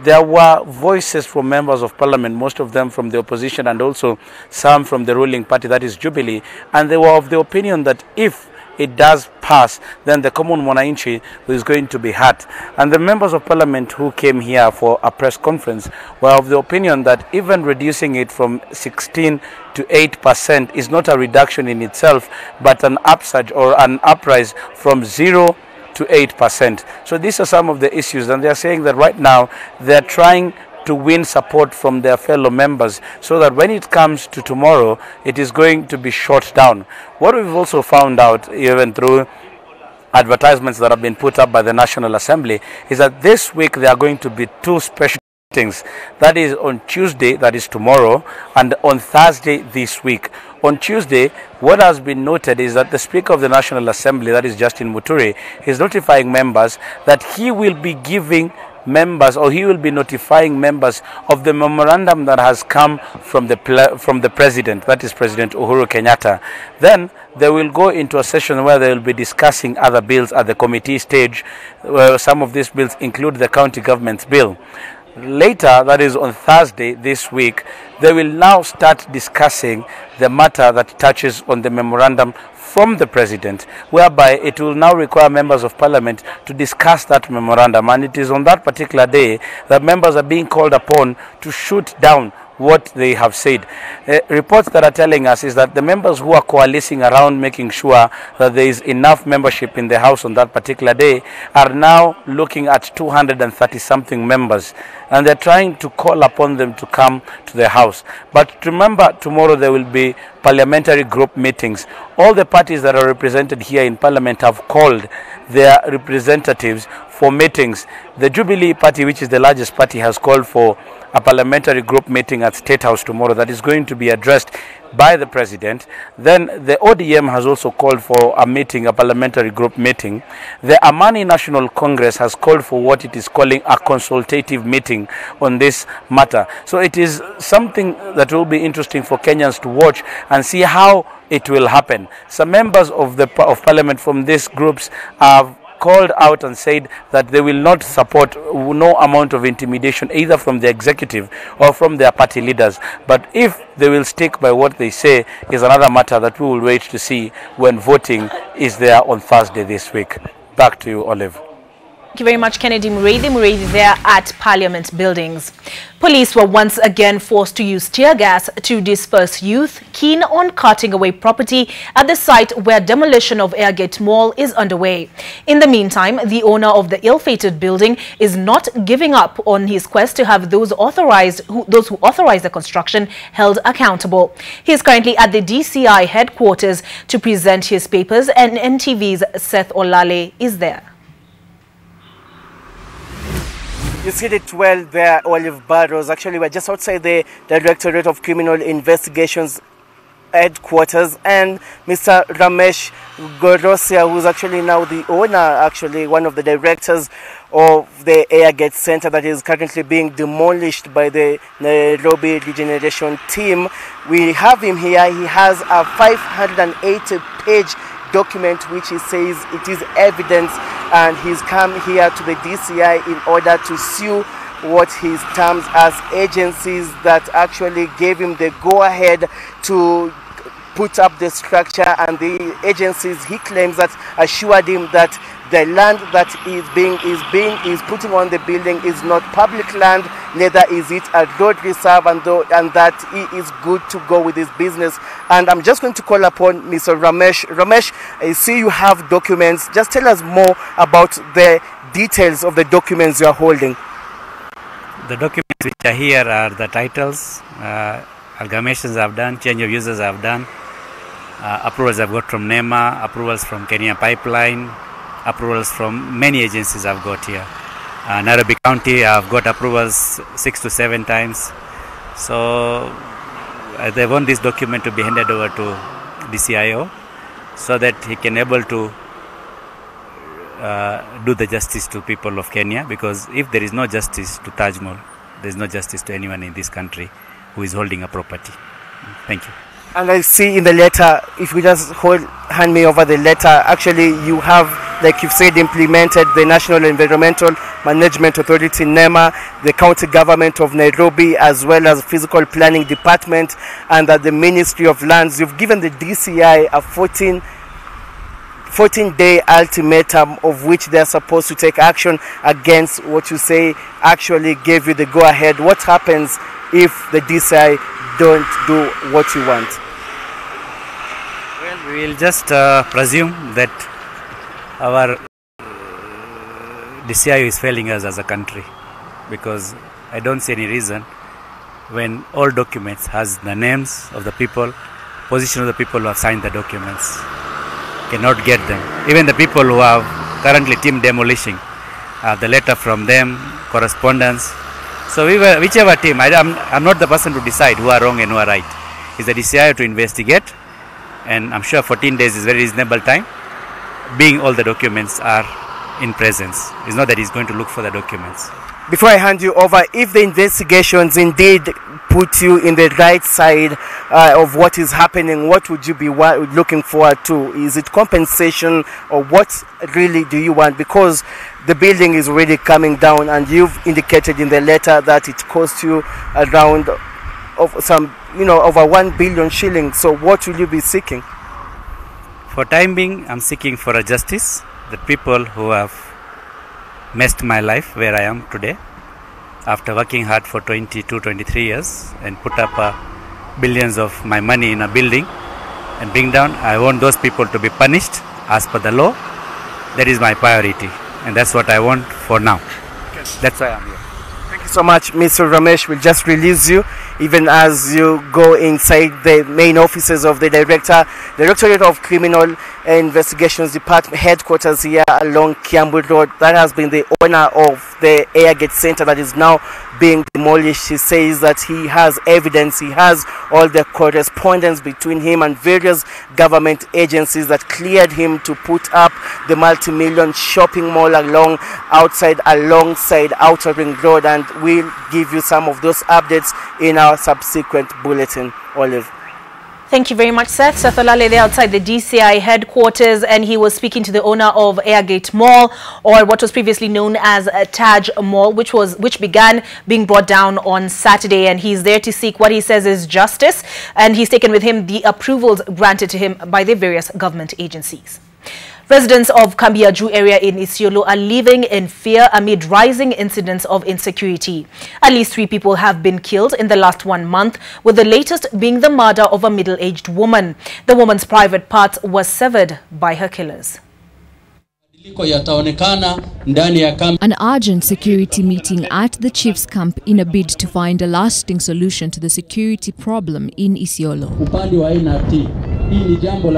there were voices from members of Parliament, most of them from the opposition and also some from the ruling party, that is Jubilee, and they were of the opinion that if it does pass, then the common mwananchi is going to be hurt. And the members of Parliament who came here for a press conference were of the opinion that even reducing it from 16 to 8% is not a reduction in itself, but an upsurge or an uprise from 0 to 8%. So these are some of the issues, and they are saying that right now they are trying to win support from their fellow members so that when it comes to tomorrow, it is going to be shot down. What we've also found out, even through advertisements that have been put up by the National Assembly, is that this week there are going to be 2 special meetings. That is on Tuesday, that is tomorrow, and on Thursday this week. On Tuesday, what has been noted is that the Speaker of the National Assembly, that is Justin Muturi, is notifying members that he will be giving members, or he will be notifying members of the memorandum that has come from the President, that is President Uhuru Kenyatta. Then they will go into a session where they will be discussing other bills at the committee stage. Some of these bills include the county government's bill. Later, that is on Thursday this week, they will now start discussing the matter that touches on the memorandum from the President, whereby it will now require members of Parliament to discuss that memorandum. And it is on that particular day that members are being called upon to shoot down what they have said. Reports that are telling us is that the members who are coalescing around making sure that there is enough membership in the House on that particular day are now looking at 230-something members, and they're trying to call upon them to come to the House. But remember, tomorrow there will be parliamentary group meetings. All the parties that are represented here in Parliament have called their representatives for meetings. The Jubilee Party, which is the largest party, has called for a parliamentary group meeting at State House tomorrow that is going to be addressed by the President. Then the ODM has also called for a meeting, a parliamentary group meeting. The Amani National Congress has called for what it is calling a consultative meeting on this matter. So it is something that will be interesting for Kenyans to watch and see how it will happen. Some members of Parliament from these groups have called out and said that they will not support no amount of intimidation either from the executive or from their party leaders. But if they will stick by what they say is another matter that we will wait to see when voting is there on Thursday this week. Back to you, Olive. Thank you very much, Kennedy Muredi there at Parliament buildings. Police were once again forced to use tear gas to disperse youth keen on cutting away property at the site where demolition of Airgate Mall is underway. In the meantime, the owner of the ill-fated building is not giving up on his quest to have those who authorized the construction held accountable. He is currently at the DCI headquarters to present his papers, and NTV's Seth Olale is there. You see it well there, Olive Burrows. Actually, we're just outside the Directorate of Criminal Investigations headquarters, and Mr. Ramesh Gorosia, who's actually now the owner, actually one of the directors of the Airgate Center that is currently being demolished by the Nairobi Regeneration Team. We have him here. He has a 580-page document which he says it is evidence, and he's come here to the DCI in order to sue what he terms as agencies that actually gave him the go-ahead to put up the structure, and the agencies he claims that assured him that the land that is putting on the building is not public land, neither is it a road reserve, and that he is good to go with his business. And I'm just going to call upon Mr. Ramesh. Ramesh, I see you have documents. Just tell us more about the details of the documents you are holding. The documents which are here are the titles, amalgamations I've done, change of users I've done, approvals I've got from NEMA, approvals from Kenya Pipeline, approvals from many agencies I've got here. Nairobi County, I've got approvals 6 to 7 times. So they want this document to be handed over to DCIO so that he can able to do the justice to people of Kenya, because if there is no justice to Taj Mahal, there is no justice to anyone in this country who is holding a property. Thank you. And I see in the letter, if you just hand me over the letter, actually you have, like you've said, implemented the National Environmental Management Authority, NEMA, the county government of Nairobi, as well as Physical Planning Department, and the Ministry of Lands. You've given the DCI a 14-day ultimatum of which they're supposed to take action against what you say actually gave you the go-ahead. What happens if the DCI don't do what you want? Well, we will just presume that our DCI is failing us as a country, because I don't see any reason when all documents has the names of the people, position of the people who have signed the documents, cannot get them. Even the people who have currently team demolition, the letter from them, correspondence. So whichever team, I'm not the person to decide who are wrong and who are right. It's the DCI to investigate, and I'm sure 14 days is very reasonable time, being all the documents are in presence. It's not that he's going to look for the documents. Before I hand you over, if the investigations indeed put you in the right side of what is happening, what would you be looking forward to? Is it compensation, or what really do you want? Because the building is already coming down, and you've indicated in the letter that it cost you around over 1 billion shillings. So what will you be seeking? For time being, I'm seeking for a justice. The people who have messed my life where I am today, after working hard for 23 years and put up billions of my money in a building and bring down, I want those people to be punished as per the law. That is my priority, and that's what I want for now. That's why I'm here. Thank you so much, Mr. Ramesh. We'll just release you even as you go inside the main offices of the Directorate of Criminal Investigations Department headquarters here along Kiambu Road. That has been the owner of the Airgate Center that is now being demolished. He says that he has evidence, he has all the correspondence between him and various government agencies that cleared him to put up the multi-million shopping mall alongside Outer Ring Road, and we'll give you some of those updates in our subsequent bulletin. Olive. Thank you very much, Seth. Seth Olale there outside the DCI headquarters, and he was speaking to the owner of Airgate Mall, or what was previously known as Taj Mall, which began being brought down on Saturday, and he's there to seek what he says is justice, and he's taken with him the approvals granted to him by the various government agencies. Residents of Kambiaju area in Isiolo are living in fear amid rising incidents of insecurity. At least 3 people have been killed in the last 1 month, with the latest being the murder of a middle-aged woman. The woman's private parts were severed by her killers. An urgent security meeting at the chief's camp in a bid to find a lasting solution to the security problem in Isiolo.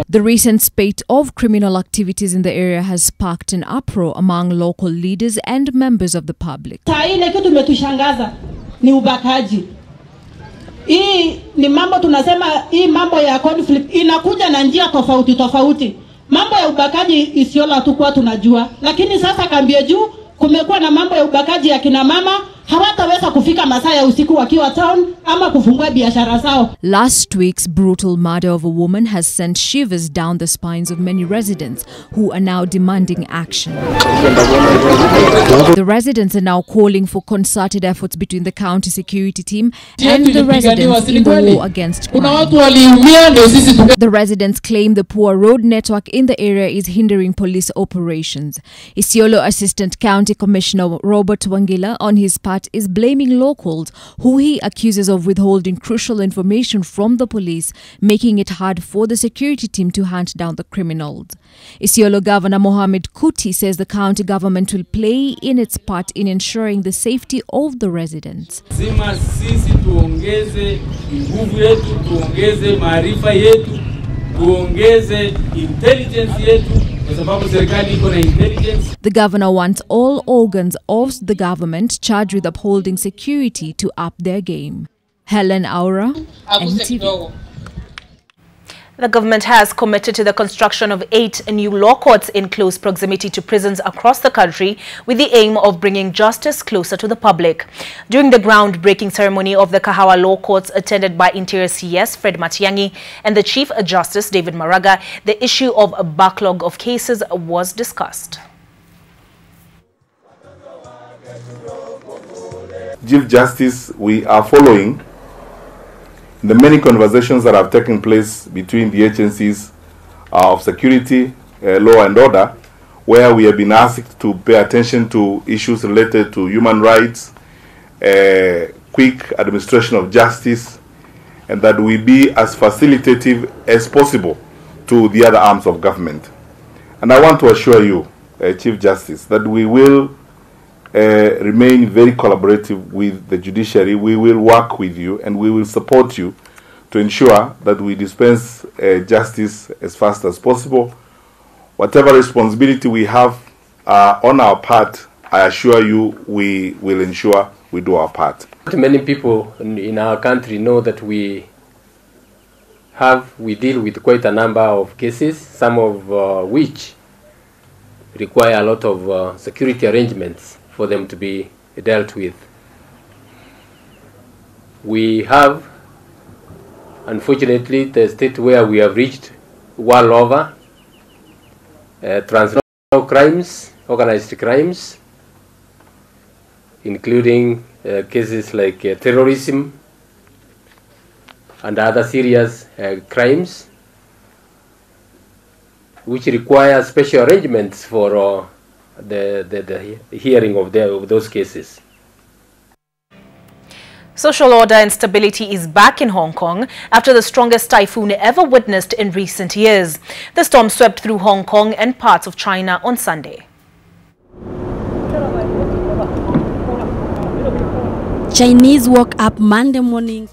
The recent spate of criminal activities in the area has sparked an uproar among local leaders and members of the public. Ile kitu tumetushangaza ni ubakaji. Hii ni mambo tunasema, hii mambo ya conflict inakuja na njia tofauti tofauti. Mambo ya ubakaji Isiolo hatukuwa tunajua, lakini sasa Kambiaju kumekuwa na mambo ya ubakaji ya kina mama, hawataweza kufika masaa ya usiku wakiwa town ama kufungua biashara zao. Last week's brutal murder of a woman has sent shivers down the spines of many residents who are now demanding action. The residents are now calling for concerted efforts between the county security team and the residents in the war against crime. The residents claim the poor road network in the area is hindering police operations. Isiolo Assistant County Commissioner Robert Wangila, on his part, is blaming locals who he accuses of withholding crucial information from the police, making it hard for the security team to hunt down the criminals. Isiolo Governor Mohamed Kuti says the county government will play in its part in ensuring the safety of the residents. Sisi tuongeze nguvu yetu, tuongeze maarifa yetu, tuongeze intelligence yetu. The governor wants all organs of the government charged with upholding security to up their game. Helen Aura, NTV. The government has committed to the construction of 8 new law courts in close proximity to prisons across the country, with the aim of bringing justice closer to the public. During the groundbreaking ceremony of the Kahawa law courts, attended by Interior CS Fred Matiang'i and the Chief Justice David Maraga, the issue of a backlog of cases was discussed. Chief Justice, we are following the many conversations that have taken place between the agencies of security, law and order, where we have been asked to pay attention to issues related to human rights, quick administration of justice, and that we be as facilitative as possible to the other arms of government. And I want to assure you, Chief Justice, that we will remain very collaborative with the judiciary. We will work with you and we will support you to ensure that we dispense justice as fast as possible. Whatever responsibility we have on our part, I assure you we will ensure we do our part. Many people in our country know that we deal with quite a number of cases, some of which require a lot of security arrangements for them to be dealt with. We have, unfortunately, the state where we have reached well over transnational crimes, organized crimes, including cases like terrorism and other serious crimes, which require special arrangements for the hearing of those cases. Social order and stability is back in Hong Kong after the strongest typhoon ever witnessed in recent years. The storm swept through Hong Kong and parts of China on Sunday. Chinese woke up Monday morning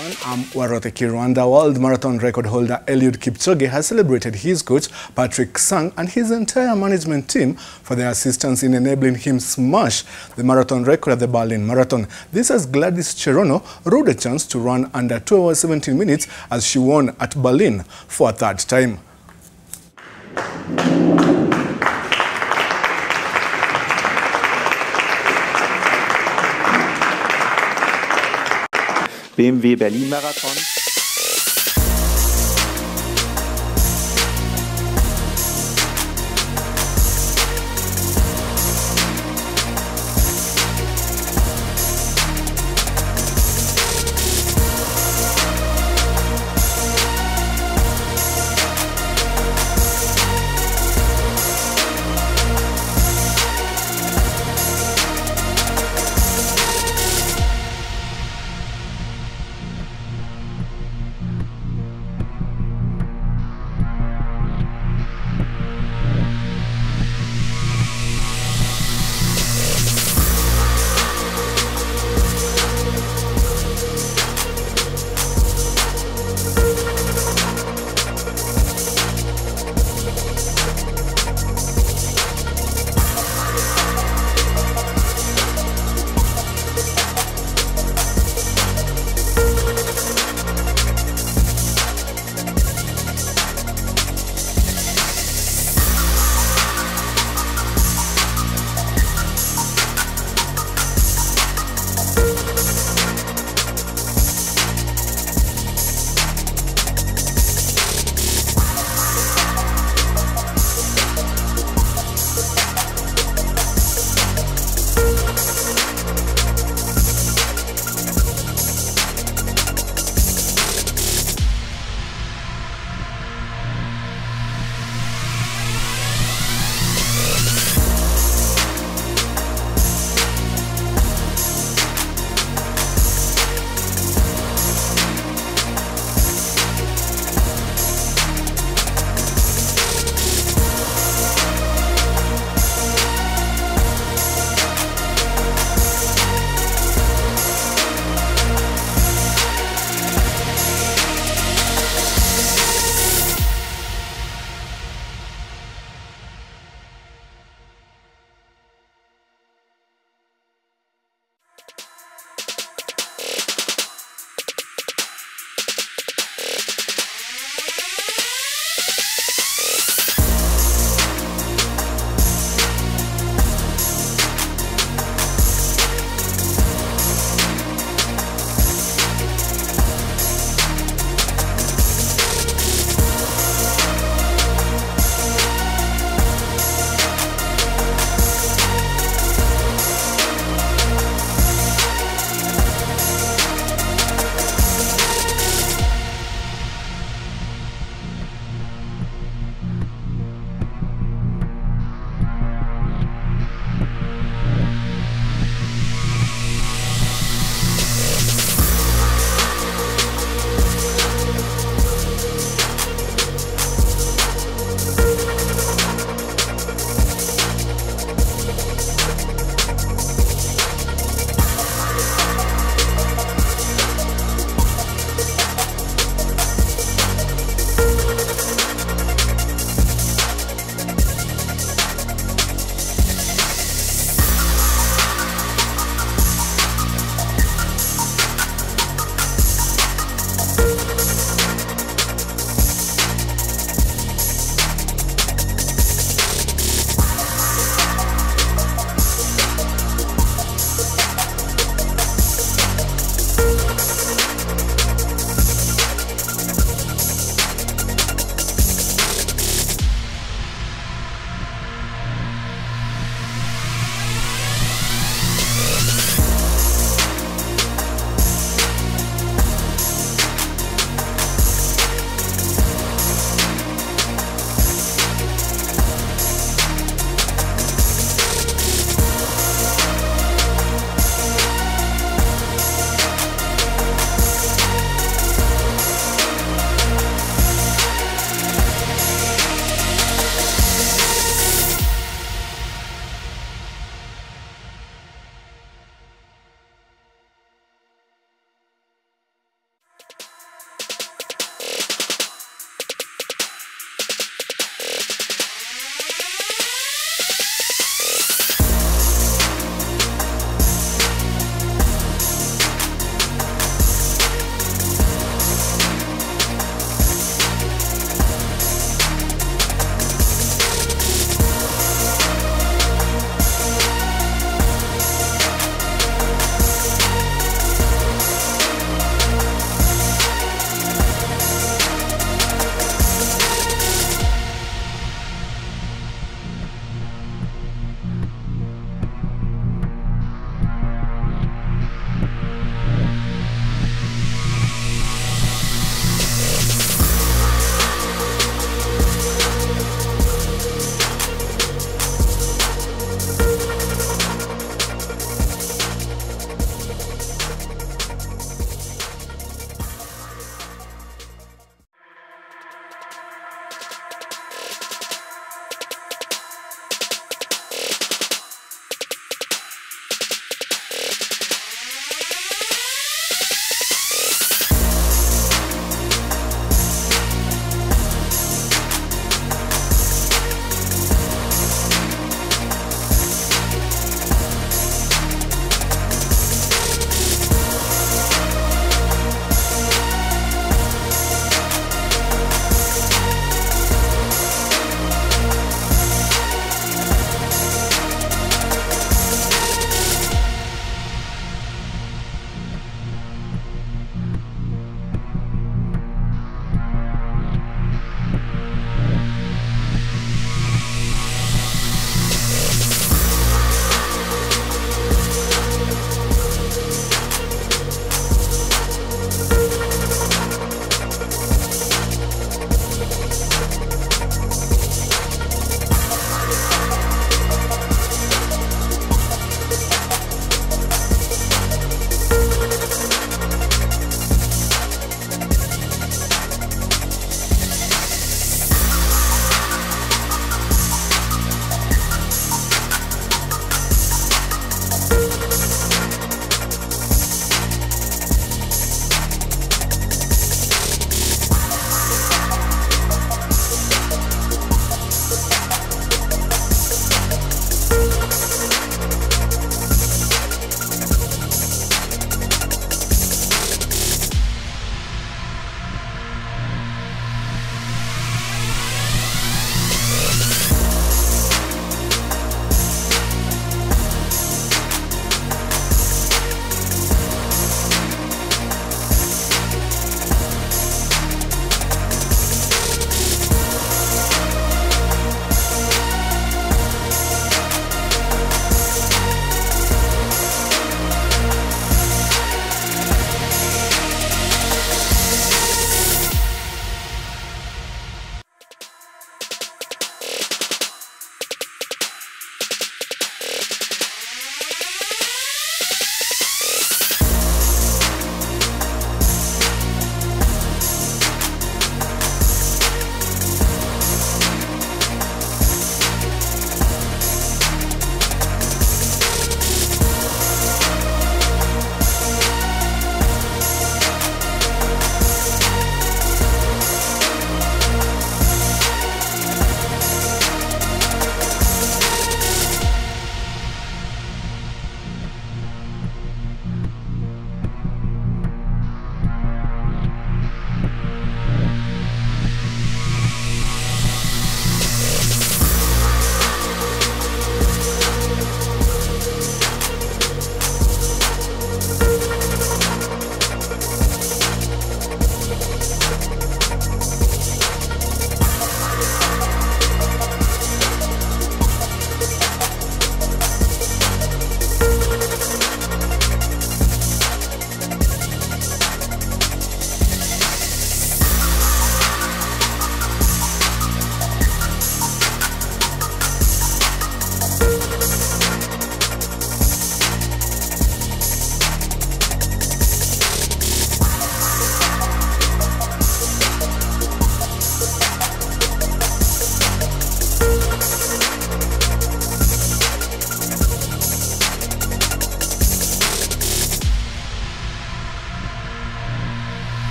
I'm Warote Kirwanda. World marathon record holder Eliud Kipchoge has celebrated his coach Patrick Sang and his entire management team for their assistance in enabling him smash the marathon record at the Berlin Marathon. This as Gladys Cherono rode a chance to run under 2 hours 17 minutes as she won at Berlin for a third time. BMW Berlin Marathon.